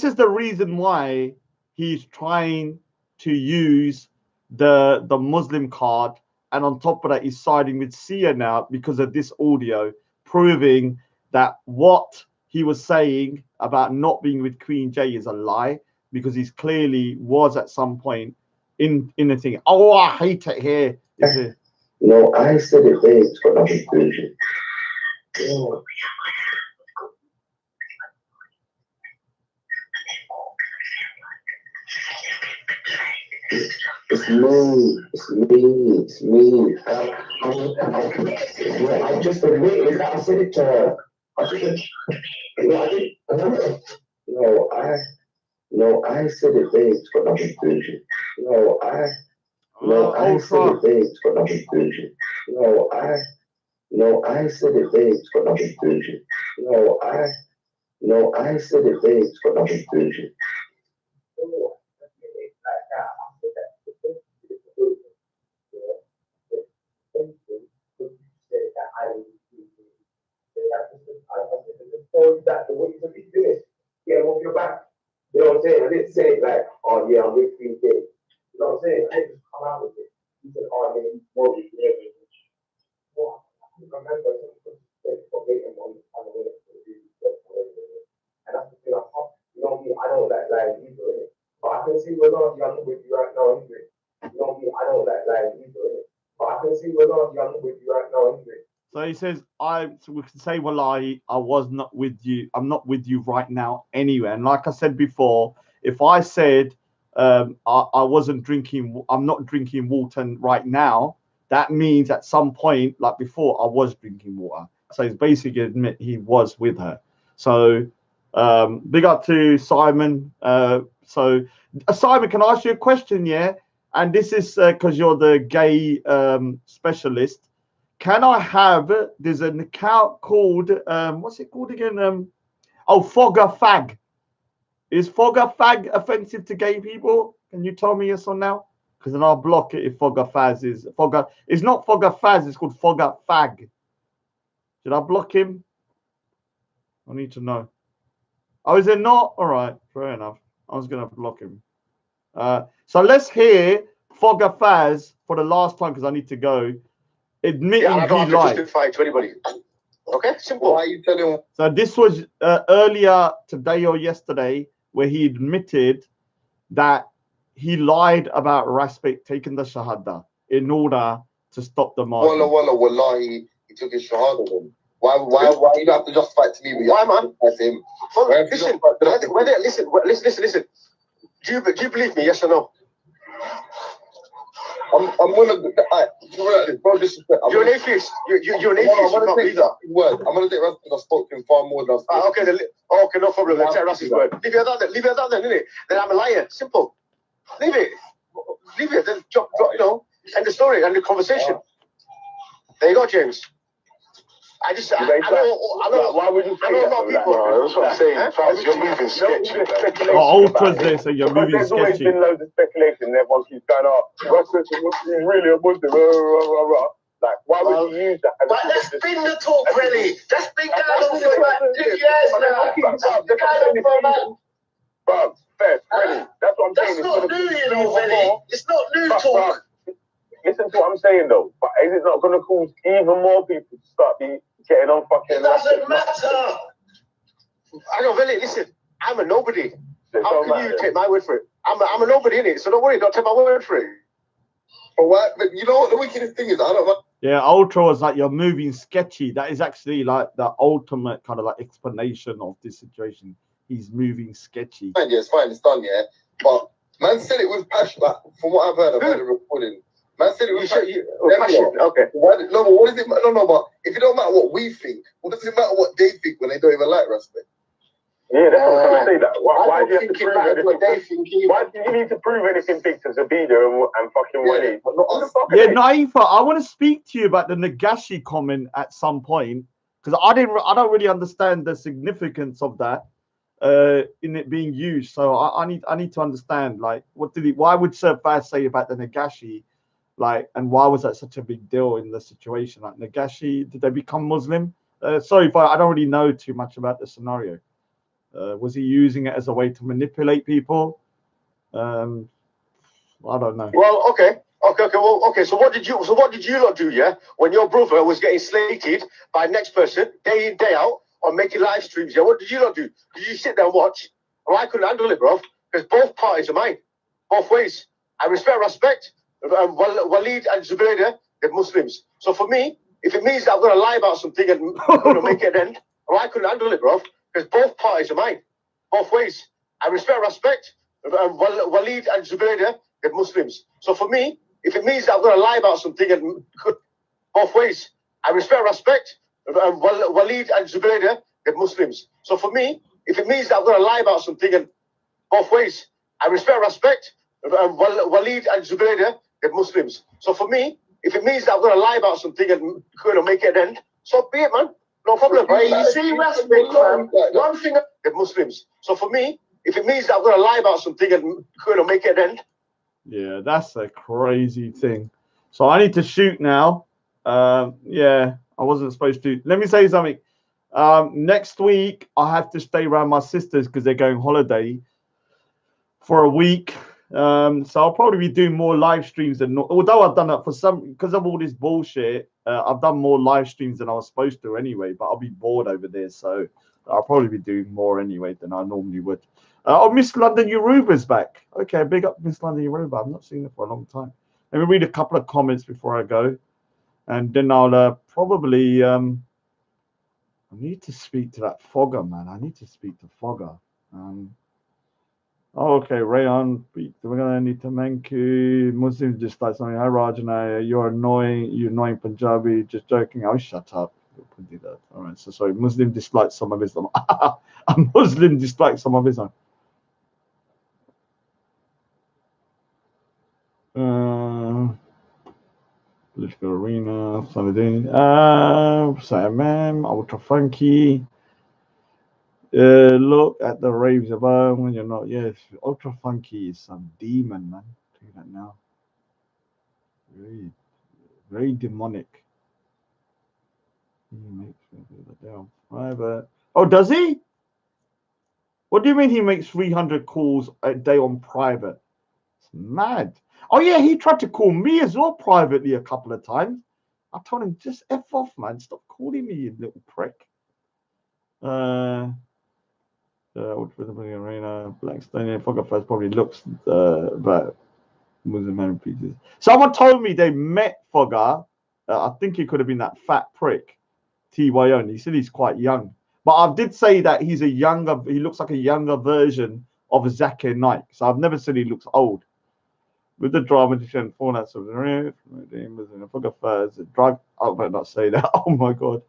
is the reason why he's trying to use the Muslim card, and on top of that, he's siding with Siyaa now because of this audio proving that what he was saying about not being with Queen J is a lie, because he's clearly was at some point in the thing. Oh, I hate it here. Is it? No, I said it, babe. It's got nothing to do with it. No. It's me. I just admitted that I said it to her. No, I said it, babe. It's got nothing to do with it. I said it, babe. It's got nothing to do with it. I said it, babe. It's got nothing to do with it. I said it, babe. It's got nothing to do with it. Yeah, off your back. You know what I'm saying? I didn't say it like, oh yeah, I'm with Queen J. You know what I'm saying? I didn't just come out with it. He said, oh yeah, he's more with me. Well, I remember and that's the thing, you know me, I don't like lying either, innit? But I can see Ronaldo, I'm with you right now, anyway. You know me, I don't like lying either, innit? But I can see Ronaldo, I'm with you right now, anyway. So he says, so we can say, well, I was not with you. I'm not with you right now anyway. And like I said before, if I said I wasn't drinking, I'm not drinking water right now, that means at some point, like before, I was drinking water. So he's basically admit he was with her. So big up to Simon. Simon, can I ask you a question? Yeah. And this is because you're the gay specialist. Can I have, there's an account called, what's it called again? Foga Fag. Is Foga Fag offensive to gay people? Can you tell me yes or no? Because then I'll block it if Foga Faz is, Foga, it's not Foga Faz, it's called Foga Fag. Should I block him? I need to know. Oh, is it not? All right, fair enough. I was going to block him. So let's hear Foga Faz for the last time, because I need to go. Admitting I don't have to lied. justify it to anybody. Okay, simple. Why are you telling him? So this was earlier today or yesterday, where he admitted that he lied about Respect taking the Shahada in order to stop the march. Wallahi, he took his Shahada then. Why you don't have to justify it to me? Why, man? Him? Listen. Do you believe me? Yes or no? I'm gonna bro, disrespect. You're an atheist. You're an atheist. I'm gonna take that word. I'm gonna take Russ because I spoke to him far more than okay, okay, no problem. Let's take Russ's word. Leave it at that then, innit? Then I'm a liar. Simple. Leave it. Then drop, you know, end the story and the conversation. There you go, James. I know. Why would you say that? That's what I'm saying. Faz, you're moving sketchy. Ultras there, so you're moving There's always sketchy. been loads of speculation, and everyone keeps going, oh, Russell's really a Muslim. Like, why would you use that? But that's been the talk, really. That's been going on for about 2 years now. Bro, fair, really. That's what I'm saying. That's not new, you know, really. It's not new talk. Listen to what I'm saying, though. But is it not going to cause even more people to start getting on fucking... It doesn't matter. I don't really... Listen, I'm a nobody. How can you take my word for it? I'm a nobody, innit? So don't worry, don't take my word for it. But what? But you know what the wickedest thing is? I don't know. Yeah, Ultra was like, you're moving sketchy. That is actually like the ultimate kind of like explanation of this situation. He's moving sketchy. Yeah, it's fine, it's done, yeah. But man said it with passion. Like, from what I've heard, I've heard the recording. Man said it with passion. Okay. No, but what is it? No, but if it don't matter what we think, what does it matter what they think when they don't even like Respect? Yeah, that's what I'm trying to say. That. Why do you have to think prove it what they anything? think? Why do you need to prove anything big to Zabida and fucking Wally? Yeah, Naifa, I want to speak to you about the Nagashi comment at some point, because I don't really understand the significance of that in it being used. So I need to understand, like, why would Sir Faz say about the Nagashi, like, and why was that such a big deal in the situation? Like, Nagashi, did they become Muslim? Sorry if I don't really know too much about the scenario. Was he using it as a way to manipulate people? I don't know. Well, okay. So what did you lot do? Yeah, when your brother was getting slated by next person day in day out, on making live streams. Yeah, what did you not do? Did you sit there and watch? Well, I couldn't handle it, bro, because both parties are mine, both ways. I respect. Walid and Zubaydah, they're Muslims. So for me, if it means that I'm going to lie about something and make it an end, well, I couldn't handle it, bro, because both parties are mine, both ways. I respect. Walid and Zubaydah, they're Muslims. So for me, if it means that I'm going to lie about something and both ways, I respect. Walid and Zubaydah, they're Muslims. So for me, if it means that I'm going to lie about something and both ways, I respect. Walid and Zubaydah, they're Muslims. So for me, if it means that I'm going to lie about something and make it an end, so be it, man. No problem. You see, respect, man. One thing, they're Muslims. So for me, if it means that I'm going to lie about something and make it an end. Yeah, that's a crazy thing. So I need to shoot now. Yeah, I wasn't supposed to. Let me say something. Next week, I have to stay around my sisters because they're going holiday for a week. So I'll probably be doing more live streams than although I've done that for some because of all this bullshit. I've done more live streams than I was supposed to anyway, but I'll be bored over there, so I'll probably be doing more anyway than I normally would. Oh, Miss London Yoruba's back. Okay, big up Miss London Yoruba. I've not seen her for a long time. Let me read a couple of comments before I go, and then I'll probably I need to speak to that Foga, man. I need to speak to Foga. Oh, okay, Rayon, we're gonna need to thank you. Muslims dislike something. Hi, Rajana, you're annoying Punjabi. Just joking. Oh, shut up. Do that. All right. So sorry. Muslim dislike some of Islam. A Muslim dislike some of Islam. Political arena. Sam, ultra funky. Look at the raves above when you're not. Yes, ultra funky is some demon, man. Tell you that now. Very demonic. He makes private. Oh, does he? What do you mean he makes 300 calls a day on private? It's mad. Oh yeah, he tried to call me as well privately a couple of times. I told him just F off, man. Stop calling me, you little prick. Arena, Blackstone, Foga first probably looks but Muslim man preachers. Someone told me they met Foga. I think he could have been that fat prick, TYO. He said he's quite young. But I did say that he looks like a younger version of Zakir Naik. So I've never said he looks old. With the drama and formats of the Foga first, drug. I better not say that. Oh my god.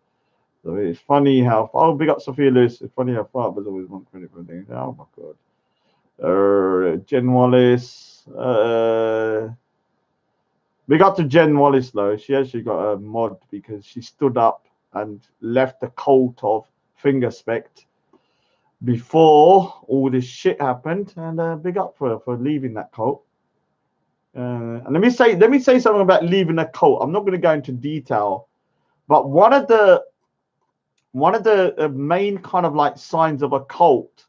So it's funny how big up Sophia Lewis. It's funny how fathers always want credit for things. Oh my god. Jen Wallace. Big up to Jen Wallace though. She actually got a mod because she stood up and left the cult of Fingerspect before all this shit happened. And big up for her for leaving that cult. And let me say something about leaving a cult. I'm not going to go into detail, but one of the main kind of like signs of a cult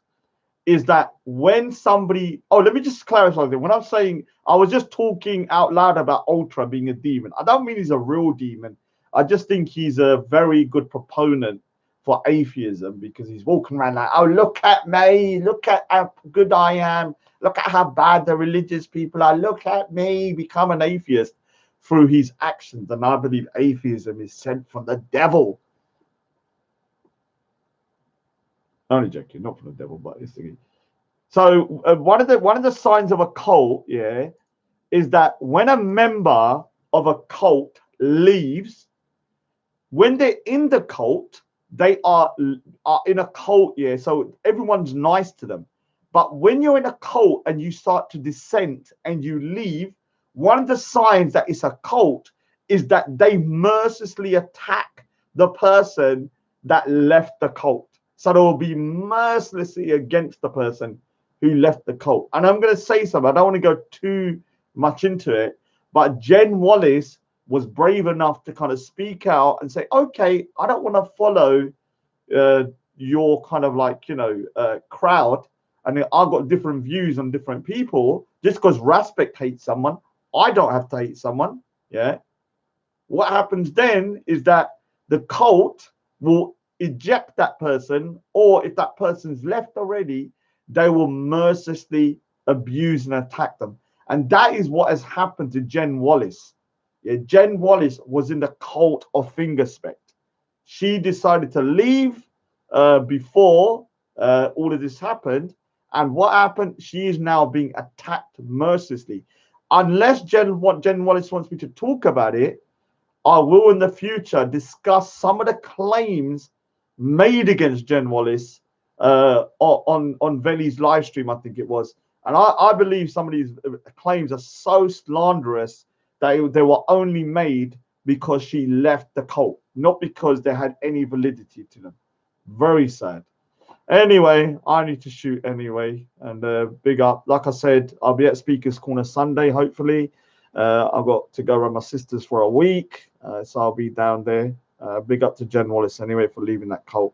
is that when somebody, let me just clarify something. When I'm saying, I was just talking out loud about Ultra being a demon. I don't mean he's a real demon. I just think he's a very good proponent for atheism because he's walking around like, oh, look at me, look at how good I am, look at how bad the religious people are, look at me, become an atheist through his actions. And I believe atheism is sent from the devil. Only joking, not from the devil, but it's the. So one of the signs of a cult, yeah, is that when a member of a cult leaves, when they're in the cult, they are in a cult, yeah. So everyone's nice to them, but when you're in a cult and you start to dissent and you leave, one of the signs that it's a cult is that they mercilessly attack the person that left the cult. So they will be mercilessly against the person who left the cult. And I'm going to say something. I don't want to go too much into it, but Jen Wallace was brave enough to kind of speak out and say, okay, I don't want to follow your kind of like, crowd. And I've got different views on different people. Just because Respect hates someone, I don't have to hate someone. Yeah. What happens then is that the cult will eject that person, or if that person's left already, they will mercilessly abuse and attack them. And that is what has happened to Jen Wallace. Yeah, Jen Wallace was in the cult of Fingerspect. She decided to leave before all of this happened. And what happened? She is now being attacked mercilessly. Unless Jen Wallace wants me to talk about it, I will in the future discuss some of the claims made against Jen Wallace on Veli's live stream, I think it was. And I believe some of these claims are so slanderous that they were only made because she left the cult, not because they had any validity to them. Very sad. Anyway, I need to shoot anyway. And big up. Like I said, I'll be at Speaker's Corner Sunday, hopefully. I've got to go around my sister's for a week, so I'll be down there. Big up to Jen Wallace anyway for leaving that cult.